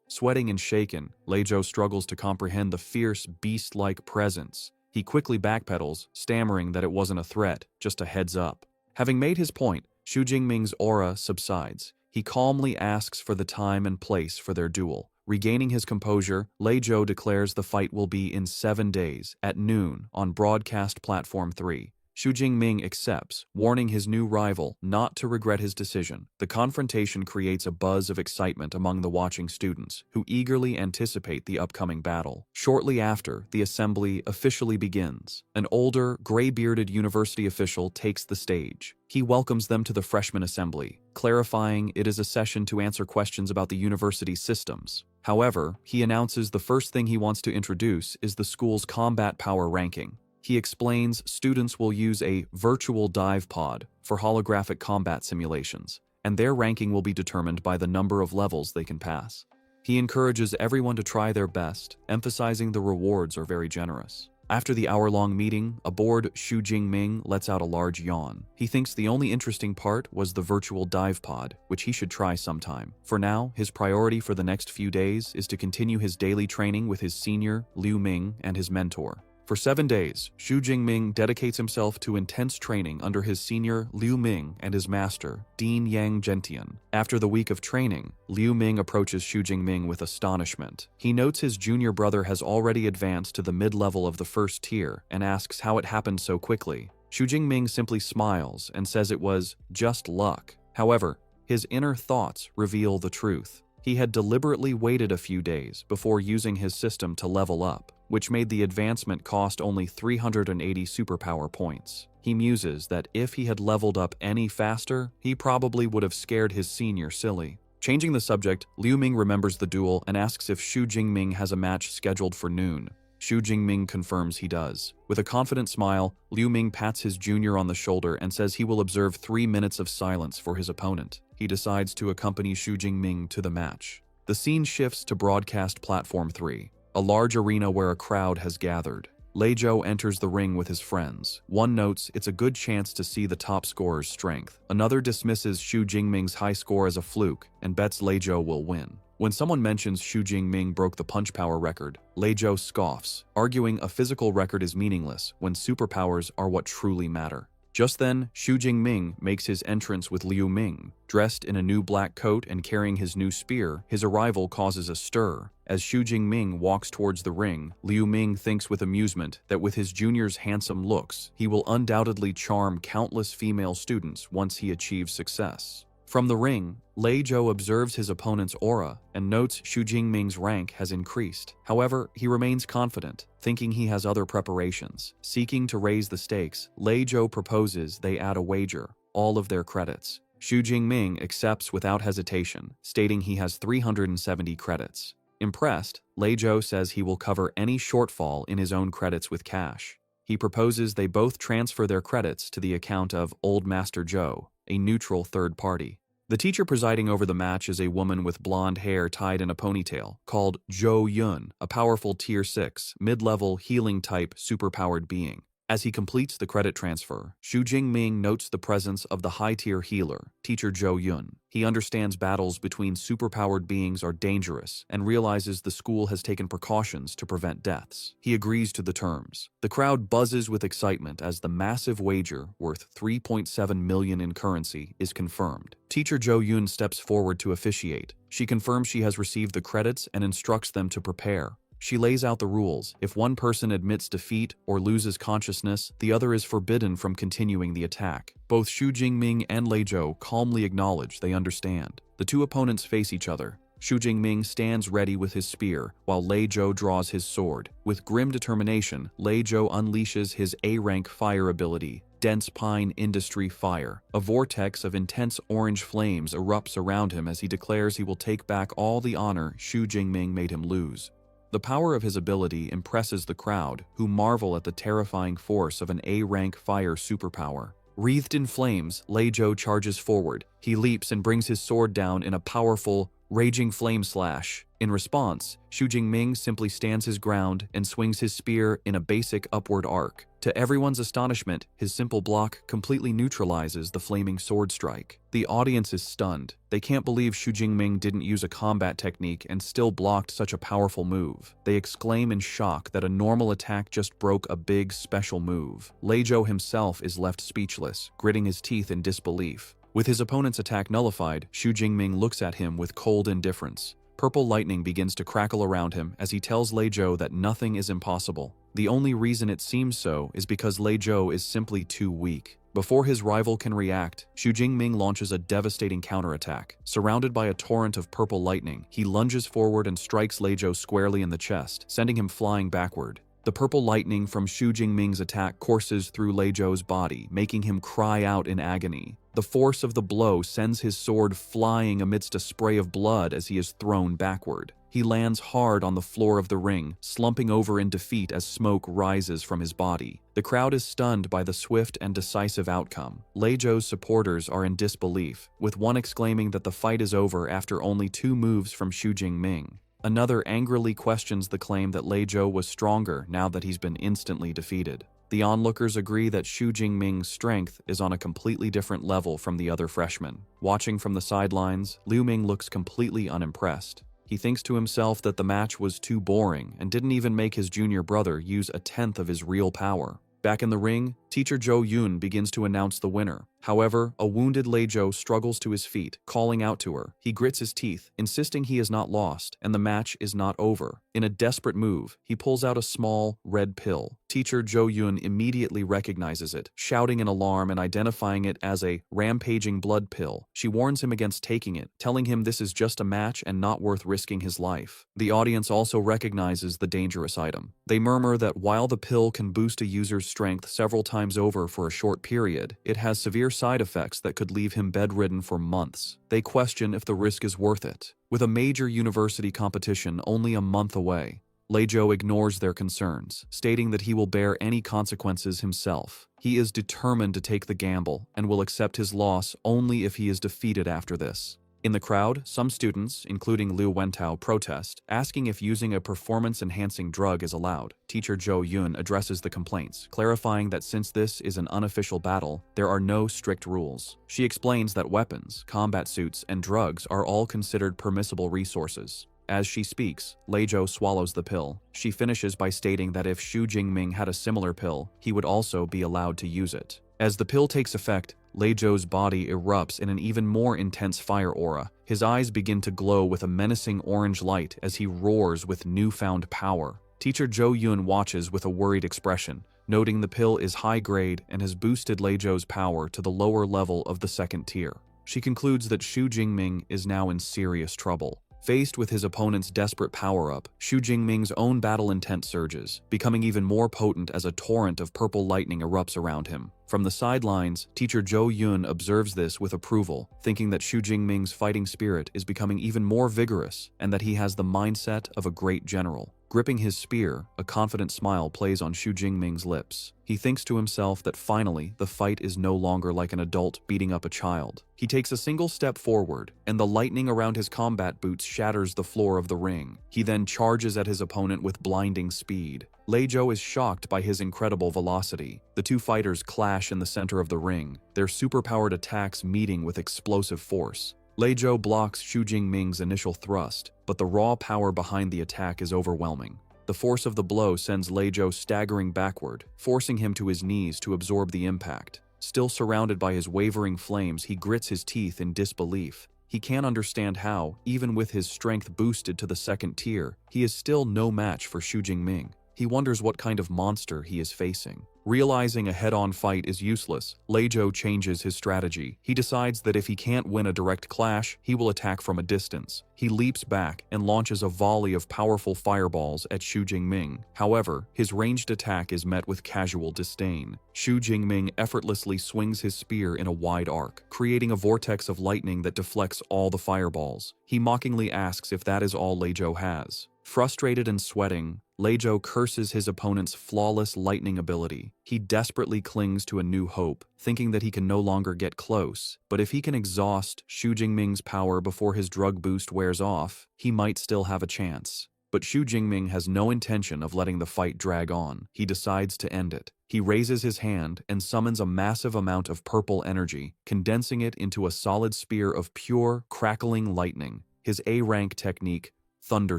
Sweating and shaken, Lei Zhou struggles to comprehend the fierce, beast-like presence. He quickly backpedals, stammering that it wasn't a threat, just a heads up. Having made his point, Xu Jingming's aura subsides. He calmly asks for the time and place for their duel. Regaining his composure, Lei Zhou declares the fight will be in 7 days, at noon, on Broadcast Platform 3. Xu Jingming accepts, warning his new rival not to regret his decision. The confrontation creates a buzz of excitement among the watching students, who eagerly anticipate the upcoming battle. Shortly after, the assembly officially begins. An older, gray-bearded university official takes the stage. He welcomes them to the freshman assembly, clarifying it is a session to answer questions about the university's systems. However, he announces the first thing he wants to introduce is the school's combat power ranking. He explains students will use a virtual dive pod for holographic combat simulations, and their ranking will be determined by the number of levels they can pass. He encourages everyone to try their best, emphasizing the rewards are very generous. After the hour-long meeting, aboard Xu Jingming lets out a large yawn. He thinks the only interesting part was the virtual dive pod, which he should try sometime. For now, his priority for the next few days is to continue his daily training with his senior, Liu Ming, and his mentor. For 7 days, Xu Jingming dedicates himself to intense training under his senior Liu Ming and his master, Dean Yang Gentian. After the week of training, Liu Ming approaches Xu Jingming with astonishment. He notes his junior brother has already advanced to the mid-level of the first tier and asks how it happened so quickly. Xu Jingming simply smiles and says it was just luck. However, his inner thoughts reveal the truth. He had deliberately waited a few days before using his system to level up, which made the advancement cost only 380 superpower points. He muses that if he had leveled up any faster, he probably would have scared his senior silly. Changing the subject, Liu Ming remembers the duel and asks if Xu Jingming has a match scheduled for noon. Xu Jingming confirms he does. With a confident smile, Liu Ming pats his junior on the shoulder and says he will observe 3 minutes of silence for his opponent. He decides to accompany Xu Jingming to the match. The scene shifts to Broadcast Platform 3, a large arena where a crowd has gathered. Lei Zhou enters the ring with his friends. One notes it's a good chance to see the top scorer's strength. Another dismisses Xu Jingming's high score as a fluke and bets Lei Zhou will win. When someone mentions Xu Jingming broke the punch power record, Lei Zhou scoffs, arguing a physical record is meaningless when superpowers are what truly matter. Just then, Xu Jingming makes his entrance with Liu Ming. Dressed in a new black coat and carrying his new spear, his arrival causes a stir. As Xu Jingming walks towards the ring, Liu Ming thinks with amusement that with his junior's handsome looks, he will undoubtedly charm countless female students once he achieves success. From the ring, Lei Zhou observes his opponent's aura and notes Xu Jingming's rank has increased. However, he remains confident, thinking he has other preparations. Seeking to raise the stakes, Lei Zhou proposes they add a wager, all of their credits. Xu Jingming accepts without hesitation, stating he has 370 credits. Impressed, Lei Zhou says he will cover any shortfall in his own credits with cash. He proposes they both transfer their credits to the account of Old Master Zhou. a neutral third party. The teacher presiding over the match is a woman with blonde hair tied in a ponytail, called Jo Yun, a powerful Tier 6, mid-level healing-type superpowered being. As he completes the credit transfer, Xu Jingming notes the presence of the high-tier healer, Teacher Jo Yun. He understands battles between superpowered beings are dangerous and realizes the school has taken precautions to prevent deaths. He agrees to the terms. The crowd buzzes with excitement as the massive wager, worth 3.7 million in currency, is confirmed. Teacher Jo Yun steps forward to officiate. She confirms she has received the credits and instructs them to prepare. She lays out the rules. If one person admits defeat or loses consciousness, the other is forbidden from continuing the attack. Both Xu Jingming and Lei Zhou calmly acknowledge they understand. The two opponents face each other. Xu Jingming stands ready with his spear, while Lei Zhou draws his sword. With grim determination, Lei Zhou unleashes his A-rank fire ability, Dense Pine Industry Fire. A vortex of intense orange flames erupts around him as he declares he will take back all the honor Xu Jingming made him lose. The power of his ability impresses the crowd, who marvel at the terrifying force of an A-rank fire superpower. Wreathed in flames, Lei Zhou charges forward. He leaps and brings his sword down in a powerful, raging flame slash. In response, Xu Jingming simply stands his ground and swings his spear in a basic upward arc. To everyone's astonishment, his simple block completely neutralizes the flaming sword strike. The audience is stunned. They can't believe Xu Jingming didn't use a combat technique and still blocked such a powerful move. They exclaim in shock that a normal attack just broke a big special move. Lei Zhou himself is left speechless, gritting his teeth in disbelief. With his opponent's attack nullified, Xu Jingming looks at him with cold indifference. Purple lightning begins to crackle around him as he tells Lei Zhou that nothing is impossible. The only reason it seems so is because Lei Zhou is simply too weak. Before his rival can react, Xu Jingming launches a devastating counterattack. Surrounded by a torrent of purple lightning, he lunges forward and strikes Lei Zhou squarely in the chest, sending him flying backward. The purple lightning from Xu Jingming's attack courses through Lei Zhou's body, making him cry out in agony. The force of the blow sends his sword flying amidst a spray of blood as he is thrown backward. He lands hard on the floor of the ring, slumping over in defeat as smoke rises from his body. The crowd is stunned by the swift and decisive outcome. Lei Zhou's supporters are in disbelief, with one exclaiming that the fight is over after only 2 moves from Xu Jingming. Another angrily questions the claim that Lei Zhou was stronger now that he's been instantly defeated. The onlookers agree that Xu Jingming's strength is on a completely different level from the other freshmen. Watching from the sidelines, Liu Ming looks completely unimpressed. He thinks to himself that the match was too boring and didn't even make his junior brother use 1/10 of his real power. Back in the ring, Teacher Jo Yun begins to announce the winner. However, a wounded Lei Zhou struggles to his feet, calling out to her. He grits his teeth, insisting he is not lost, and the match is not over. In a desperate move, he pulls out a small, red pill. Teacher Jo Yun immediately recognizes it, shouting in alarm and identifying it as a rampaging blood pill. She warns him against taking it, telling him this is just a match and not worth risking his life. The audience also recognizes the dangerous item. They murmur that while the pill can boost a user's strength several times over for a short period, it has severe side effects that could leave him bedridden for months. They question if the risk is worth it. With a major university competition only a month away, Lei Zhou ignores their concerns, stating that he will bear any consequences himself. He is determined to take the gamble and will accept his loss only if he is defeated after this. In the crowd, some students, including Liu Wentao, protest, asking if using a performance-enhancing drug is allowed. Teacher Jo Yun addresses the complaints, clarifying that since this is an unofficial battle, there are no strict rules. She explains that weapons, combat suits, and drugs are all considered permissible resources. As she speaks, Lei Zhou swallows the pill. She finishes by stating that if Xu Jingming had a similar pill, he would also be allowed to use it. As the pill takes effect, Lei Zhou's body erupts in an even more intense fire aura. His eyes begin to glow with a menacing orange light as he roars with newfound power. Teacher Jo Yun watches with a worried expression, noting the pill is high grade and has boosted Lei Zhou's power to the lower level of the 2nd tier. She concludes that Xu Jingming is now in serious trouble. Faced with his opponent's desperate power-up, Xu Jingming's own battle intent surges, becoming even more potent as a torrent of purple lightning erupts around him. From the sidelines, Teacher Jo Yun observes this with approval, thinking that Xu Jingming's fighting spirit is becoming even more vigorous and that he has the mindset of a great general. Gripping his spear, a confident smile plays on Xu Jingming's lips. He thinks to himself that finally, the fight is no longer like an adult beating up a child. He takes a single step forward, and the lightning around his combat boots shatters the floor of the ring. He then charges at his opponent with blinding speed. Lei Zhou is shocked by his incredible velocity. The two fighters clash in the center of the ring, their superpowered attacks meeting with explosive force. Lei Zhou blocks Xu Jingming's initial thrust, but the raw power behind the attack is overwhelming. The force of the blow sends Lei Zhou staggering backward, forcing him to his knees to absorb the impact. Still surrounded by his wavering flames, he grits his teeth in disbelief. He can't understand how, even with his strength boosted to the second tier, he is still no match for Xu Jingming. He wonders what kind of monster he is facing. Realizing a head-on fight is useless, Lei Zhou changes his strategy. He decides that if he can't win a direct clash, he will attack from a distance. He leaps back and launches a volley of powerful fireballs at Xu Jingming. However, his ranged attack is met with casual disdain. Xu Jingming effortlessly swings his spear in a wide arc, creating a vortex of lightning that deflects all the fireballs. He mockingly asks if that is all Lei Zhou has. Frustrated and sweating, Lei Zhou curses his opponent's flawless lightning ability. He desperately clings to a new hope, thinking that he can no longer get close. But if he can exhaust Xu Jingming's power before his drug boost wears off, he might still have a chance. But Xu Jingming has no intention of letting the fight drag on. He decides to end it. He raises his hand and summons a massive amount of purple energy, condensing it into a solid spear of pure, crackling lightning. His A-rank technique, Thunder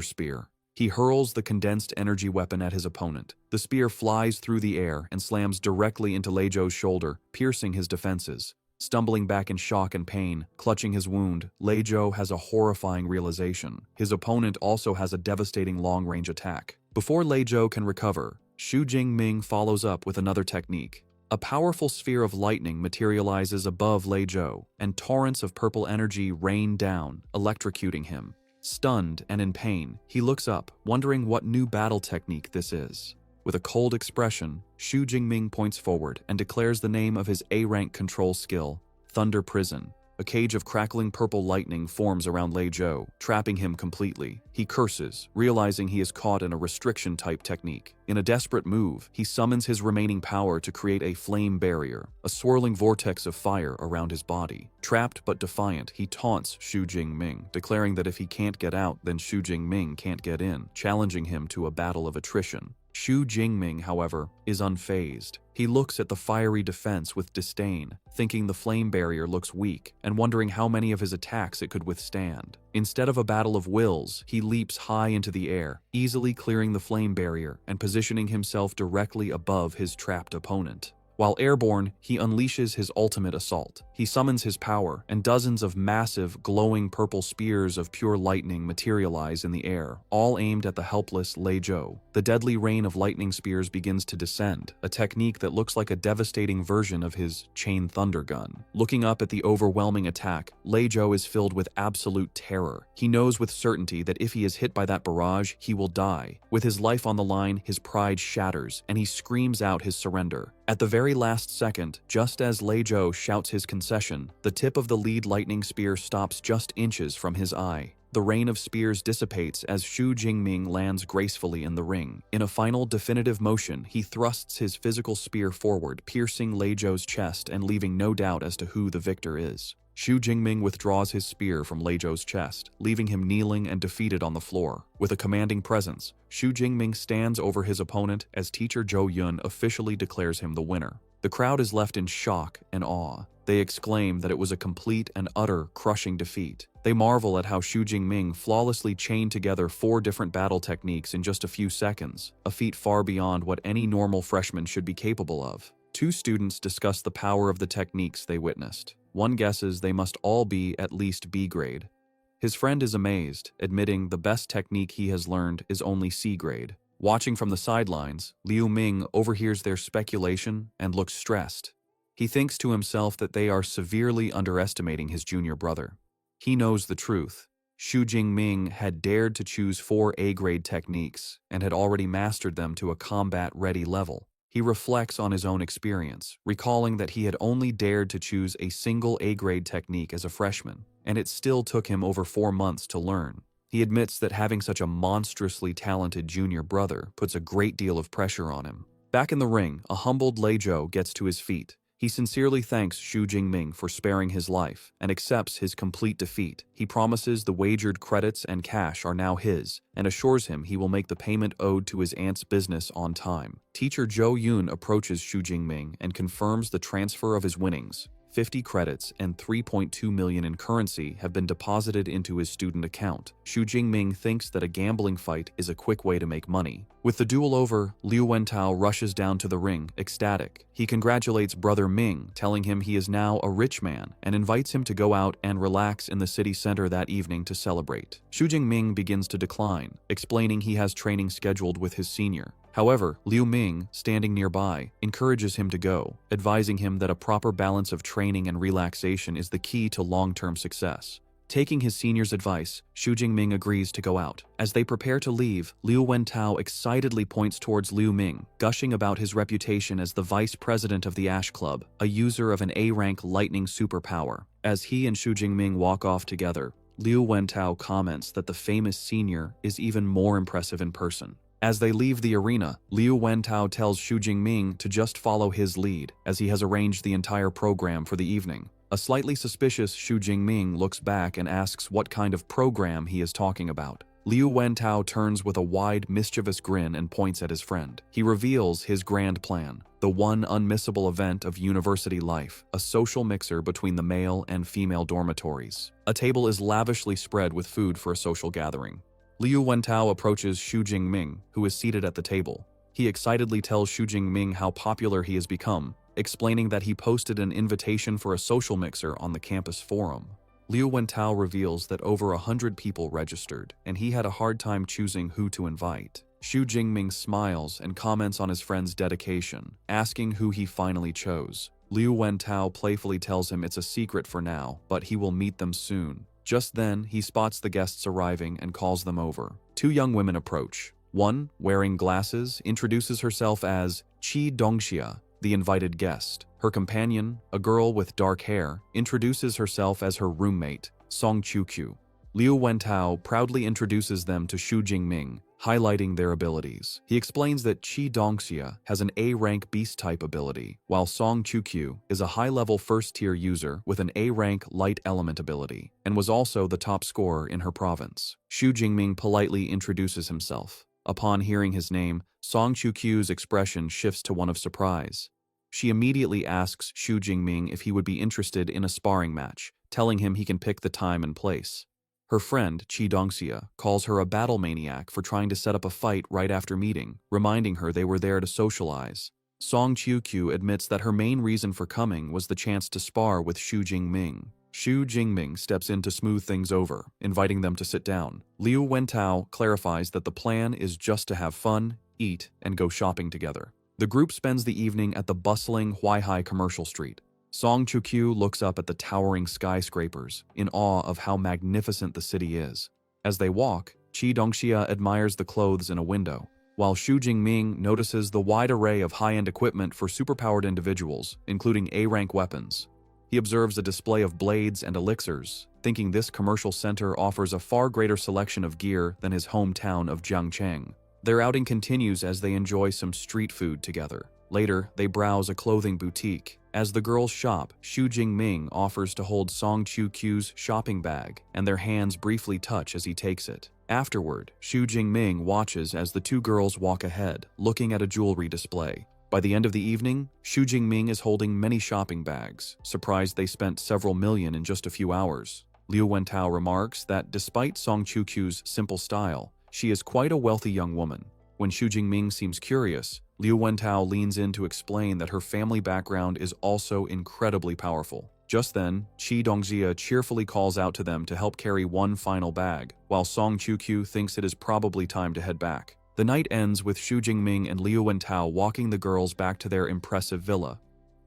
Spear. He hurls the condensed energy weapon at his opponent. The spear flies through the air and slams directly into Lei Zhou's shoulder, piercing his defenses. Stumbling back in shock and pain, clutching his wound, Lei Zhou has a horrifying realization. His opponent also has a devastating long-range attack. Before Lei Zhou can recover, Xu Jingming follows up with another technique. A powerful sphere of lightning materializes above Lei Zhou, and torrents of purple energy rain down, electrocuting him. Stunned and in pain, he looks up, wondering what new battle technique this is. With a cold expression, Xu Jingming points forward and declares the name of his A-rank control skill, Thunder Prison. A cage of crackling purple lightning forms around Lei Zhou, trapping him completely. He curses, realizing he is caught in a restriction-type technique. In a desperate move, he summons his remaining power to create a flame barrier, a swirling vortex of fire around his body. Trapped but defiant, he taunts Xu Jingming, declaring that if he can't get out, then Xu Jingming can't get in, challenging him to a battle of attrition. Xu Jingming, however, is unfazed. He looks at the fiery defense with disdain, thinking the flame barrier looks weak, and wondering how many of his attacks it could withstand. Instead of a battle of wills, he leaps high into the air, easily clearing the flame barrier and positioning himself directly above his trapped opponent. While airborne, he unleashes his ultimate assault. He summons his power, and dozens of massive, glowing purple spears of pure lightning materialize in the air, all aimed at the helpless Lei Zhou. The deadly rain of lightning spears begins to descend, a technique that looks like a devastating version of his chain thunder gun. Looking up at the overwhelming attack, Lei Zhou is filled with absolute terror. He knows with certainty that if he is hit by that barrage, he will die. With his life on the line, his pride shatters, and he screams out his surrender. At the very last second, just as Lei Zhou shouts his concession, the tip of the lead lightning spear stops just inches from his eye. The rain of spears dissipates as Xu Jingming lands gracefully in the ring. In a final definitive motion, he thrusts his physical spear forward, piercing Lei Zhou's chest and leaving no doubt as to who the victor is. Xu Jingming withdraws his spear from Lei Zhou's chest, leaving him kneeling and defeated on the floor. With a commanding presence, Xu Jingming stands over his opponent as teacher Zhou Yun officially declares him the winner. The crowd is left in shock and awe. They exclaim that it was a complete and utter crushing defeat. They marvel at how Xu Jingming flawlessly chained together 4 different battle techniques in just a few seconds, a feat far beyond what any normal freshman should be capable of. 2 students discuss the power of the techniques they witnessed. One guesses they must all be at least B grade. His friend is amazed, admitting the best technique he has learned is only C grade. Watching from the sidelines, Liu Ming overhears their speculation and looks stressed. He thinks to himself that they are severely underestimating his junior brother. He knows the truth. Xu Jingming had dared to choose 4 A-grade techniques and had already mastered them to a combat-ready level. He reflects on his own experience, recalling that he had only dared to choose a single A-grade technique as a freshman, and it still took him over 4 months to learn. He admits that having such a monstrously talented junior brother puts a great deal of pressure on him. Back in the ring, a humbled Lei Zhou gets to his feet. He sincerely thanks Xu Jingming for sparing his life and accepts his complete defeat. He promises the wagered credits and cash are now his and assures him he will make the payment owed to his aunt's business on time. Teacher Zhou Yun approaches Xu Jingming and confirms the transfer of his winnings. 50 credits and 3.2 million in currency have been deposited into his student account. Xu Jingming thinks that a gambling fight is a quick way to make money. With the duel over, Liu Wentao rushes down to the ring, ecstatic. He congratulates brother Ming, telling him he is now a rich man, and invites him to go out and relax in the city center that evening to celebrate. Xu Jingming begins to decline, explaining he has training scheduled with his senior. However, Liu Ming, standing nearby, encourages him to go, advising him that a proper balance of training and relaxation is the key to long-term success. Taking his senior's advice, Xu Jingming agrees to go out. As they prepare to leave, Liu Wentao excitedly points towards Liu Ming, gushing about his reputation as the vice president of the Ash Club, a user of an A-rank lightning superpower. As he and Xu Jingming walk off together, Liu Wentao comments that the famous senior is even more impressive in person. As they leave the arena, Liu Wentao tells Xu Jingming to just follow his lead, as he has arranged the entire program for the evening. A slightly suspicious Xu Jingming looks back and asks what kind of program he is talking about. Liu Wentao turns with a wide, mischievous grin and points at his friend. He reveals his grand plan, the one unmissable event of university life, a social mixer between the male and female dormitories. A table is lavishly spread with food for a social gathering. Liu Wentao approaches Xu Jingming, who is seated at the table. He excitedly tells Xu Jingming how popular he has become, explaining that he posted an invitation for a social mixer on the campus forum. Liu Wentao reveals that over 100 people registered, and he had a hard time choosing who to invite. Xu Jingming smiles and comments on his friend's dedication, asking who he finally chose. Liu Wentao playfully tells him it's a secret for now, but he will meet them soon. Just then, he spots the guests arriving and calls them over. Two young women approach. One, wearing glasses, introduces herself as Qi Dongxia, the invited guest. Her companion, a girl with dark hair, introduces herself as her roommate, Song Qiuqiu. Liu Wentao proudly introduces them to Xu Jingming, highlighting their abilities. He explains that Qi Dongxia has an A-rank beast-type ability, while Song Qiuqiu is a high-level first-tier user with an A-rank light element ability, and was also the top scorer in her province. Xu Jingming politely introduces himself. Upon hearing his name, Song Qiuqiu's expression shifts to one of surprise. She immediately asks Xu Jingming if he would be interested in a sparring match, telling him he can pick the time and place. Her friend, Qi Dongxia, calls her a battle maniac for trying to set up a fight right after meeting, reminding her they were there to socialize. Song Qiuqiu admits that her main reason for coming was the chance to spar with Xu Jingming. Xu Jingming steps in to smooth things over, inviting them to sit down. Liu Wentao clarifies that the plan is just to have fun, eat, and go shopping together. The group spends the evening at the bustling Huaihai commercial street. Song Qiuqiu looks up at the towering skyscrapers, in awe of how magnificent the city is. As they walk, Qi Dongxia admires the clothes in a window, while Xu Jingming notices the wide array of high-end equipment for superpowered individuals, including A-rank weapons. He observes a display of blades and elixirs, thinking this commercial center offers a far greater selection of gear than his hometown of Jiangcheng. Their outing continues as they enjoy some street food together. Later, they browse a clothing boutique. As the girls shop, Xu Jingming offers to hold Song Qiuqiu's shopping bag, and their hands briefly touch as he takes it. Afterward, Xu Jingming watches as the two girls walk ahead, looking at a jewelry display. By the end of the evening, Xu Jingming is holding many shopping bags, surprised they spent several million in just a few hours. Liu Wentao remarks that despite Song Qiuqiu's simple style, she is quite a wealthy young woman. When Xu Jingming seems curious, Liu Wentao leans in to explain that her family background is also incredibly powerful. Just then, Qi Dongxia cheerfully calls out to them to help carry one final bag, while Song Qiuqiu thinks it is probably time to head back. The night ends with Xu Jingming and Liu Wentao walking the girls back to their impressive villa.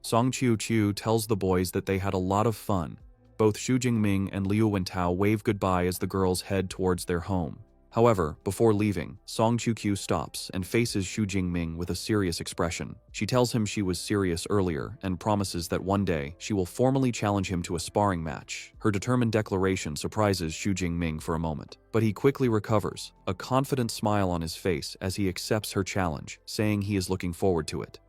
Song Qiuqiu tells the boys that they had a lot of fun. Both Xu Jingming and Liu Wentao wave goodbye as the girls head towards their home. However, before leaving, Song Chu-kyu stops and faces Xu Jingming with a serious expression. She tells him she was serious earlier and promises that one day she will formally challenge him to a sparring match. Her determined declaration surprises Xu Jingming for a moment, but he quickly recovers, a confident smile on his face as he accepts her challenge, saying he is looking forward to it.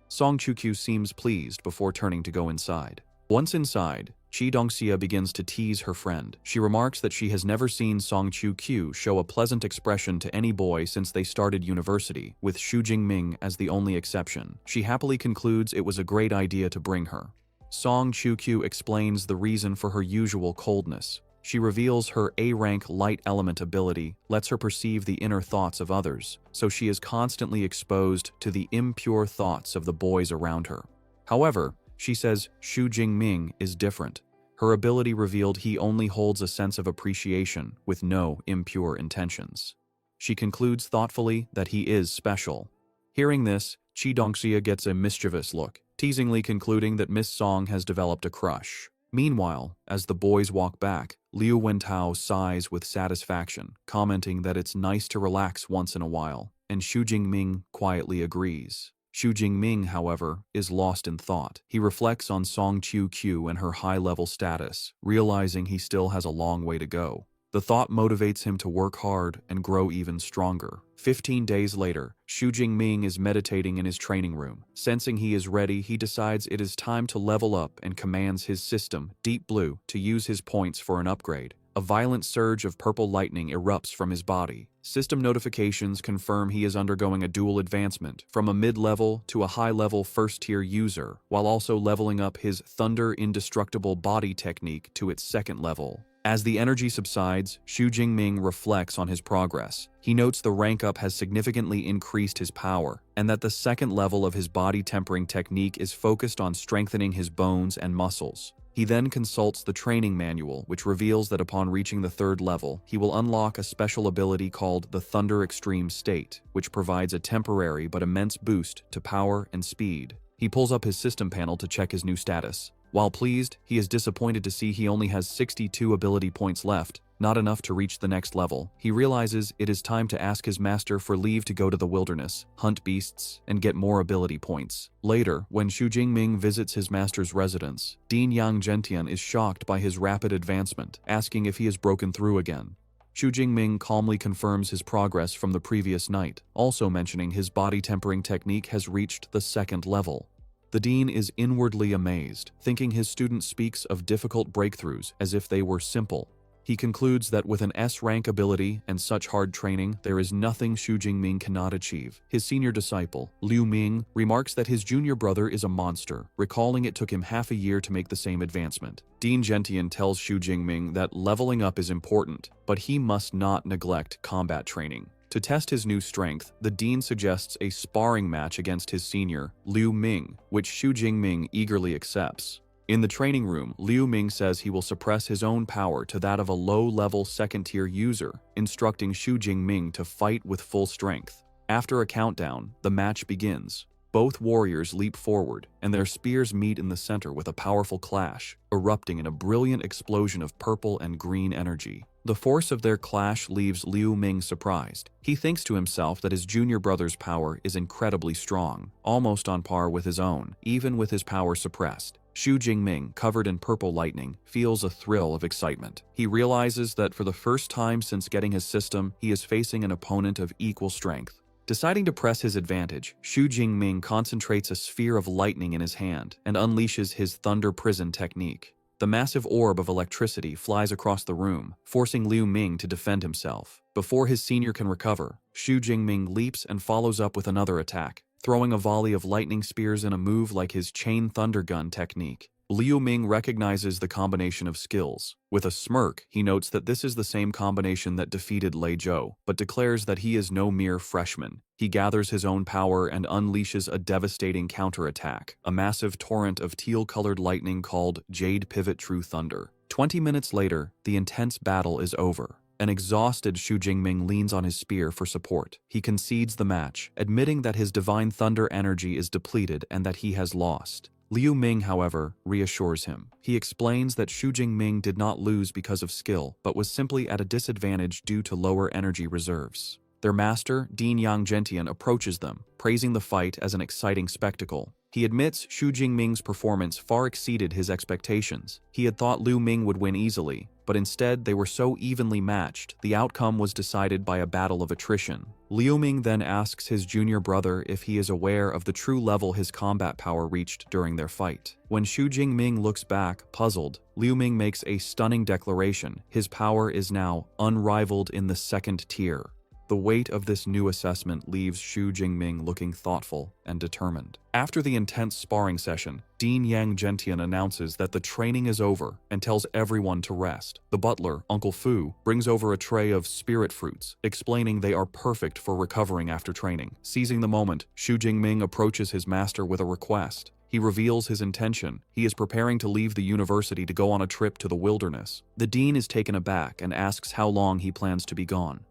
Song Chu-kyu seems pleased before turning to go inside. Once inside, Chi Dongxia begins to tease her friend. She remarks that she has never seen Song Chu-kyu show a pleasant expression to any boy since they started university, with Xu Jingming as the only exception. She happily concludes it was a great idea to bring her. Song Chu-kyu explains the reason for her usual coldness. She reveals her A-rank light element ability lets her perceive the inner thoughts of others, so she is constantly exposed to the impure thoughts of the boys around her. However, she says Xu Jingming is different. Her ability revealed he only holds a sense of appreciation with no impure intentions. She concludes thoughtfully that he is special. Hearing this, Chi Dongxia gets a mischievous look, teasingly concluding that Miss Song has developed a crush. Meanwhile, as the boys walk back, Liu Wentao sighs with satisfaction, commenting that it's nice to relax once in a while, and Xu Jingming quietly agrees. Xu Jingming, however, is lost in thought. He reflects on Song Chu-kyu and her high-level status, realizing he still has a long way to go. The thought motivates him to work hard and grow even stronger. 15 days later, Xu Jingming is meditating in his training room. Sensing he is ready, he decides it is time to level up and commands his system, Deep Blue, to use his points for an upgrade. A violent surge of purple lightning erupts from his body. System notifications confirm he is undergoing a dual advancement, from a mid-level to a high-level first-tier user, while also leveling up his Thunder Indestructible Body technique to its second level. As the energy subsides, Xu Jingming reflects on his progress. He notes the rank up has significantly increased his power, and that the second level of his body tempering technique is focused on strengthening his bones and muscles. He then consults the training manual, which reveals that upon reaching the third level, he will unlock a special ability called the Thunder Extreme State, which provides a temporary but immense boost to power and speed. He pulls up his system panel to check his new status. While pleased, he is disappointed to see he only has 62 ability points left, not enough to reach the next level. He realizes it is time to ask his master for leave to go to the wilderness, hunt beasts, and get more ability points. Later, when Xu Jingming visits his master's residence, Dean Yang Gentian is shocked by his rapid advancement, asking if he has broken through again. Xu Jingming calmly confirms his progress from the previous night, also mentioning his body tempering technique has reached the second level. The dean is inwardly amazed, thinking his student speaks of difficult breakthroughs as if they were simple. He concludes that with an S-rank ability and such hard training, there is nothing Xu Jingming cannot achieve. His senior disciple, Liu Ming, remarks that his junior brother is a monster, recalling it took him half a year to make the same advancement. Dean Gentian tells Xu Jingming that leveling up is important, but he must not neglect combat training. To test his new strength, the dean suggests a sparring match against his senior, Liu Ming, which Xu Jingming eagerly accepts. In the training room, Liu Ming says he will suppress his own power to that of a low-level second-tier user, instructing Xu Jingming to fight with full strength. After a countdown, the match begins. Both warriors leap forward, and their spears meet in the center with a powerful clash, erupting in a brilliant explosion of purple and green energy. The force of their clash leaves Liu Ming surprised. He thinks to himself that his junior brother's power is incredibly strong, almost on par with his own, even with his power suppressed. Xu Jingming, covered in purple lightning, feels a thrill of excitement. He realizes that for the first time since getting his system, he is facing an opponent of equal strength. Deciding to press his advantage, Xu Jingming concentrates a sphere of lightning in his hand and unleashes his Thunder Prison technique. The massive orb of electricity flies across the room, forcing Liu Ming to defend himself. Before his senior can recover, Xu Jingming leaps and follows up with another attack, throwing a volley of lightning spears in a move like his Chain Thunder Gun technique. Liu Ming recognizes the combination of skills. With a smirk, he notes that this is the same combination that defeated Lei Zhou, but declares that he is no mere freshman. He gathers his own power and unleashes a devastating counterattack, a massive torrent of teal-colored lightning called Jade Pivot True Thunder. 20 minutes later, the intense battle is over. An exhausted Xu Jingming leans on his spear for support. He concedes the match, admitting that his divine thunder energy is depleted and that he has lost. Liu Ming, however, reassures him. He explains that Xu Jingming did not lose because of skill, but was simply at a disadvantage due to lower energy reserves. Their master, Dean Yang Gentian, approaches them, praising the fight as an exciting spectacle. He admits Xu Jingming's performance far exceeded his expectations. He had thought Liu Ming would win easily, but instead they were so evenly matched, the outcome was decided by a battle of attrition. Liu Ming then asks his junior brother if he is aware of the true level his combat power reached during their fight. When Xu Jingming looks back, puzzled, Liu Ming makes a stunning declaration. His power is now unrivaled in the second tier. The weight of this new assessment leaves Xu Jingming looking thoughtful and determined. After the intense sparring session, Dean Yang Gentian announces that the training is over and tells everyone to rest. The butler, Uncle Fu, brings over a tray of spirit fruits, explaining they are perfect for recovering after training. Seizing the moment, Xu Jingming approaches his master with a request. He reveals his intention. He is preparing to leave the university to go on a trip to the wilderness. The dean is taken aback and asks how long he plans to be gone.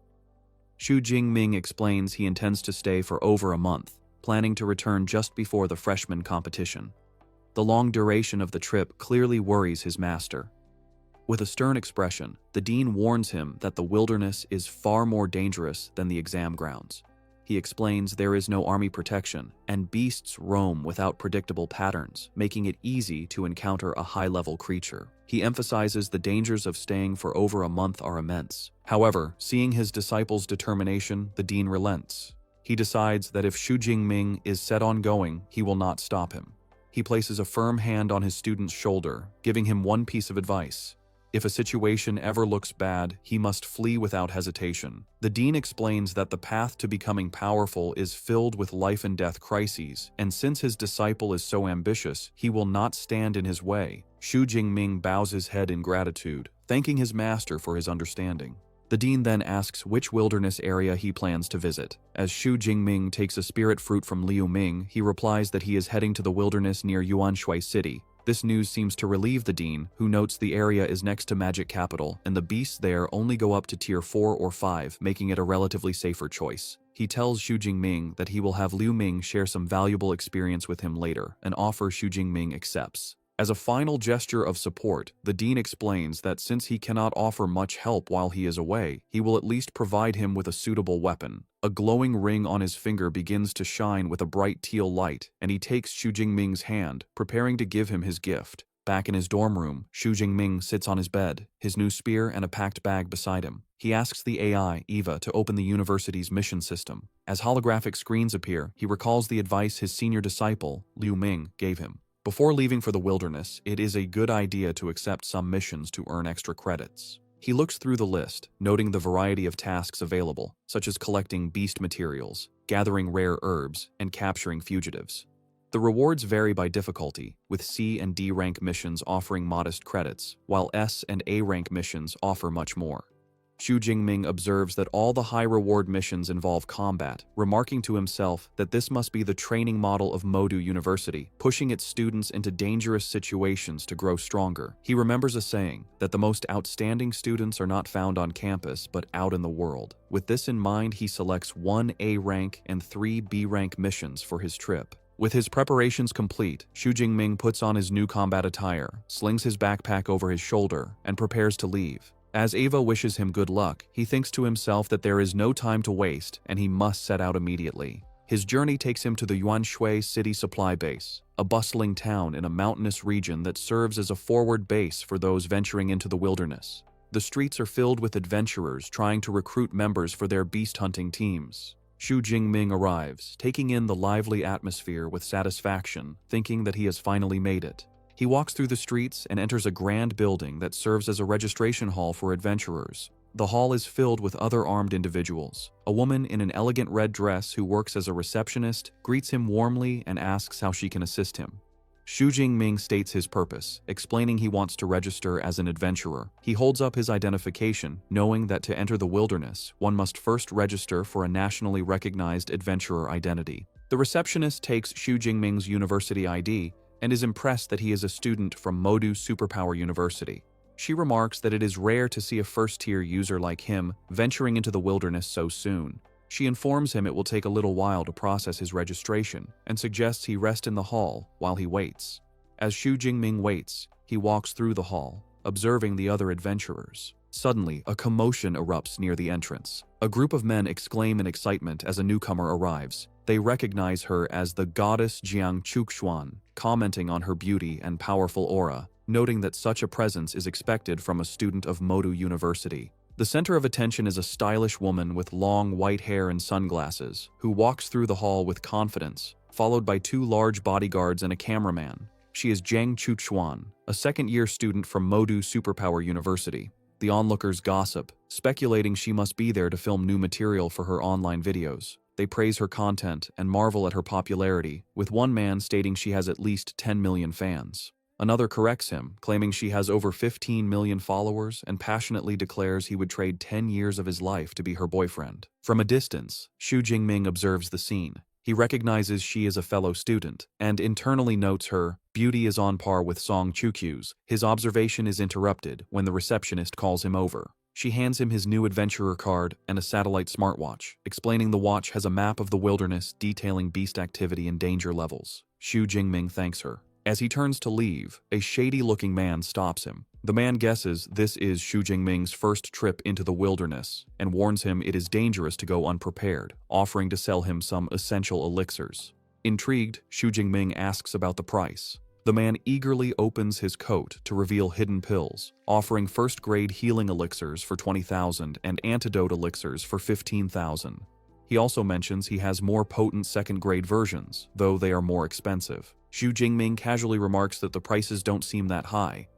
Xu Jingming explains he intends to stay for over a month, planning to return just before the freshman competition. The long duration of the trip clearly worries his master. With a stern expression, the dean warns him that the wilderness is far more dangerous than the exam grounds. He explains there is no army protection, and beasts roam without predictable patterns, making it easy to encounter a high-level creature. He emphasizes the dangers of staying for over a month are immense. However, seeing his disciple's determination, the dean relents. He decides that if Xu Jingming is set on going, he will not stop him. He places a firm hand on his student's shoulder, giving him one piece of advice. If a situation ever looks bad, he must flee without hesitation. The dean explains that the path to becoming powerful is filled with life and death crises, and since his disciple is so ambitious, he will not stand in his way. Xu Jingming bows his head in gratitude, thanking his master for his understanding. The dean then asks which wilderness area he plans to visit. As Xu Jingming takes a spirit fruit from Liu Ming, he replies that he is heading to the wilderness near Yuanshui City. This news seems to relieve the dean, who notes the area is next to Magic Capital, and the beasts there only go up to tier 4 or 5, making it a relatively safer choice. He tells Xu Jingming that he will have Liu Ming share some valuable experience with him later, an offer Xu Jingming accepts. As a final gesture of support, the dean explains that since he cannot offer much help while he is away, he will at least provide him with a suitable weapon. A glowing ring on his finger begins to shine with a bright teal light, and he takes Xu Jingming's hand, preparing to give him his gift. Back in his dorm room, Xu Jingming sits on his bed, his new spear and a packed bag beside him. He asks the AI, Eva, to open the university's mission system. As holographic screens appear, he recalls the advice his senior disciple, Liu Ming, gave him. Before leaving for the wilderness, it is a good idea to accept some missions to earn extra credits. He looks through the list, noting the variety of tasks available, such as collecting beast materials, gathering rare herbs, and capturing fugitives. The rewards vary by difficulty, with C and D rank missions offering modest credits, while S and A rank missions offer much more. Xu Jingming observes that all the high-reward missions involve combat, remarking to himself that this must be the training model of Modu University, pushing its students into dangerous situations to grow stronger. He remembers a saying that the most outstanding students are not found on campus but out in the world. With this in mind, he selects 1 A rank and 3 B rank missions for his trip. With his preparations complete, Xu Jingming puts on his new combat attire, slings his backpack over his shoulder, and prepares to leave. As Eva wishes him good luck, he thinks to himself that there is no time to waste and he must set out immediately. His journey takes him to the Yuanshui City Supply Base, a bustling town in a mountainous region that serves as a forward base for those venturing into the wilderness. The streets are filled with adventurers trying to recruit members for their beast hunting teams. Xu Jingming arrives, taking in the lively atmosphere with satisfaction, thinking that he has finally made it. He walks through the streets and enters a grand building that serves as a registration hall for adventurers. The hall is filled with other armed individuals. A woman in an elegant red dress who works as a receptionist greets him warmly and asks how she can assist him. Xu Jingming states his purpose, explaining he wants to register as an adventurer. He holds up his identification, knowing that to enter the wilderness, one must first register for a nationally recognized adventurer identity. The receptionist takes Xu Jingming's university ID and is impressed that he is a student from Modu Superpower University. She remarks that it is rare to see a first-tier user like him venturing into the wilderness so soon. She informs him it will take a little while to process his registration and suggests he rest in the hall while he waits. As Xu Jingming waits, he walks through the hall, observing the other adventurers. Suddenly, a commotion erupts near the entrance. A group of men exclaim in excitement as a newcomer arrives. They recognize her as the goddess Jiang Chuxuan, commenting on her beauty and powerful aura, noting that such a presence is expected from a student of Modu University. The center of attention is a stylish woman with long white hair and sunglasses, who walks through the hall with confidence, followed by 2 large bodyguards and a cameraman. She is Jiang Chuxuan, a second-year student from Modu Superpower University. The onlookers gossip, speculating she must be there to film new material for her online videos. They praise her content and marvel at her popularity, with one man stating she has at least 10 million fans. Another corrects him, claiming she has over 15 million followers and passionately declares he would trade 10 years of his life to be her boyfriend. From a distance, Xu Jingming observes the scene. He recognizes she is a fellow student, and internally notes her beauty is on par with Song Chukyu's. His observation is interrupted when the receptionist calls him over. She hands him his new adventurer card and a satellite smartwatch, explaining the watch has a map of the wilderness detailing beast activity and danger levels. Xu Jingming thanks her. As he turns to leave, a shady-looking man stops him. The man guesses this is Xu Jingming's first trip into the wilderness and warns him it is dangerous to go unprepared, offering to sell him some essential elixirs. Intrigued, Xu Jingming asks about the price. The man eagerly opens his coat to reveal hidden pills, offering first-grade healing elixirs for 20,000 and antidote elixirs for 15,000. He also mentions he has more potent second-grade versions, though they are more expensive. Xu Jingming casually remarks that the prices don't seem that high.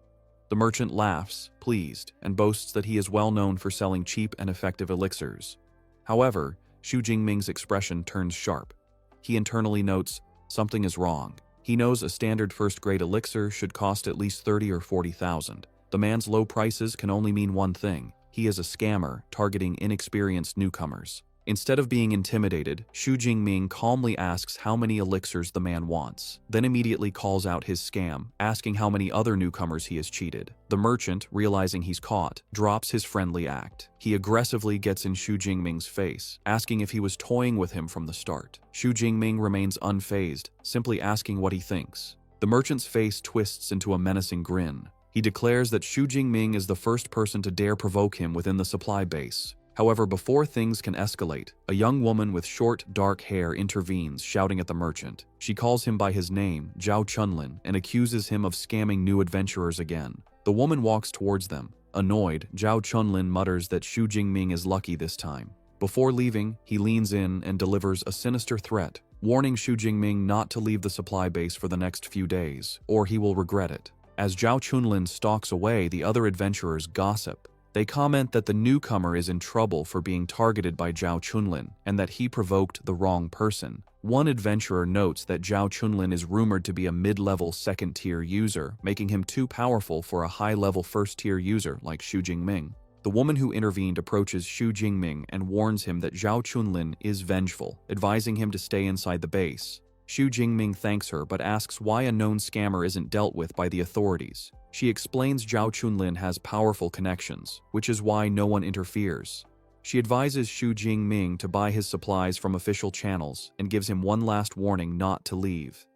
The merchant laughs, pleased, and boasts that he is well known for selling cheap and effective elixirs. However, Xu Jingming's expression turns sharp. He internally notes, something is wrong. He knows a standard first-grade elixir should cost at least 30 or 40,000. The man's low prices can only mean one thing. He is a scammer targeting inexperienced newcomers. Instead of being intimidated, Xu Jingming calmly asks how many elixirs the man wants, then immediately calls out his scam, asking how many other newcomers he has cheated. The merchant, realizing he's caught, drops his friendly act. He aggressively gets in Xu Jingming's face, asking if he was toying with him from the start. Xu Jingming remains unfazed, simply asking what he thinks. The merchant's face twists into a menacing grin. He declares that Xu Jingming is the first person to dare provoke him within the supply base. However, before things can escalate, a young woman with short, dark hair intervenes, shouting at the merchant. She calls him by his name, Zhao Chunlin, and accuses him of scamming new adventurers again. The woman walks towards them. Annoyed, Zhao Chunlin mutters that Xu Jingming is lucky this time. Before leaving, he leans in and delivers a sinister threat, warning Xu Jingming not to leave the supply base for the next few days, or he will regret it. As Zhao Chunlin stalks away, the other adventurers gossip. They comment that the newcomer is in trouble for being targeted by Zhao Chunlin and that he provoked the wrong person. One adventurer notes that Zhao Chunlin is rumored to be a mid-level second-tier user, making him too powerful for a high-level first-tier user like Xu Jingming. The woman who intervened approaches Xu Jingming and warns him that Zhao Chunlin is vengeful, advising him to stay inside the base. Xu Jingming thanks her but asks why a known scammer isn't dealt with by the authorities. She explains Zhao Chunlin has powerful connections, which is why no one interferes. She advises Xu Jingming to buy his supplies from official channels and gives him one last warning not to leave.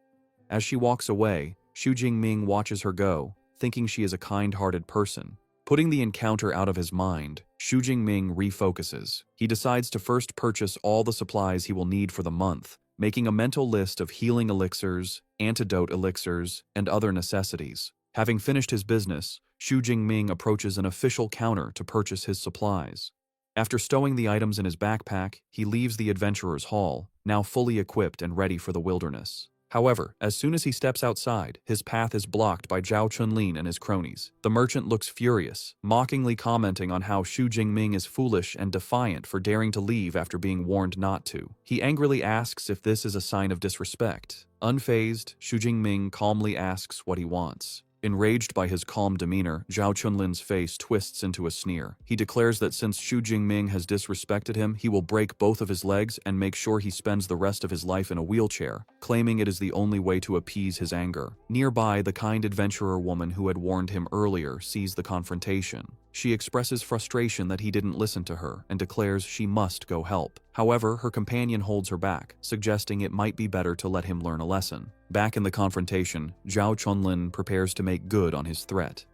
As she walks away, Xu Jingming watches her go, thinking she is a kind-hearted person. Putting the encounter out of his mind, Xu Jingming refocuses. He decides to first purchase all the supplies he will need for the month, making a mental list of healing elixirs, antidote elixirs, and other necessities. Having finished his business, Xu Jingming approaches an official counter to purchase his supplies. After stowing the items in his backpack, he leaves the adventurer's hall, now fully equipped and ready for the wilderness. However, as soon as he steps outside, his path is blocked by Zhao Chunlin and his cronies. The merchant looks furious, mockingly commenting on how Xu Jingming is foolish and defiant for daring to leave after being warned not to. He angrily asks if this is a sign of disrespect. Unfazed, Xu Jingming calmly asks what he wants. Enraged by his calm demeanor, Zhao Chunlin's face twists into a sneer. He declares that since Xu Jingming has disrespected him, he will break both of his legs and make sure he spends the rest of his life in a wheelchair, claiming it is the only way to appease his anger. Nearby, the kind adventurer woman who had warned him earlier sees the confrontation. She expresses frustration that he didn't listen to her and declares she must go help. However, her companion holds her back, suggesting it might be better to let him learn a lesson. Back in the confrontation, Zhao Chunlin prepares to make good on his threat.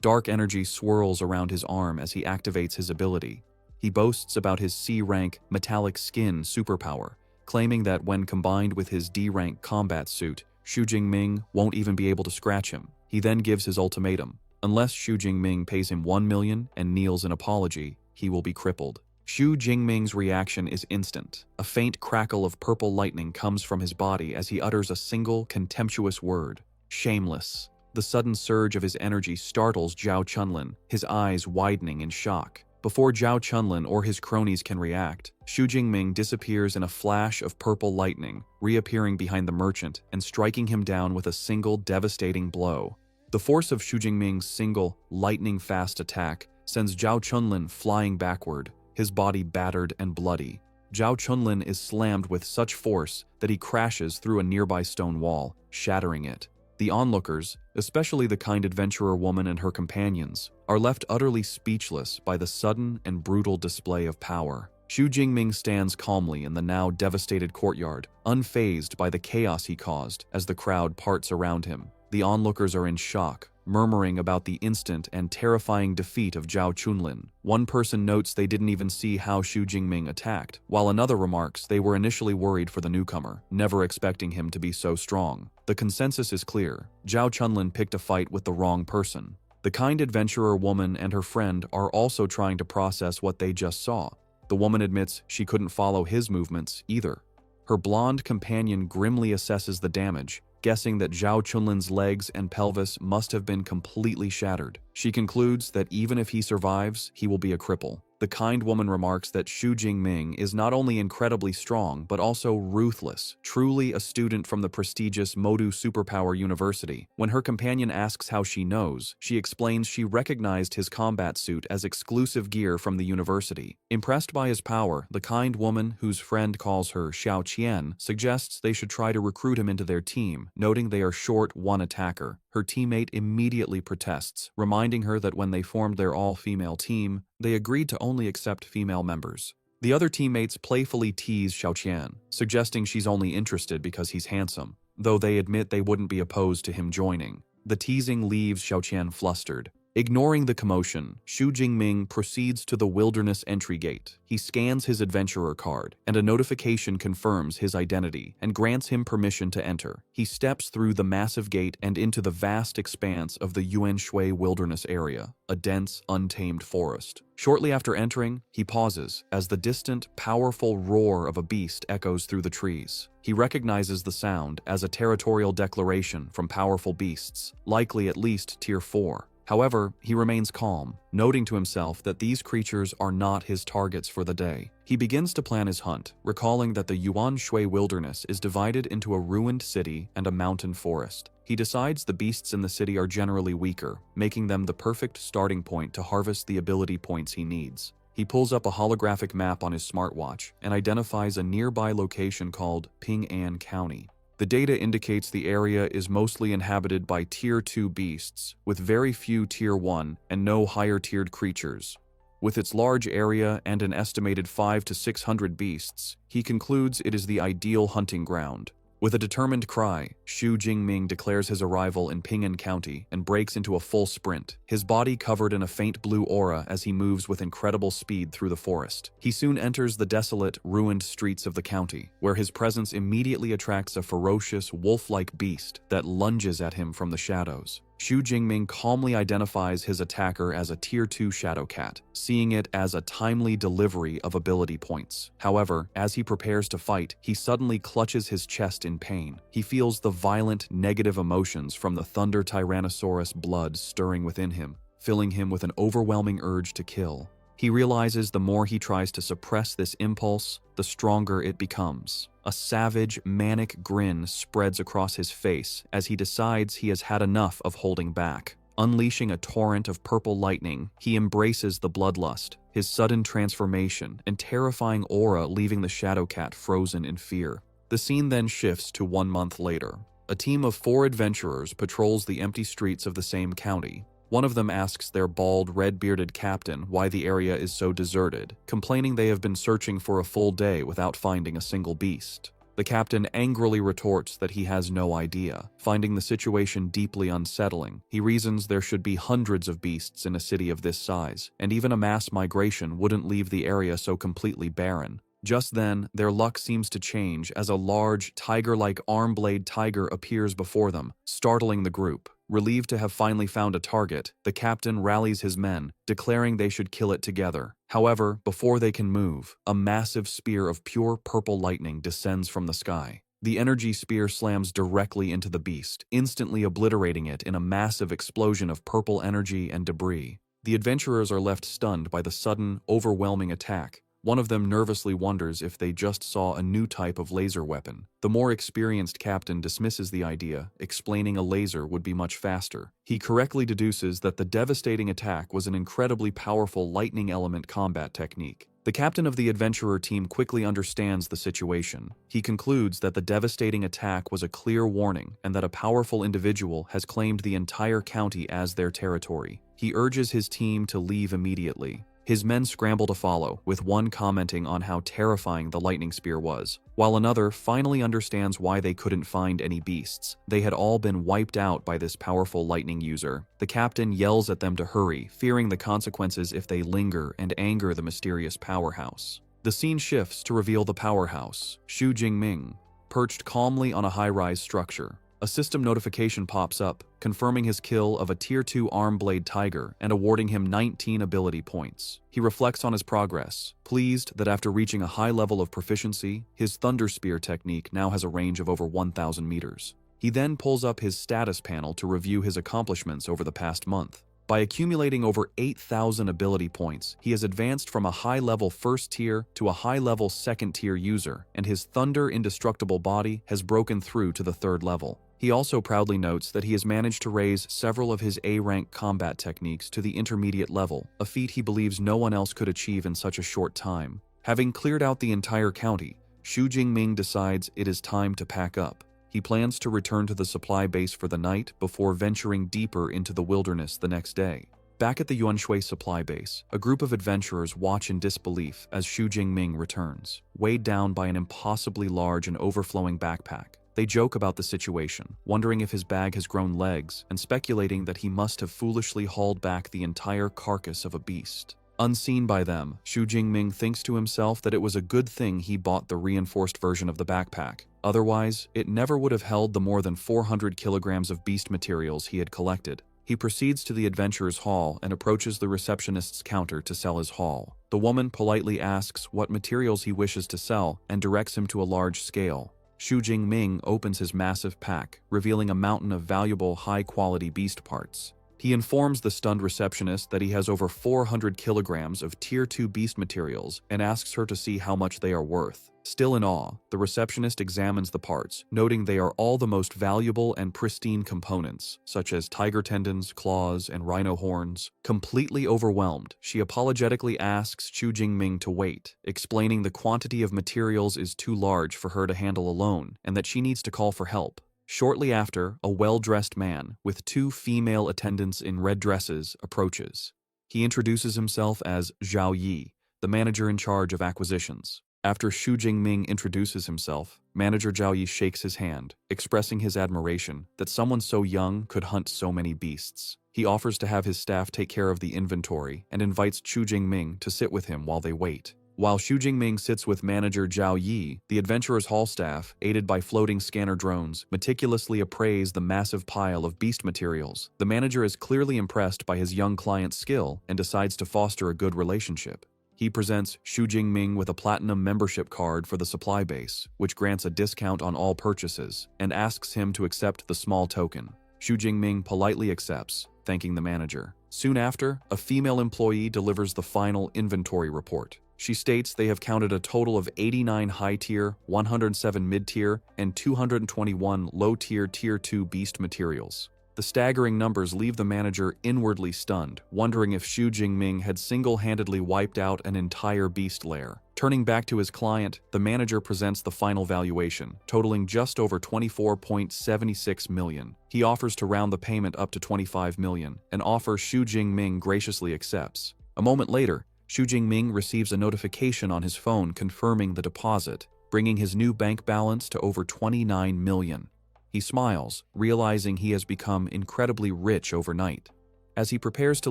Dark energy swirls around his arm as he activates his ability. He boasts about his C-rank metallic skin superpower, claiming that when combined with his D-rank combat suit, Xu Jingming won't even be able to scratch him. He then gives his ultimatum. Unless Xu Jingming pays him 1 million and kneels in apology, he will be crippled. Xu Jingming's reaction is instant. A faint crackle of purple lightning comes from his body as he utters a single contemptuous word, shameless. The sudden surge of his energy startles Zhao Chunlin, his eyes widening in shock. Before Zhao Chunlin or his cronies can react, Xu Jingming disappears in a flash of purple lightning, reappearing behind the merchant and striking him down with a single devastating blow. The force of Xu Jingming's single, lightning-fast attack sends Zhao Chunlin flying backward, his body battered and bloody. Zhao Chunlin is slammed with such force that he crashes through a nearby stone wall, shattering it. The onlookers, especially the kind adventurer woman and her companions, are left utterly speechless by the sudden and brutal display of power. Xu Jingming stands calmly in the now devastated courtyard, unfazed by the chaos he caused as the crowd parts around him. The onlookers are in shock, murmuring about the instant and terrifying defeat of Zhao Chunlin. One person notes they didn't even see how Xu Jingming attacked, while another remarks they were initially worried for the newcomer, never expecting him to be so strong. The consensus is clear. Zhao Chunlin picked a fight with the wrong person. The kind adventurer woman and her friend are also trying to process what they just saw. The woman admits she couldn't follow his movements either. Her blonde companion grimly assesses the damage, guessing that Zhao Chunlin's legs and pelvis must have been completely shattered. She concludes that even if he survives, he will be a cripple. The kind woman remarks that Xu Jingming is not only incredibly strong, but also ruthless, truly a student from the prestigious Modu Superpower University. When her companion asks how she knows, she explains she recognized his combat suit as exclusive gear from the university. Impressed by his power, the kind woman, whose friend calls her Xiao Qian, suggests they should try to recruit him into their team, noting they are short one attacker. Her teammate immediately protests, reminding her that when they formed their all-female team, they agreed to only accept female members. The other teammates playfully tease Xiaoqian, suggesting she's only interested because he's handsome, though they admit they wouldn't be opposed to him joining. The teasing leaves Xiaoqian flustered. Ignoring the commotion, Xu Jingming proceeds to the wilderness entry gate. He scans his adventurer card, and a notification confirms his identity and grants him permission to enter. He steps through the massive gate and into the vast expanse of the Yuanshui wilderness area, a dense, untamed forest. Shortly after entering, he pauses as the distant, powerful roar of a beast echoes through the trees. He recognizes the sound as a territorial declaration from powerful beasts, likely at least Tier 4. However, he remains calm, noting to himself that these creatures are not his targets for the day. He begins to plan his hunt, recalling that the Yuan Shui wilderness is divided into a ruined city and a mountain forest. He decides the beasts in the city are generally weaker, making them the perfect starting point to harvest the ability points he needs. He pulls up a holographic map on his smartwatch and identifies a nearby location called Ping'an County. The data indicates the area is mostly inhabited by Tier 2 beasts, with very few Tier 1 and no higher-tiered creatures. With its large area and an estimated 500 to 600 beasts, he concludes it is the ideal hunting ground. With a determined cry, Xu Jingming declares his arrival in Ping'an County and breaks into a full sprint, his body covered in a faint blue aura as he moves with incredible speed through the forest. He soon enters the desolate, ruined streets of the county, where his presence immediately attracts a ferocious, wolf-like beast that lunges at him from the shadows. Xu Jingming calmly identifies his attacker as a Tier 2 Shadow Cat, seeing it as a timely delivery of ability points. However, as he prepares to fight, he suddenly clutches his chest in pain. He feels the violent, negative emotions from the Thunder Tyrannosaurus blood stirring within him, filling him with an overwhelming urge to kill. He realizes the more he tries to suppress this impulse, the stronger it becomes. A savage, manic grin spreads across his face as he decides he has had enough of holding back. Unleashing a torrent of purple lightning, he embraces the bloodlust, his sudden transformation, and terrifying aura leaving the Shadow Cat frozen in fear. The scene then shifts to 1 month later. A team of 4 adventurers patrols the empty streets of the same county. One of them asks their bald, red-bearded captain why the area is so deserted, complaining they have been searching for a full day without finding a single beast. The captain angrily retorts that he has no idea. Finding the situation deeply unsettling, he reasons there should be hundreds of beasts in a city of this size, and even a mass migration wouldn't leave the area so completely barren. Just then, their luck seems to change as a large, tiger-like arm-blade tiger appears before them, startling the group. Relieved to have finally found a target, the captain rallies his men, declaring they should kill it together. However, before they can move, a massive spear of pure purple lightning descends from the sky. The energy spear slams directly into the beast, instantly obliterating it in a massive explosion of purple energy and debris. The adventurers are left stunned by the sudden, overwhelming attack. One of them nervously wonders if they just saw a new type of laser weapon. The more experienced captain dismisses the idea, explaining a laser would be much faster. He correctly deduces that the devastating attack was an incredibly powerful lightning element combat technique. The captain of the adventurer team quickly understands the situation. He concludes that the devastating attack was a clear warning and that a powerful individual has claimed the entire county as their territory. He urges his team to leave immediately. His men scramble to follow, with one commenting on how terrifying the lightning spear was, while another finally understands why they couldn't find any beasts. They had all been wiped out by this powerful lightning user. The captain yells at them to hurry, fearing the consequences if they linger and anger the mysterious powerhouse. The scene shifts to reveal the powerhouse, Xu Jingming, perched calmly on a high-rise structure. A system notification pops up, confirming his kill of a Tier 2 arm-blade tiger and awarding him 19 ability points. He reflects on his progress, pleased that after reaching a high level of proficiency, his Thunder Spear technique now has a range of over 1,000 meters. He then pulls up his status panel to review his accomplishments over the past month. By accumulating over 8,000 ability points, he has advanced from a high-level first tier to a high-level second tier user, and his Thunder Indestructible body has broken through to the third level. He also proudly notes that he has managed to raise several of his A-rank combat techniques to the intermediate level, a feat he believes no one else could achieve in such a short time. Having cleared out the entire county, Xu Jingming decides it is time to pack up. He plans to return to the supply base for the night before venturing deeper into the wilderness the next day. Back at the Yuanshui supply base, a group of adventurers watch in disbelief as Xu Jingming returns, weighed down by an impossibly large and overflowing backpack. They joke about the situation, wondering if his bag has grown legs and speculating that he must have foolishly hauled back the entire carcass of a beast. Unseen by them, Xu Jingming thinks to himself that it was a good thing he bought the reinforced version of the backpack. Otherwise, it never would have held the more than 400 kilograms of beast materials he had collected. He proceeds to the adventurer's hall and approaches the receptionist's counter to sell his haul. The woman politely asks what materials he wishes to sell and directs him to a large scale. Xu Jingming opens his massive pack, revealing a mountain of valuable, high-quality beast parts. He informs the stunned receptionist that he has over 400 kilograms of Tier 2 beast materials and asks her to see how much they are worth. Still in awe, the receptionist examines the parts, noting they are all the most valuable and pristine components, such as tiger tendons, claws, and rhino horns. Completely overwhelmed, she apologetically asks Xu Jingming to wait, explaining the quantity of materials is too large for her to handle alone and that she needs to call for help. Shortly after, a well-dressed man, with 2 female attendants in red dresses, approaches. He introduces himself as Zhao Yi, the manager in charge of acquisitions. After Xu Jingming introduces himself, Manager Zhao Yi shakes his hand, expressing his admiration that someone so young could hunt so many beasts. He offers to have his staff take care of the inventory and invites Xu Jingming to sit with him while they wait. While Xu Jingming sits with Manager Zhao Yi, the adventurer's hall staff, aided by floating scanner drones, meticulously appraise the massive pile of beast materials. The manager is clearly impressed by his young client's skill and decides to foster a good relationship. He presents Xu Jingming with a platinum membership card for the supply base, which grants a discount on all purchases, and asks him to accept the small token. Xu Jingming politely accepts, thanking the manager. Soon after, a female employee delivers the final inventory report. She states they have counted a total of 89 high-tier, 107 mid-tier, and 221 low-tier Tier 2 beast materials. The staggering numbers leave the manager inwardly stunned, wondering if Xu Jingming had single-handedly wiped out an entire beast lair. Turning back to his client, the manager presents the final valuation, totaling just over 24.76 million. He offers to round the payment up to 25 million, an offer Xu Jingming graciously accepts. A moment later, Xu Jingming receives a notification on his phone confirming the deposit, bringing his new bank balance to over 29 million. He smiles, realizing he has become incredibly rich overnight. As he prepares to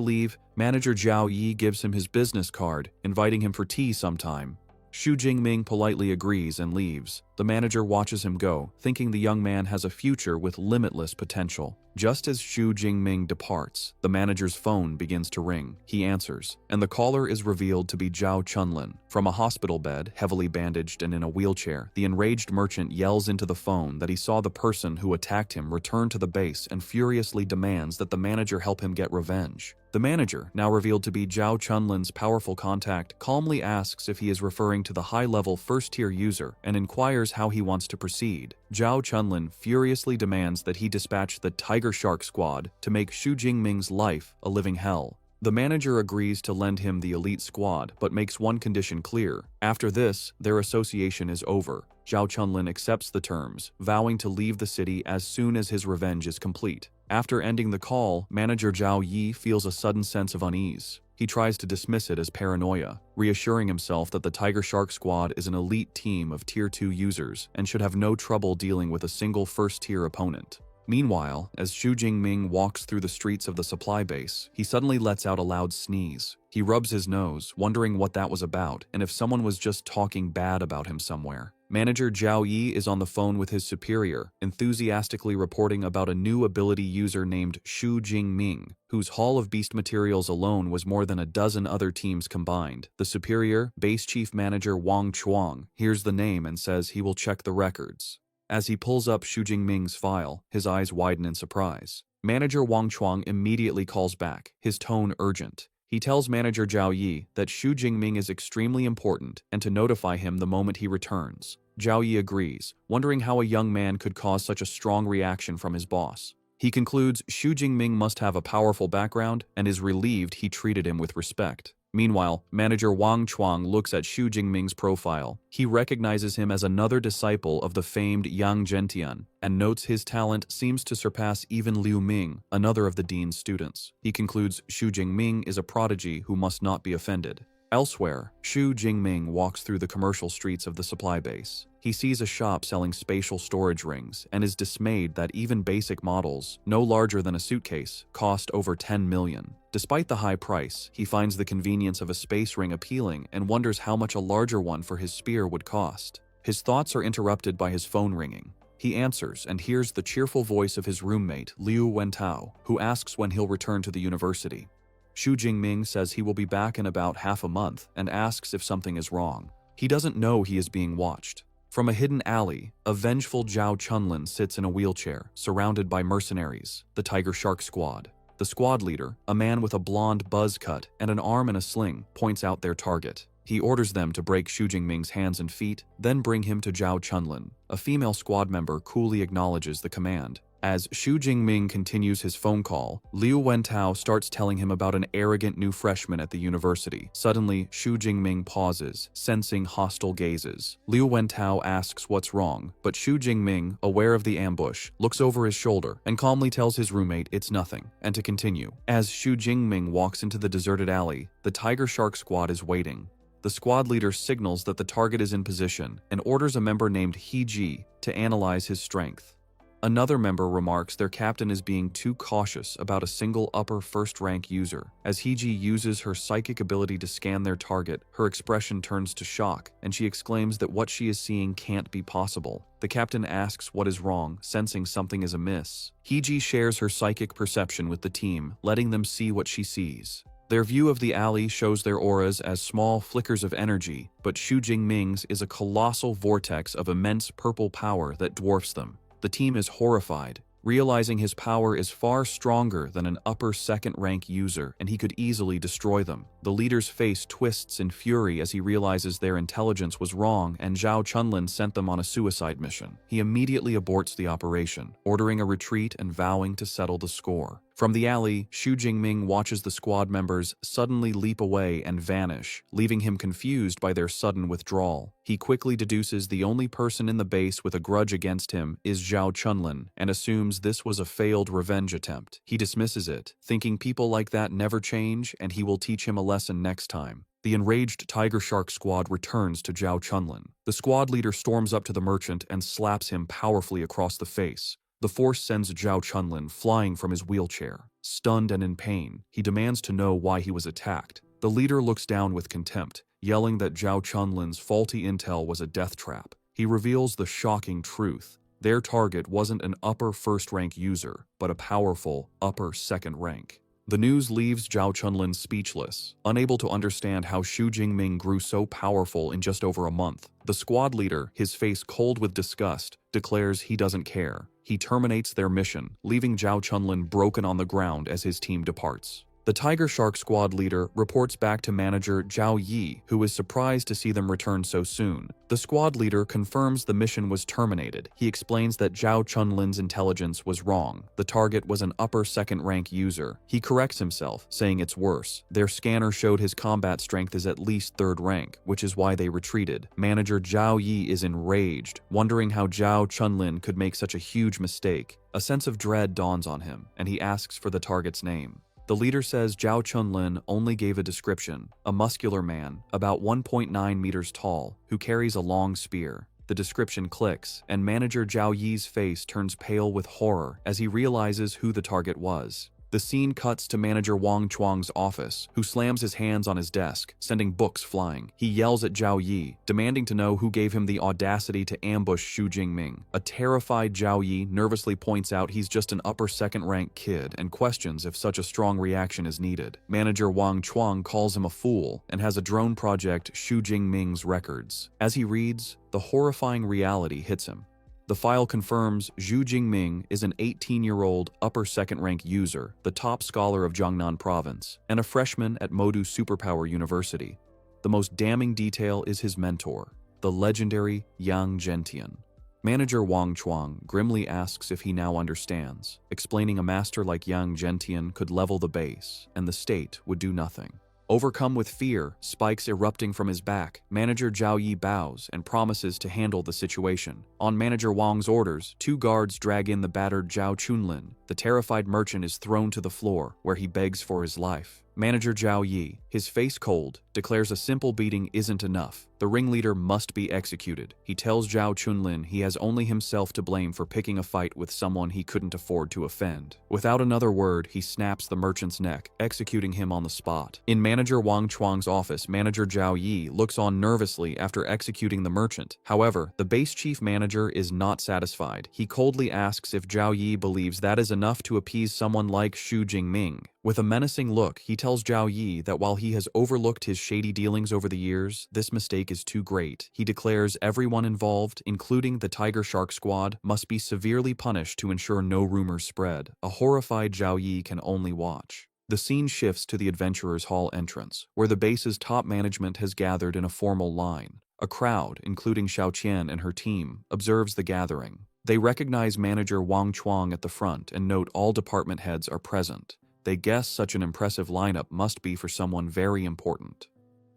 leave, manager Zhao Yi gives him his business card, inviting him for tea sometime. Xu Jingming politely agrees and leaves. The manager watches him go, thinking the young man has a future with limitless potential. Just as Xu Jingming departs, the manager's phone begins to ring. He answers, and the caller is revealed to be Zhao Chunlin. From a hospital bed, heavily bandaged and in a wheelchair, the enraged merchant yells into the phone that he saw the person who attacked him return to the base and furiously demands that the manager help him get revenge. The manager, now revealed to be Zhao Chunlin's powerful contact, calmly asks if he is referring to the high-level first-tier user and inquires how he wants to proceed. Zhao Chunlin furiously demands that he dispatch the Tiger Shark Squad to make Xu Jingming's life a living hell. The manager agrees to lend him the elite squad, but makes one condition clear. After this, their association is over. Zhao Chunlin accepts the terms, vowing to leave the city as soon as his revenge is complete. After ending the call, manager Zhao Yi feels a sudden sense of unease. He tries to dismiss it as paranoia, reassuring himself that the Tiger Shark Squad is an elite team of Tier 2 users and should have no trouble dealing with a single first-tier opponent. Meanwhile, as Xu Jingming walks through the streets of the supply base, he suddenly lets out a loud sneeze. He rubs his nose, wondering what that was about and if someone was just talking bad about him somewhere. Manager Zhao Yi is on the phone with his superior, enthusiastically reporting about a new ability user named Xu Jingming, whose haul of beast materials alone was more than a dozen other teams combined. The superior, base chief manager Wang Chuang, hears the name and says he will check the records. As he pulls up Xu Jingming's file, his eyes widen in surprise. Manager Wang Chuang immediately calls back, his tone urgent. He tells manager Zhao Yi that Xu Jingming is extremely important and to notify him the moment he returns. Zhao Yi agrees, wondering how a young man could cause such a strong reaction from his boss. He concludes Xu Jingming must have a powerful background and is relieved he treated him with respect. Meanwhile, manager Wang Chuang looks at Xu Jingming's profile. He recognizes him as another disciple of the famed Yang Zhentian and notes his talent seems to surpass even Liu Ming, another of the dean's students. He concludes Xu Jingming is a prodigy who must not be offended. Elsewhere, Xu Jingming walks through the commercial streets of the supply base. He sees a shop selling spatial storage rings and is dismayed that even basic models, no larger than a suitcase, cost over 10 million. Despite the high price, he finds the convenience of a space ring appealing and wonders how much a larger one for his spear would cost. His thoughts are interrupted by his phone ringing. He answers and hears the cheerful voice of his roommate, Liu Wentao, who asks when he'll return to the university. Xu Jingming says he will be back in about half a month and asks if something is wrong. He doesn't know he is being watched. From a hidden alley, a vengeful Zhao Chunlin sits in a wheelchair, surrounded by mercenaries, the Tiger Shark Squad. The squad leader, a man with a blonde buzz cut and an arm in a sling, points out their target. He orders them to break Xu Jingming's hands and feet, then bring him to Zhao Chunlin. A female squad member coolly acknowledges the command. As Xu Jingming continues his phone call, Liu Wentao starts telling him about an arrogant new freshman at the university. Suddenly, Xu Jingming pauses, sensing hostile gazes. Liu Wentao asks what's wrong, but Xu Jingming, aware of the ambush, looks over his shoulder and calmly tells his roommate it's nothing, and to continue. As Xu Jingming walks into the deserted alley, the Tiger Shark Squad is waiting. The squad leader signals that the target is in position and orders a member named He Ji to analyze his strength. Another member remarks their captain is being too cautious about a single upper first-rank user. As Heiji uses her psychic ability to scan their target, her expression turns to shock, and she exclaims that what she is seeing can't be possible. The captain asks what is wrong, sensing something is amiss. Heiji shares her psychic perception with the team, letting them see what she sees. Their view of the alley shows their auras as small flickers of energy, but Xu Jingming's is a colossal vortex of immense purple power that dwarfs them. The team is horrified, realizing his power is far stronger than an upper second-rank user and he could easily destroy them. The leader's face twists in fury as he realizes their intelligence was wrong and Zhao Chunlin sent them on a suicide mission. He immediately aborts the operation, ordering a retreat and vowing to settle the score. From the alley, Xu Jingming watches the squad members suddenly leap away and vanish, leaving him confused by their sudden withdrawal. He quickly deduces the only person in the base with a grudge against him is Zhao Chunlin and assumes this was a failed revenge attempt. He dismisses it, thinking people like that never change and he will teach him a lesson next time. The enraged Tiger Shark squad returns to Zhao Chunlin. The squad leader storms up to the merchant and slaps him powerfully across the face. The force sends Zhao Chunlin flying from his wheelchair. Stunned and in pain, he demands to know why he was attacked. The leader looks down with contempt, yelling that Zhao Chunlin's faulty intel was a death trap. He reveals the shocking truth. Their target wasn't an upper first-rank user, but a powerful upper second rank. The news leaves Zhao Chunlin speechless, unable to understand how Xu Jingming grew so powerful in just over a month. The squad leader, his face cold with disgust, declares he doesn't care. He terminates their mission, leaving Zhao Chunlin broken on the ground as his team departs. The Tiger Shark squad leader reports back to manager Zhao Yi, who is surprised to see them return so soon. The squad leader confirms the mission was terminated. He explains that Zhao Chunlin's intelligence was wrong. The target was an upper second rank user. He corrects himself, saying it's worse. Their scanner showed his combat strength is at least third rank, which is why they retreated. Manager Zhao Yi is enraged, wondering how Zhao Chunlin could make such a huge mistake. A sense of dread dawns on him, and he asks for the target's name. The leader says Zhao Chunlin only gave a description, a muscular man, about 1.9 meters tall, who carries a long spear. The description clicks, and manager Zhao Yi's face turns pale with horror as he realizes who the target was. The scene cuts to manager Wang Chuang's office, who slams his hands on his desk, sending books flying. He yells at Zhao Yi, demanding to know who gave him the audacity to ambush Xu Jingming. A terrified Zhao Yi nervously points out he's just an upper second-rank kid and questions if such a strong reaction is needed. Manager Wang Chuang calls him a fool and has a drone project Xu Jingming's records. As he reads, the horrifying reality hits him. The file confirms Xu Jingming is an 18-year-old upper second-rank user, the top scholar of Jiangnan province, and a freshman at Modu Superpower University. The most damning detail is his mentor, the legendary Yang Zhentian. Manager Wang Chuang grimly asks if he now understands, explaining a master like Yang Zhentian could level the base, and the state would do nothing. Overcome with fear, spikes erupting from his back, manager Zhao Yi bows and promises to handle the situation. On manager Wang's orders, 2 guards drag in the battered Zhao Chunlin. The terrified merchant is thrown to the floor, where he begs for his life. Manager Zhao Yi, his face cold, declares a simple beating isn't enough. The ringleader must be executed. He tells Zhao Chunlin he has only himself to blame for picking a fight with someone he couldn't afford to offend. Without another word, he snaps the merchant's neck, executing him on the spot. In manager Wang Chuang's office, manager Zhao Yi looks on nervously after executing the merchant. However, the base chief manager is not satisfied. He coldly asks if Zhao Yi believes that is enough to appease someone like Xu Jingming. With a menacing look, he tells Zhao Yi that while he has overlooked his shady dealings over the years, this mistake is too great. He declares everyone involved, including the Tiger Shark squad, must be severely punished to ensure no rumors spread. A horrified Zhao Yi can only watch. The scene shifts to the Adventurers Hall entrance, where the base's top management has gathered in a formal line. A crowd, including Xiao Qian and her team, observes the gathering. They recognize manager Wang Chuang at the front and note all department heads are present. They guess such an impressive lineup must be for someone very important.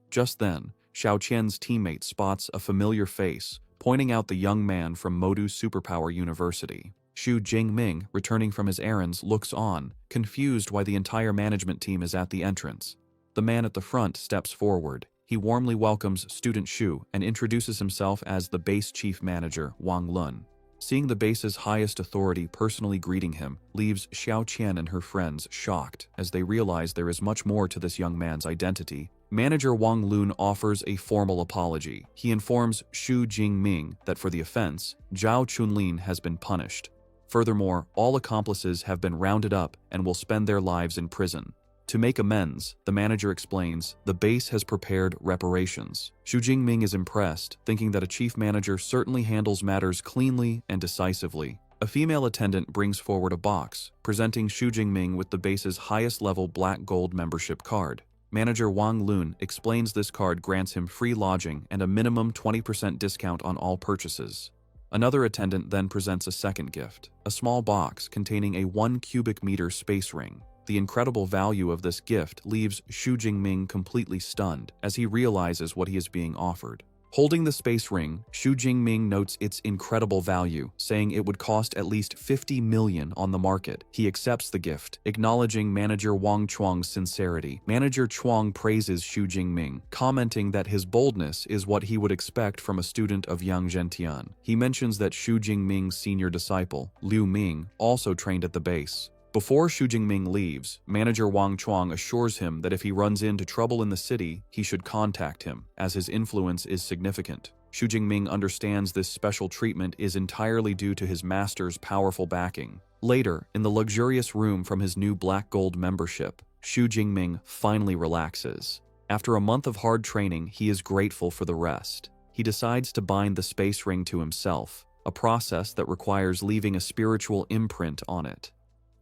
Just then, Xiao Qian's teammate spots a familiar face, pointing out the young man from Modu Superpower University. Xu Jingming, returning from his errands, looks on, confused why the entire management team is at the entrance. The man at the front steps forward. He warmly welcomes student Xu and introduces himself as the base chief manager, Wang Lun. Seeing the base's highest authority personally greeting him leaves Xiao Qian and her friends shocked as they realize there is much more to this young man's identity. Manager Wang Lun offers a formal apology. He informs Xu Jingming that for the offense, Zhao Chunlin has been punished. Furthermore, all accomplices have been rounded up and will spend their lives in prison. To make amends, the manager explains, the base has prepared reparations. Xu Jingming is impressed, thinking that a chief manager certainly handles matters cleanly and decisively. A female attendant brings forward a box, presenting Xu Jingming with the base's highest-level black gold membership card. Manager Wang Lun explains this card grants him free lodging and a minimum 20% discount on all purchases. Another attendant then presents a second gift, a small box containing a 1 cubic meter space ring. The incredible value of this gift leaves Xu Jingming completely stunned as he realizes what he is being offered. Holding the space ring, Xu Jingming notes its incredible value, saying it would cost at least 50 million on the market. He accepts the gift, acknowledging manager Wang Chuang's sincerity. Manager Chuang praises Xu Jingming, commenting that his boldness is what he would expect from a student of Yang Zhentian. He mentions that Xu Jingming's senior disciple, Liu Ming, also trained at the base. Before Xu Jingming leaves, manager Wang Chuang assures him that if he runs into trouble in the city, he should contact him, as his influence is significant. Xu Jingming understands this special treatment is entirely due to his master's powerful backing. Later, in the luxurious room from his new black gold membership, Xu Jingming finally relaxes. After a month of hard training, he is grateful for the rest. He decides to bind the space ring to himself, a process that requires leaving a spiritual imprint on it.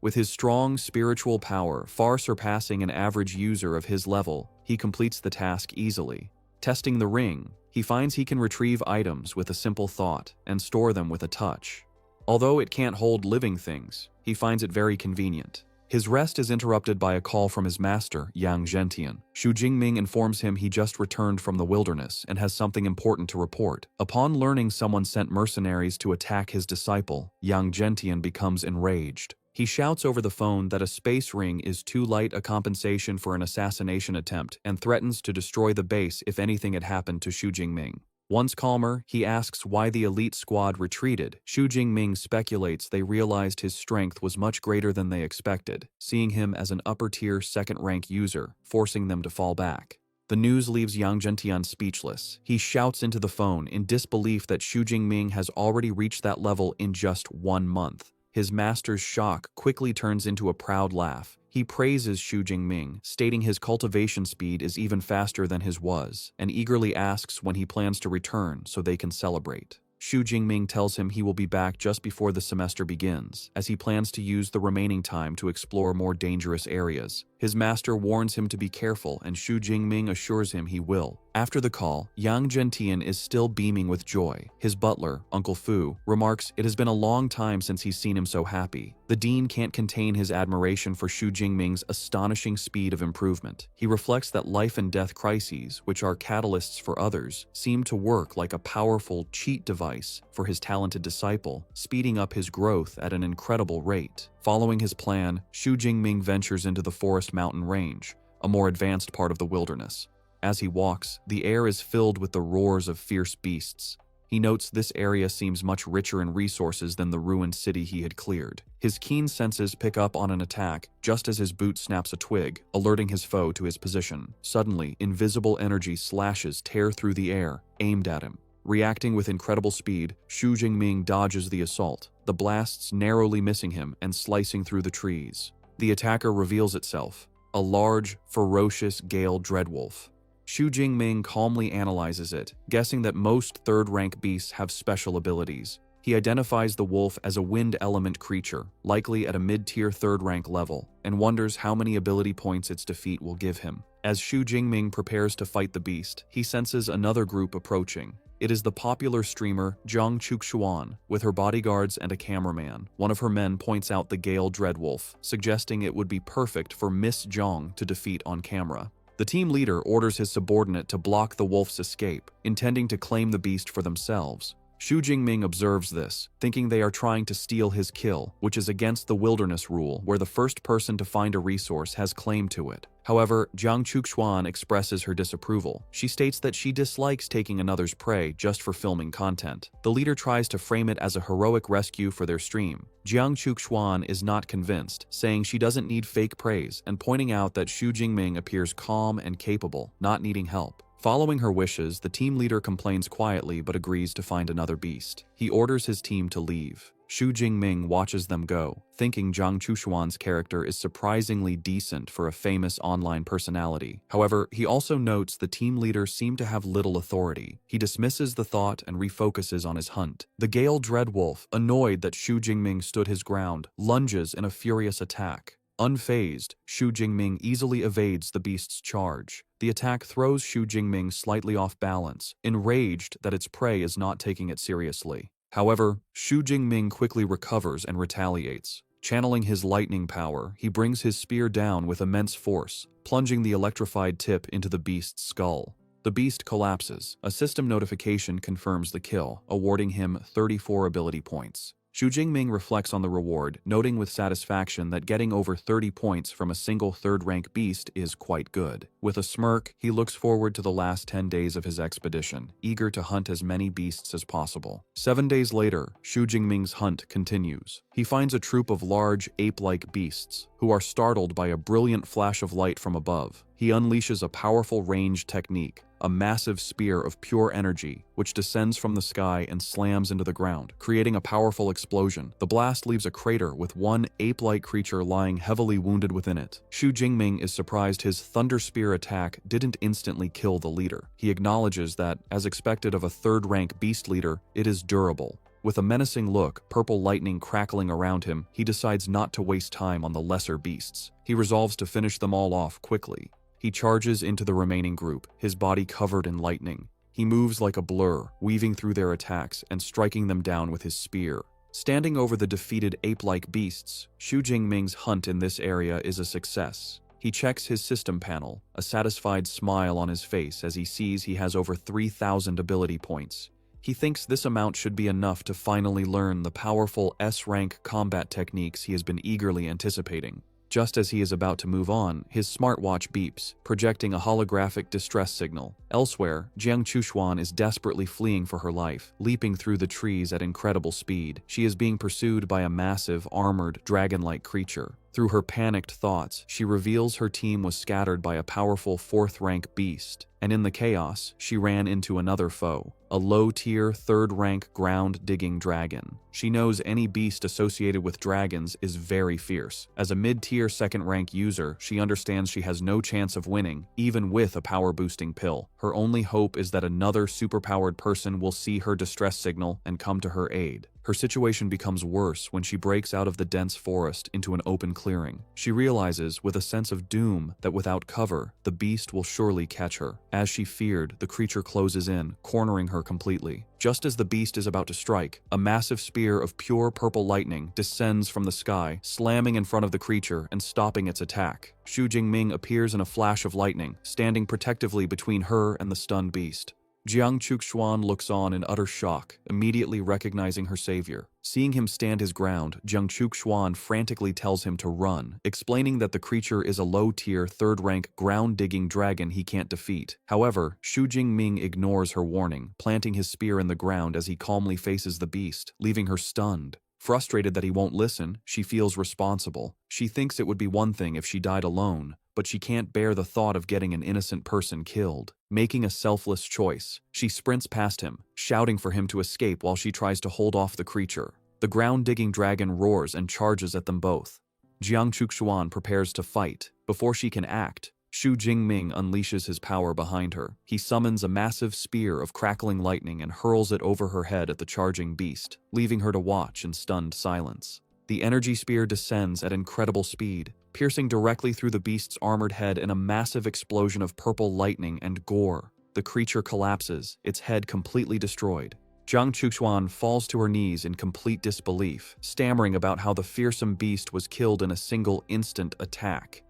With his strong spiritual power far surpassing an average user of his level, he completes the task easily. Testing the ring, he finds he can retrieve items with a simple thought and store them with a touch. Although it can't hold living things, he finds it very convenient. His rest is interrupted by a call from his master, Yang Zhentian. Xu Jingming informs him he just returned from the wilderness and has something important to report. Upon learning someone sent mercenaries to attack his disciple, Yang Zhentian becomes enraged. He shouts over the phone that a space ring is too light a compensation for an assassination attempt and threatens to destroy the base if anything had happened to Xu Jingming. Once calmer, he asks why the elite squad retreated. Xu Jingming speculates they realized his strength was much greater than they expected, seeing him as an upper-tier second-rank user, forcing them to fall back. The news leaves Yang Zhentian speechless. He shouts into the phone in disbelief that Xu Jingming has already reached that level in just 1 month. His master's shock quickly turns into a proud laugh. He praises Xu Jingming, stating his cultivation speed is even faster than his was, and eagerly asks when he plans to return so they can celebrate. Xu Jingming tells him he will be back just before the semester begins, as he plans to use the remaining time to explore more dangerous areas. His master warns him to be careful, and Xu Jingming assures him he will. After the call, Yang Zhentian is still beaming with joy. His butler, Uncle Fu, remarks it has been a long time since he's seen him so happy. The dean can't contain his admiration for Xu Jingming's astonishing speed of improvement. He reflects that life and death crises, which are catalysts for others, seem to work like a powerful cheat device for his talented disciple, speeding up his growth at an incredible rate. Following his plan, Xu Jingming ventures into the forest mountain range, a more advanced part of the wilderness. As he walks, the air is filled with the roars of fierce beasts. He notes this area seems much richer in resources than the ruined city he had cleared. His keen senses pick up on an attack just as his boot snaps a twig, alerting his foe to his position. Suddenly, invisible energy slashes tear through the air, aimed at him. Reacting with incredible speed, Xu Jingming dodges the assault, the blasts narrowly missing him and slicing through the trees. The attacker reveals itself, a large, ferocious Gale Dreadwolf. Xu Jingming calmly analyzes it, guessing that most third-rank beasts have special abilities. He identifies the wolf as a wind element creature, likely at a mid-tier third-rank level, and wonders how many ability points its defeat will give him. As Xu Jingming prepares to fight the beast, he senses another group approaching. It is the popular streamer Zhang Chuxuan, with her bodyguards and a cameraman. One of her men points out the Gale Dreadwolf, suggesting it would be perfect for Miss Zhang to defeat on camera. The team leader orders his subordinate to block the wolf's escape, intending to claim the beast for themselves. Xu Jingming observes this, thinking they are trying to steal his kill, which is against the wilderness rule where the first person to find a resource has claim to it. However, Zhang Chuxuan expresses her disapproval. She states that she dislikes taking another's prey just for filming content. The leader tries to frame it as a heroic rescue for their stream. Zhang Chuxuan is not convinced, saying she doesn't need fake praise and pointing out that Xu Jingming appears calm and capable, not needing help. Following her wishes, the team leader complains quietly but agrees to find another beast. He orders his team to leave. Xu Jingming watches them go, thinking Zhang Chuxuan's character is surprisingly decent for a famous online personality. However, he also notes the team leader seemed to have little authority. He dismisses the thought and refocuses on his hunt. The Gale Dreadwolf, annoyed that Xu Jingming stood his ground, lunges in a furious attack. Unfazed, Xu Jingming easily evades the beast's charge. The attack throws Xu Jingming slightly off balance, enraged that its prey is not taking it seriously. However, Xu Jingming quickly recovers and retaliates. Channeling his lightning power, he brings his spear down with immense force, plunging the electrified tip into the beast's skull. The beast collapses. A system notification confirms the kill, awarding him 34 ability points. Xu Jingming reflects on the reward, noting with satisfaction that getting over 30 points from a single third-rank beast is quite good. With a smirk, he looks forward to the last 10 days of his expedition, eager to hunt as many beasts as possible. 7 days later, Xu Jingming's hunt continues. He finds a troop of large, ape-like beasts, who are startled by a brilliant flash of light from above. He unleashes a powerful ranged technique, a massive spear of pure energy, which descends from the sky and slams into the ground, creating a powerful explosion. The blast leaves a crater with one ape-like creature lying heavily wounded within it. Xu Jingming is surprised his thunder spear attack didn't instantly kill the leader. He acknowledges that, as expected of a third-rank beast leader, it is durable. With a menacing look, purple lightning crackling around him, he decides not to waste time on the lesser beasts. He resolves to finish them all off quickly. He charges into the remaining group, his body covered in lightning. He moves like a blur, weaving through their attacks and striking them down with his spear. Standing over the defeated ape-like beasts, Xu Jingming's hunt in this area is a success. He checks his system panel, a satisfied smile on his face as he sees he has over 3,000 ability points. He thinks this amount should be enough to finally learn the powerful S-rank combat techniques he has been eagerly anticipating. Just as he is about to move on, his smartwatch beeps, projecting a holographic distress signal. Elsewhere, Jiang Chuxuan is desperately fleeing for her life, leaping through the trees at incredible speed. She is being pursued by a massive, armored, dragon-like creature. Through her panicked thoughts, she reveals her team was scattered by a powerful fourth-rank beast, and in the chaos, she ran into another foe, a low-tier, third-rank ground-digging dragon. She knows any beast associated with dragons is very fierce. As a mid-tier second-rank user, she understands she has no chance of winning, even with a power-boosting pill. Her only hope is that another superpowered person will see her distress signal and come to her aid. Her situation becomes worse when she breaks out of the dense forest into an open clearing. She realizes, with a sense of doom, that without cover, the beast will surely catch her. As she feared, the creature closes in, cornering her completely. Just as the beast is about to strike, a massive spear of pure purple lightning descends from the sky, slamming in front of the creature and stopping its attack. Xu Jingming appears in a flash of lightning, standing protectively between her and the stunned beast. Jiang Chuxuan looks on in utter shock, immediately recognizing her savior. Seeing him stand his ground, Jiang Chuxuan frantically tells him to run, explaining that the creature is a low-tier, third-rank, ground-digging dragon he can't defeat. However, Xu Jingming ignores her warning, planting his spear in the ground as he calmly faces the beast, leaving her stunned. Frustrated that he won't listen, she feels responsible. She thinks it would be one thing if she died alone, but she can't bear the thought of getting an innocent person killed. Making a selfless choice, she sprints past him, shouting for him to escape while she tries to hold off the creature. The ground-digging dragon roars and charges at them both. Jiang Chuxuan prepares to fight. Before she can act, Xu Jingming unleashes his power behind her. He summons a massive spear of crackling lightning and hurls it over her head at the charging beast, leaving her to watch in stunned silence. The energy spear descends at incredible speed, piercing directly through the beast's armored head in a massive explosion of purple lightning and gore. The creature collapses, its head completely destroyed. Jiang Chuxuan falls to her knees in complete disbelief, stammering about how the fearsome beast was killed in a single instant attack.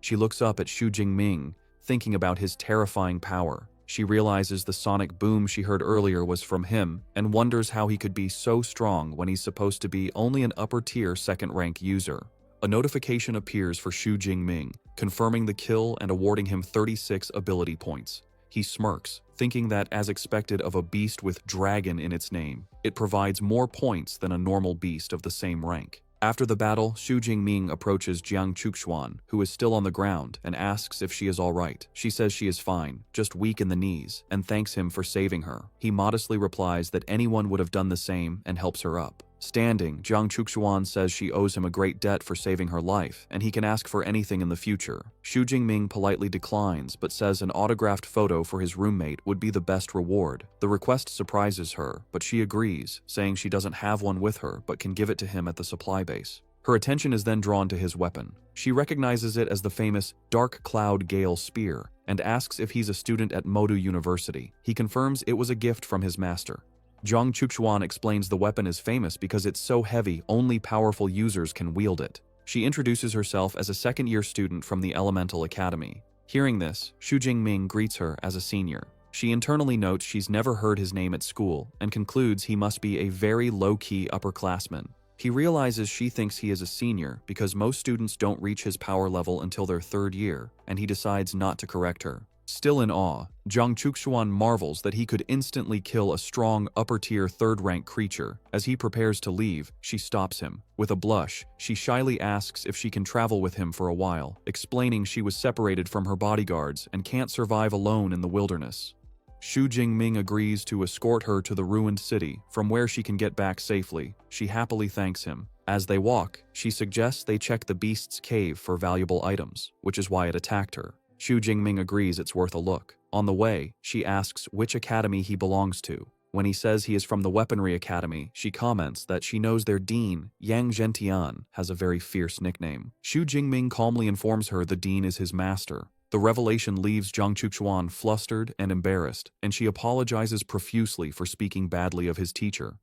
She looks up at Xu Jingming, thinking about his terrifying power. She realizes the sonic boom she heard earlier was from him, and wonders how he could be so strong when he's supposed to be only an upper-tier second-rank user. A notification appears for Xu Jingming, confirming the kill and awarding him 36 ability points. He smirks, thinking that, as expected of a beast with dragon in its name, it provides more points than a normal beast of the same rank. After the battle, Xu Jingming approaches Jiang Chuxuan, who is still on the ground, and asks if she is all right. She says she is fine, just weak in the knees, and thanks him for saving her. He modestly replies that anyone would have done the same and helps her up. Standing, Jiang Chuxuan says she owes him a great debt for saving her life, and he can ask for anything in the future. Xu Jingming politely declines, but says an autographed photo for his roommate would be the best reward. The request surprises her, but she agrees, saying she doesn't have one with her, but can give it to him at the supply base. Her attention is then drawn to his weapon. She recognizes it as the famous Dark Cloud Gale Spear, and asks if he's a student at Modu University. He confirms it was a gift from his master. Zhang Chuxuan explains the weapon is famous because it's so heavy only powerful users can wield it. She introduces herself as a second-year student from the Elemental Academy. Hearing this, Xu Jingming greets her as a senior. She internally notes she's never heard his name at school and concludes he must be a very low-key upperclassman. He realizes she thinks he is a senior because most students don't reach his power level until their third year, and he decides not to correct her. Still in awe, Zhang Chuxuan marvels that he could instantly kill a strong upper-tier third-rank creature. As he prepares to leave, she stops him. With a blush, she shyly asks if she can travel with him for a while, explaining she was separated from her bodyguards and can't survive alone in the wilderness. Xu Jingming agrees to escort her to the ruined city, from where she can get back safely. She happily thanks him. As they walk, she suggests they check the beast's cave for valuable items, which is why it attacked her. Xu Jingming agrees it's worth a look. On the way, she asks which academy he belongs to. When he says he is from the Weaponry Academy, she comments that she knows their dean, Yang Zhentian, has a very fierce nickname. Xu Jingming calmly informs her the dean is his master. The revelation leaves Zhang Chuxuan flustered and embarrassed, and she apologizes profusely for speaking badly of his teacher.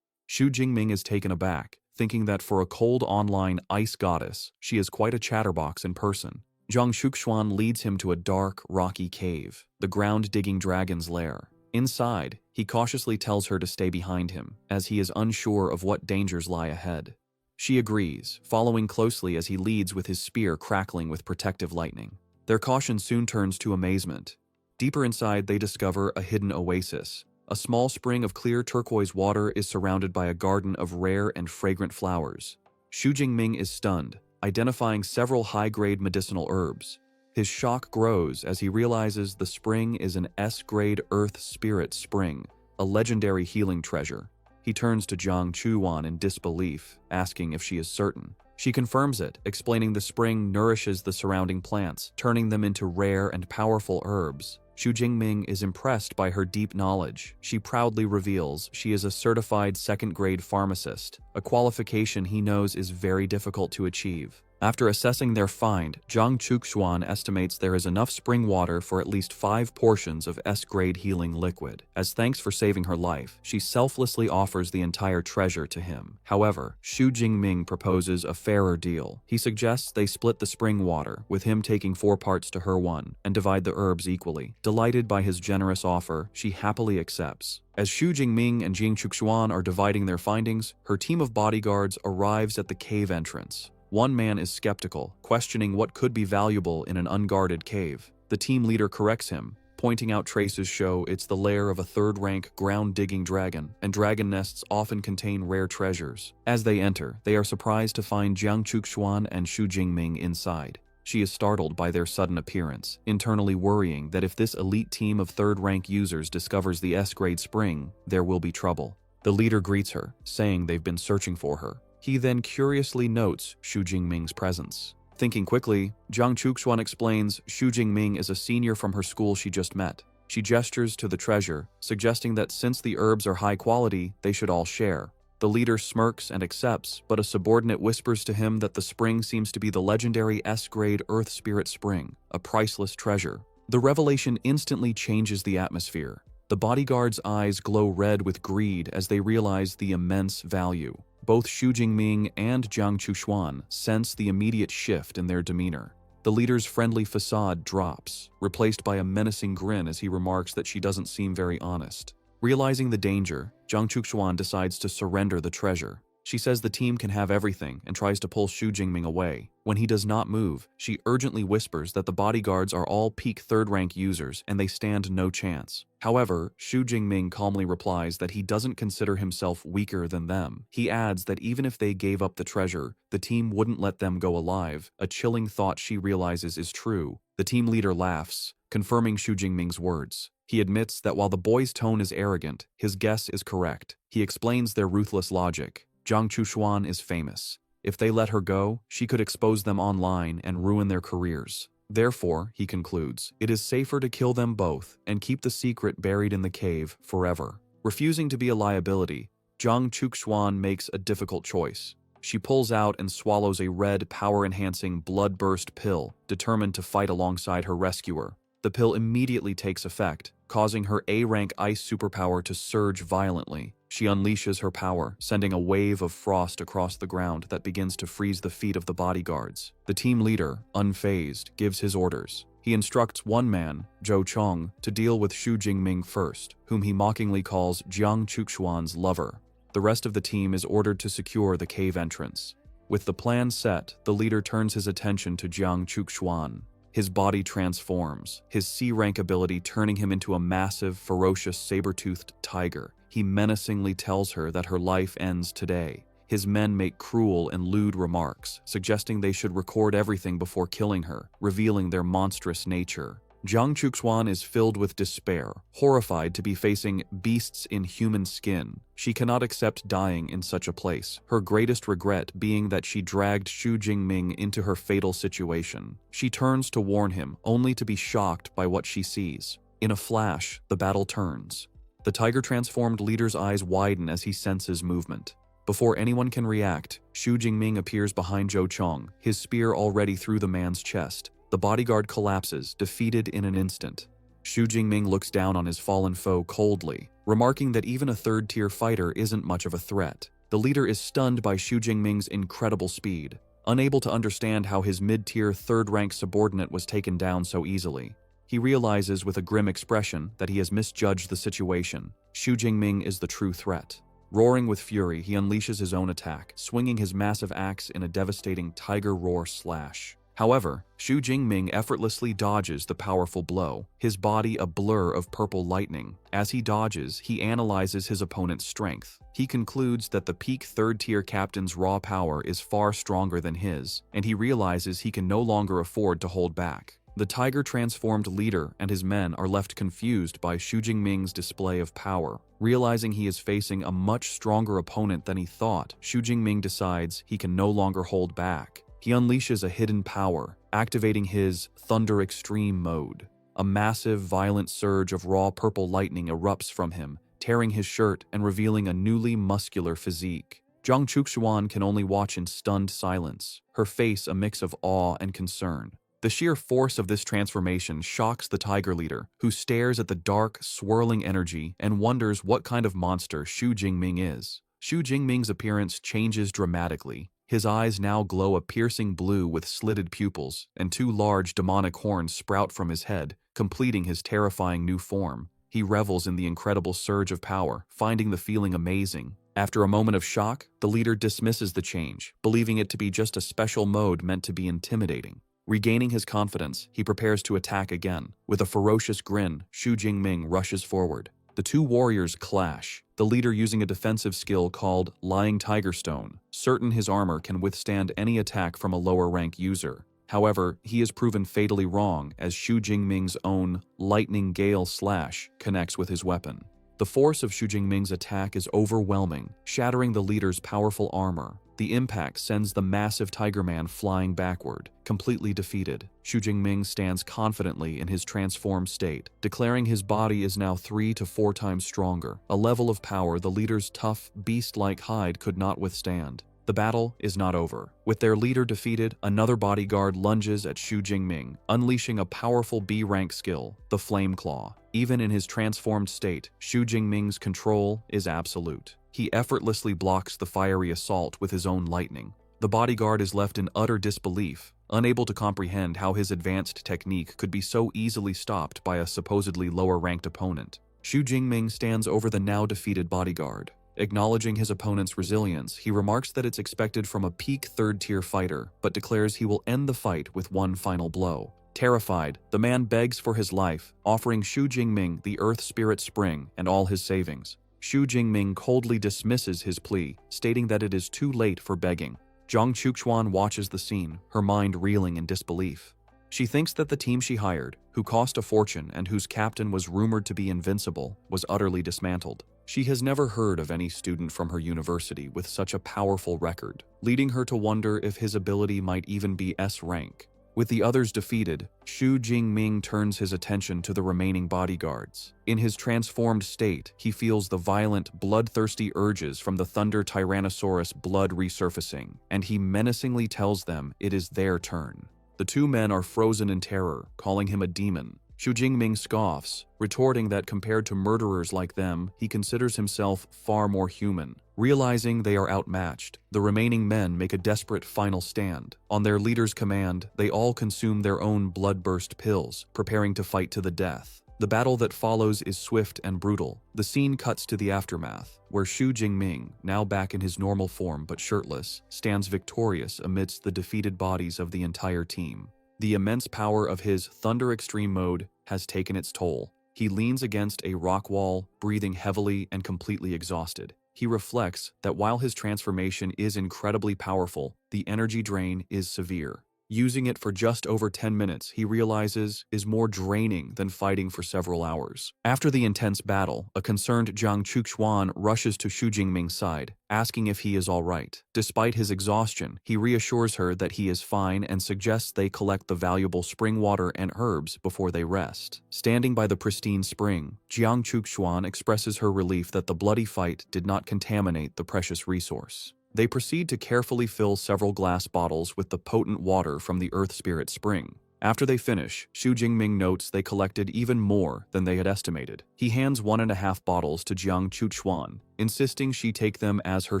Xu Jingming is taken aback, thinking that for a cold online ice goddess, she is quite a chatterbox in person. Zhang Chuxuan leads him to a dark, rocky cave, the ground-digging dragon's lair. Inside, he cautiously tells her to stay behind him, as he is unsure of what dangers lie ahead. She agrees, following closely as he leads with his spear crackling with protective lightning. Their caution soon turns to amazement. Deeper inside, they discover a hidden oasis. A small spring of clear turquoise water is surrounded by a garden of rare and fragrant flowers. Xu Jingming is stunned, identifying several high-grade medicinal herbs. His shock grows as he realizes the spring is an S-grade Earth Spirit Spring, a legendary healing treasure. He turns to Zhang Chuan in disbelief, asking if she is certain. She confirms it, explaining the spring nourishes the surrounding plants, turning them into rare and powerful herbs. Xu Jingming is impressed by her deep knowledge. She proudly reveals she is a certified second-grade pharmacist, a qualification he knows is very difficult to achieve. After assessing their find, Zhang Chuxuan estimates there is enough spring water for at least 5 portions of S-grade healing liquid. As thanks for saving her life, she selflessly offers the entire treasure to him. However, Xu Jingming proposes a fairer deal. He suggests they split the spring water, with him taking 4 parts to her 1, and divide the herbs equally. Delighted by his generous offer, she happily accepts. As Xu Jingming and Zhang Chuxuan are dividing their findings, her team of bodyguards arrives at the cave entrance. One man is skeptical, questioning what could be valuable in an unguarded cave. The team leader corrects him, pointing out traces show it's the lair of a third-rank ground-digging dragon, and dragon nests often contain rare treasures. As they enter, they are surprised to find Zhang Chuxuan and Xu Jingming inside. She is startled by their sudden appearance, internally worrying that if this elite team of third-rank users discovers the S-grade spring, there will be trouble. The leader greets her, saying they've been searching for her. He then curiously notes Xu Jingming's presence. Thinking quickly, Zhang Chuxuan explains Xu Jingming is a senior from her school she just met. She gestures to the treasure, suggesting that since the herbs are high quality, they should all share. The leader smirks and accepts, but a subordinate whispers to him that the spring seems to be the legendary S-grade Earth Spirit Spring, a priceless treasure. The revelation instantly changes the atmosphere. The bodyguards' eyes glow red with greed as they realize the immense value. Both Xu Jingming and Zhang Chuxuan sense the immediate shift in their demeanor. The leader's friendly facade drops, replaced by a menacing grin as he remarks that she doesn't seem very honest. Realizing the danger, Zhang Chuxuan decides to surrender the treasure. She says the team can have everything and tries to pull Xu Jingming away. When he does not move, she urgently whispers that the bodyguards are all peak third-rank users and they stand no chance. However, Xu Jingming calmly replies that he doesn't consider himself weaker than them. He adds that even if they gave up the treasure, the team wouldn't let them go alive, a chilling thought she realizes is true. The team leader laughs, confirming Xu Jingming's words. He admits that while the boy's tone is arrogant, his guess is correct. He explains their ruthless logic. Zhang Chuxuan is famous. If they let her go, she could expose them online and ruin their careers. Therefore, he concludes, it is safer to kill them both and keep the secret buried in the cave forever. Refusing to be a liability, Zhang Chuxuan makes a difficult choice. She pulls out and swallows a red, power-enhancing blood-burst pill, determined to fight alongside her rescuer. The pill immediately takes effect, causing her A-rank ice superpower to surge violently. She unleashes her power, sending a wave of frost across the ground that begins to freeze the feet of the bodyguards. The team leader, unfazed, gives his orders. He instructs one man, Zhou Chong, to deal with Xu Jingming first, whom he mockingly calls Jiang Chuxuan's lover. The rest of the team is ordered to secure the cave entrance. With the plan set, the leader turns his attention to Jiang Chuxuan. His body transforms, his C-rank ability turning him into a massive, ferocious, saber-toothed tiger. He menacingly tells her that her life ends today. His men make cruel and lewd remarks, suggesting they should record everything before killing her, revealing their monstrous nature. Jiang Chuxuan is filled with despair, horrified to be facing beasts in human skin. She cannot accept dying in such a place, her greatest regret being that she dragged Xu Jingming into her fatal situation. She turns to warn him, only to be shocked by what she sees. In a flash, the battle turns. The tiger-transformed leader's eyes widen as he senses movement. Before anyone can react, Xu Jingming appears behind Zhou Chong, his spear already through the man's chest. The bodyguard collapses, defeated in an instant. Xu Jingming looks down on his fallen foe coldly, remarking that even a third-tier fighter isn't much of a threat. The leader is stunned by Xu Jingming's incredible speed, unable to understand how his mid-tier third-rank subordinate was taken down so easily. He realizes with a grim expression that he has misjudged the situation. Xu Jingming is the true threat. Roaring with fury, he unleashes his own attack, swinging his massive axe in a devastating tiger roar slash. However, Xu Jingming effortlessly dodges the powerful blow, his body a blur of purple lightning. As he dodges, he analyzes his opponent's strength. He concludes that the peak third-tier captain's raw power is far stronger than his, and he realizes he can no longer afford to hold back. The tiger-transformed leader and his men are left confused by Xu Jingming's display of power. Realizing he is facing a much stronger opponent than he thought, Xu Jingming decides he can no longer hold back. He unleashes a hidden power, activating his Thunder Extreme mode. A massive, violent surge of raw purple lightning erupts from him, tearing his shirt and revealing a newly muscular physique. Jiang Chuxuan can only watch in stunned silence, her face a mix of awe and concern. The sheer force of this transformation shocks the tiger leader, who stares at the dark, swirling energy and wonders what kind of monster Xu Jingming is. Xu Jingming's appearance changes dramatically. His eyes now glow a piercing blue with slitted pupils, and two large demonic horns sprout from his head, completing his terrifying new form. He revels in the incredible surge of power, finding the feeling amazing. After a moment of shock, the leader dismisses the change, believing it to be just a special mode meant to be intimidating. Regaining his confidence, he prepares to attack again. With a ferocious grin, Xu Jingming rushes forward. The two warriors clash, the leader using a defensive skill called Lying Tiger Stone, certain his armor can withstand any attack from a lower-rank user. However, he is proven fatally wrong as Xu Jingming's own Lightning Gale Slash connects with his weapon. The force of Xu Jingming's attack is overwhelming, shattering the leader's powerful armor. The impact sends the massive Tiger Man flying backward, completely defeated. Xu Jingming stands confidently in his transformed state, declaring his body is now 3 to 4 times stronger, a level of power the leader's tough, beast-like hide could not withstand. The battle is not over. With their leader defeated, another bodyguard lunges at Xu Jingming, unleashing a powerful B-rank skill, the Flame Claw. Even in his transformed state, Xu Jingming's control is absolute. He effortlessly blocks the fiery assault with his own lightning. The bodyguard is left in utter disbelief, unable to comprehend how his advanced technique could be so easily stopped by a supposedly lower-ranked opponent. Xu Jingming stands over the now-defeated bodyguard. Acknowledging his opponent's resilience, he remarks that it's expected from a peak third-tier fighter, but declares he will end the fight with one final blow. Terrified, the man begs for his life, offering Xu Jingming the Earth Spirit Spring and all his savings. Xu Jingming coldly dismisses his plea, stating that it is too late for begging. Jiang Chuxuan watches the scene, her mind reeling in disbelief. She thinks that the team she hired, who cost a fortune and whose captain was rumored to be invincible, was utterly dismantled. She has never heard of any student from her university with such a powerful record, leading her to wonder if his ability might even be S rank. With the others defeated, Xu Jingming turns his attention to the remaining bodyguards. In his transformed state, he feels the violent, bloodthirsty urges from the Thunder Tyrannosaurus blood resurfacing, and he menacingly tells them it is their turn. The two men are frozen in terror, calling him a demon. Xu Jingming scoffs, retorting that compared to murderers like them, he considers himself far more human. Realizing they are outmatched, the remaining men make a desperate final stand. On their leader's command, they all consume their own blood-burst pills, preparing to fight to the death. The battle that follows is swift and brutal. The scene cuts to the aftermath, where Xu Jingming, now back in his normal form but shirtless, stands victorious amidst the defeated bodies of the entire team. The immense power of his Thunder Extreme mode has taken its toll. He leans against a rock wall, breathing heavily and completely exhausted. He reflects that while his transformation is incredibly powerful, the energy drain is severe. Using it for just over 10 minutes, he realizes, is more draining than fighting for several hours. After the intense battle, a concerned Jiang Chuxuan rushes to Xu Jingming's side, asking if he is all right. Despite his exhaustion, he reassures her that he is fine and suggests they collect the valuable spring water and herbs before they rest. Standing by the pristine spring, Jiang Chuxuan expresses her relief that the bloody fight did not contaminate the precious resource. They proceed to carefully fill several glass bottles with the potent water from the Earth Spirit Spring. After they finish, Xu Jingming notes they collected even more than they had estimated. He hands 1.5 bottles to Jiang Chuxuan, insisting she take them as her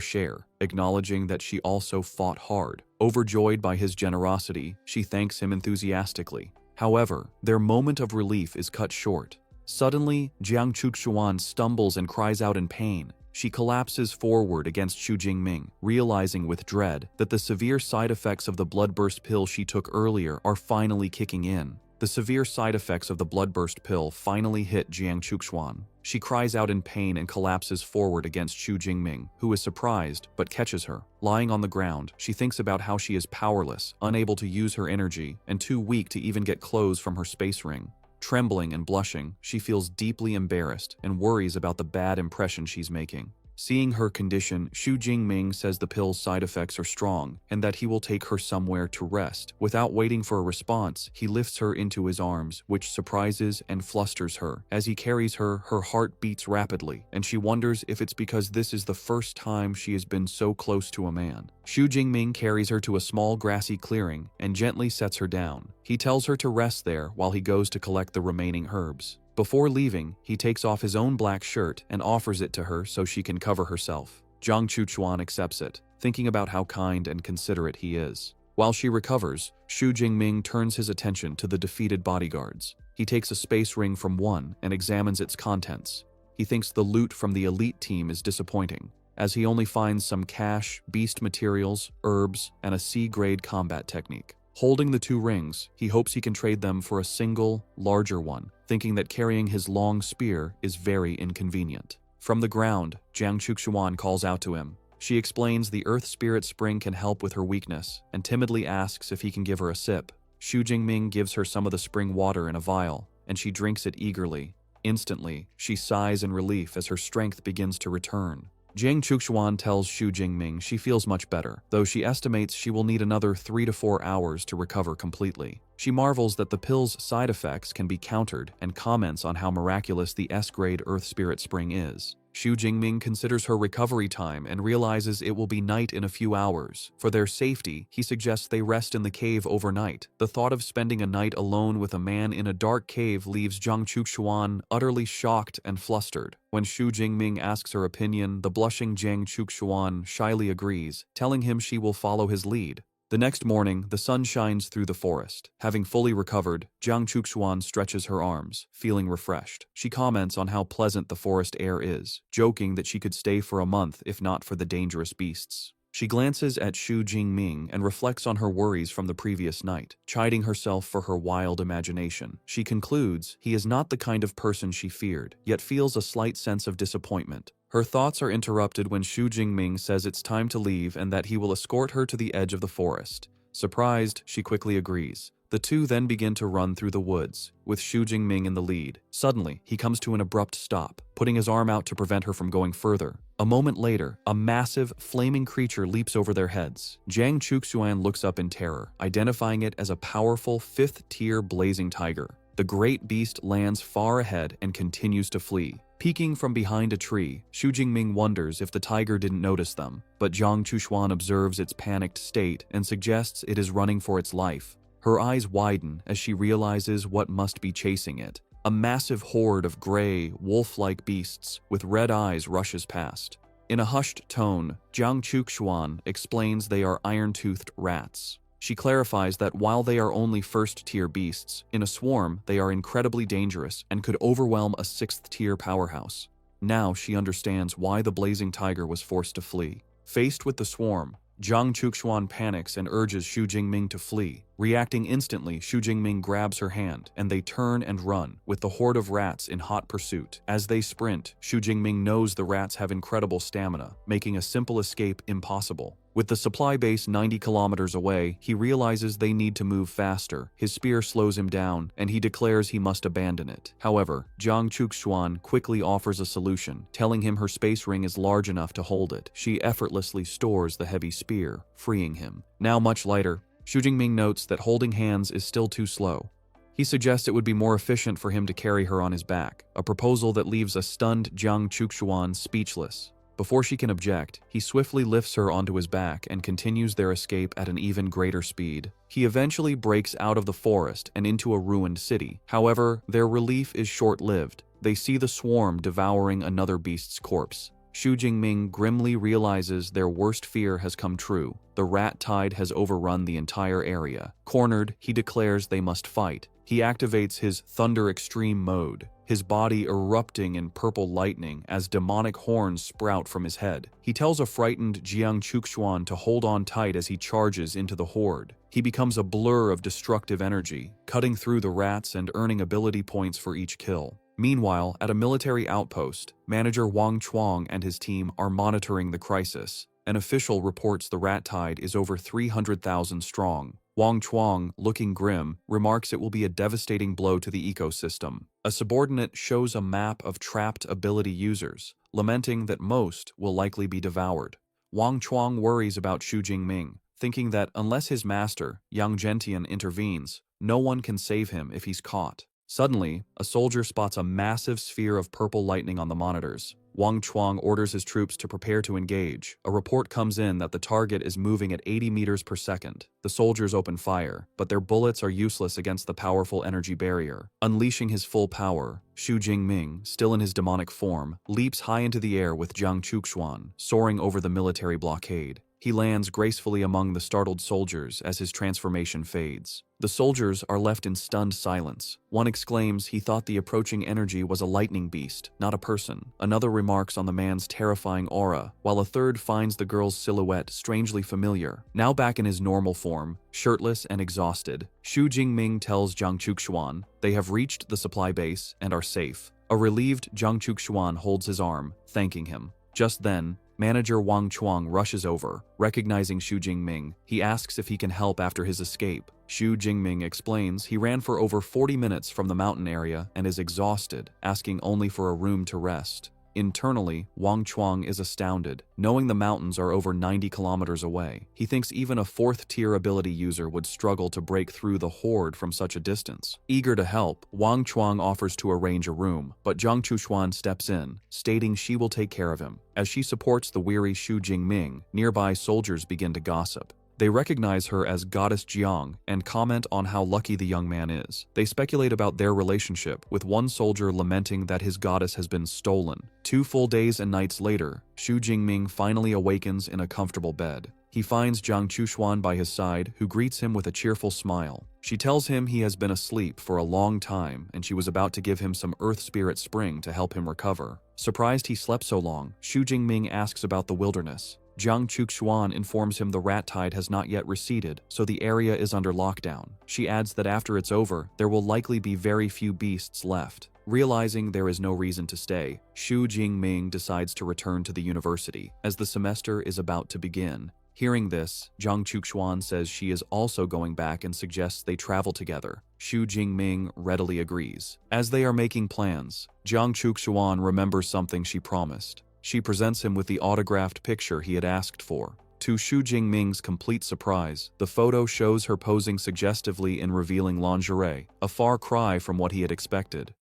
share, acknowledging that she also fought hard. Overjoyed by his generosity, she thanks him enthusiastically. However, their moment of relief is cut short. Suddenly, Jiang Chuxuan stumbles and cries out in pain. She collapses forward against Xu Jingming, realizing with dread that the severe side effects of the bloodburst pill she took earlier are finally kicking in. The severe side effects of the bloodburst pill finally hit Jiang Chuxuan. She cries out in pain and collapses forward against Xu Jingming, who is surprised but catches her. Lying on the ground, she thinks about how she is powerless, unable to use her energy, and too weak to even get clothes from her space ring. Trembling and blushing, she feels deeply embarrassed and worries about the bad impression she's making. Seeing her condition, Xu Jingming says the pill's side effects are strong and that he will take her somewhere to rest. Without waiting for a response, he lifts her into his arms, which surprises and flusters her. As he carries her, her heart beats rapidly, and she wonders if it's because this is the first time she has been so close to a man. Xu Jingming carries her to a small grassy clearing and gently sets her down. He tells her to rest there while he goes to collect the remaining herbs. Before leaving, he takes off his own black shirt and offers it to her so she can cover herself. Jiang Chuxuan accepts it, thinking about how kind and considerate he is. While she recovers, Xu Jingming turns his attention to the defeated bodyguards. He takes a space ring from one and examines its contents. He thinks the loot from the elite team is disappointing, as he only finds some cash, beast materials, herbs, and a C-grade combat technique. Holding the 2 rings, he hopes he can trade them for a single, larger one, thinking that carrying his long spear is very inconvenient. From the ground, Jiang Chuxuan calls out to him. She explains the Earth Spirit Spring can help with her weakness, and timidly asks if he can give her a sip. Xu Jingming gives her some of the spring water in a vial, and she drinks it eagerly. Instantly, she sighs in relief as her strength begins to return. Jiang Chuxuan tells Xu Jingming she feels much better, though she estimates she will need another 3 to 4 hours to recover completely. She marvels that the pill's side effects can be countered and comments on how miraculous the S-grade Earth Spirit Spring is. Xu Jingming considers her recovery time and realizes it will be night in a few hours. For their safety, he suggests they rest in the cave overnight. The thought of spending a night alone with a man in a dark cave leaves Jiang Chuxuan utterly shocked and flustered. When Xu Jingming asks her opinion, the blushing Jiang Chuxuan shyly agrees, telling him she will follow his lead. The next morning, the sun shines through the forest. Having fully recovered, Jiang Chuxuan stretches her arms, feeling refreshed. She comments on how pleasant the forest air is, joking that she could stay for a month if not for the dangerous beasts. She glances at Xu Jingming and reflects on her worries from the previous night, chiding herself for her wild imagination. She concludes he is not the kind of person she feared, yet feels a slight sense of disappointment. Her thoughts are interrupted when Xu Jingming says it's time to leave and that he will escort her to the edge of the forest. Surprised, she quickly agrees. The two then begin to run through the woods, with Xu Jingming in the lead. Suddenly, he comes to an abrupt stop, putting his arm out to prevent her from going further. A moment later, a massive, flaming creature leaps over their heads. Jiang Chuxuan looks up in terror, identifying it as a powerful 5th-tier blazing tiger. The great beast lands far ahead and continues to flee. Peeking from behind a tree, Xu Jingming wonders if the tiger didn't notice them, but Jiang Chuxuan observes its panicked state and suggests it is running for its life. Her eyes widen as she realizes what must be chasing it. A massive horde of gray, wolf-like beasts with red eyes rushes past. In a hushed tone, Jiang Chuxuan explains they are iron-toothed rats. She clarifies that while they are only first-tier beasts, in a swarm they are incredibly dangerous and could overwhelm a sixth-tier powerhouse. Now she understands why the blazing tiger was forced to flee. Faced with the swarm, Jiang Chuxuan panics and urges Xu Jingming to flee. Reacting instantly, Xu Jingming grabs her hand, and they turn and run, with the horde of rats in hot pursuit. As they sprint, Xu Jingming knows the rats have incredible stamina, making a simple escape impossible. With the supply base 90 kilometers away, he realizes they need to move faster. His spear slows him down, and he declares he must abandon it. However, Jiang Chuxuan quickly offers a solution, telling him her space ring is large enough to hold it. She effortlessly stores the heavy spear, freeing him. Now much lighter, Xu Jingming notes that holding hands is still too slow. He suggests it would be more efficient for him to carry her on his back, a proposal that leaves a stunned Jiang Chuxuan speechless. Before she can object, he swiftly lifts her onto his back and continues their escape at an even greater speed. He eventually breaks out of the forest and into a ruined city. However, their relief is short-lived. They see the swarm devouring another beast's corpse. Xu Jingming grimly realizes their worst fear has come true. The rat tide has overrun the entire area. Cornered, he declares they must fight. He activates his Thunder Extreme mode, his body erupting in purple lightning as demonic horns sprout from his head. He tells a frightened Jiang Chuxuan to hold on tight as he charges into the horde. He becomes a blur of destructive energy, cutting through the rats and earning ability points for each kill. Meanwhile, at a military outpost, Manager Wang Chuang and his team are monitoring the crisis. An official reports the rat tide is over 300,000 strong. Wang Chuang, looking grim, remarks it will be a devastating blow to the ecosystem. A subordinate shows a map of trapped ability users, lamenting that most will likely be devoured. Wang Chuang worries about Xu Jingming, thinking that unless his master, Yang Zhentian, intervenes, no one can save him if he's caught. Suddenly, a soldier spots a massive sphere of purple lightning on the monitors. Wang Chuang orders his troops to prepare to engage. A report comes in that the target is moving at 80 meters per second. The soldiers open fire, but their bullets are useless against the powerful energy barrier. Unleashing his full power, Xu Jingming, still in his demonic form, leaps high into the air with Jiang Chuxuan, soaring over the military blockade. He lands gracefully among the startled soldiers as his transformation fades. The soldiers are left in stunned silence. One exclaims he thought the approaching energy was a lightning beast, not a person. Another remarks on the man's terrifying aura, while a third finds the girl's silhouette strangely familiar. Now back in his normal form, shirtless and exhausted, Xu Jingming tells Jiang Chuxuan they have reached the supply base and are safe. A relieved Jiang Chuxuan holds his arm, thanking him. Just then, Manager Wang Chuang rushes over. Recognizing Xu Jingming, he asks if he can help after his escape. Xu Jingming explains he ran for over 40 minutes from the mountain area and is exhausted, asking only for a room to rest. Internally, Wang Chuang is astounded, knowing the mountains are over 90 kilometers away. He thinks even a fourth-tier ability user would struggle to break through the horde from such a distance. Eager to help, Wang Chuang offers to arrange a room, but Jiang Chuxuan steps in, stating she will take care of him. As she supports the weary Xu Jingming, nearby soldiers begin to gossip. They recognize her as Goddess Jiang and comment on how lucky the young man is. They speculate about their relationship, with one soldier lamenting that his goddess has been stolen. 2 full days and nights later, Xu Jingming finally awakens in a comfortable bed. He finds Jiang Chuxuan by his side, who greets him with a cheerful smile. She tells him he has been asleep for a long time and she was about to give him some Earth Spirit Spring to help him recover. Surprised he slept so long, Xu Jingming asks about the wilderness. Jiang Chuxuan informs him the rat tide has not yet receded, so the area is under lockdown. She adds that after it's over, there will likely be very few beasts left. Realizing there is no reason to stay, Xu Jingming decides to return to the university, as the semester is about to begin. Hearing this, Jiang Chuxuan says she is also going back and suggests they travel together. Xu Jingming readily agrees. As they are making plans, Jiang Chuxuan remembers something she promised. She presents him with the autographed picture he had asked for. To Xu Jingming's complete surprise, the photo shows her posing suggestively in revealing lingerie, a far cry from what he had expected.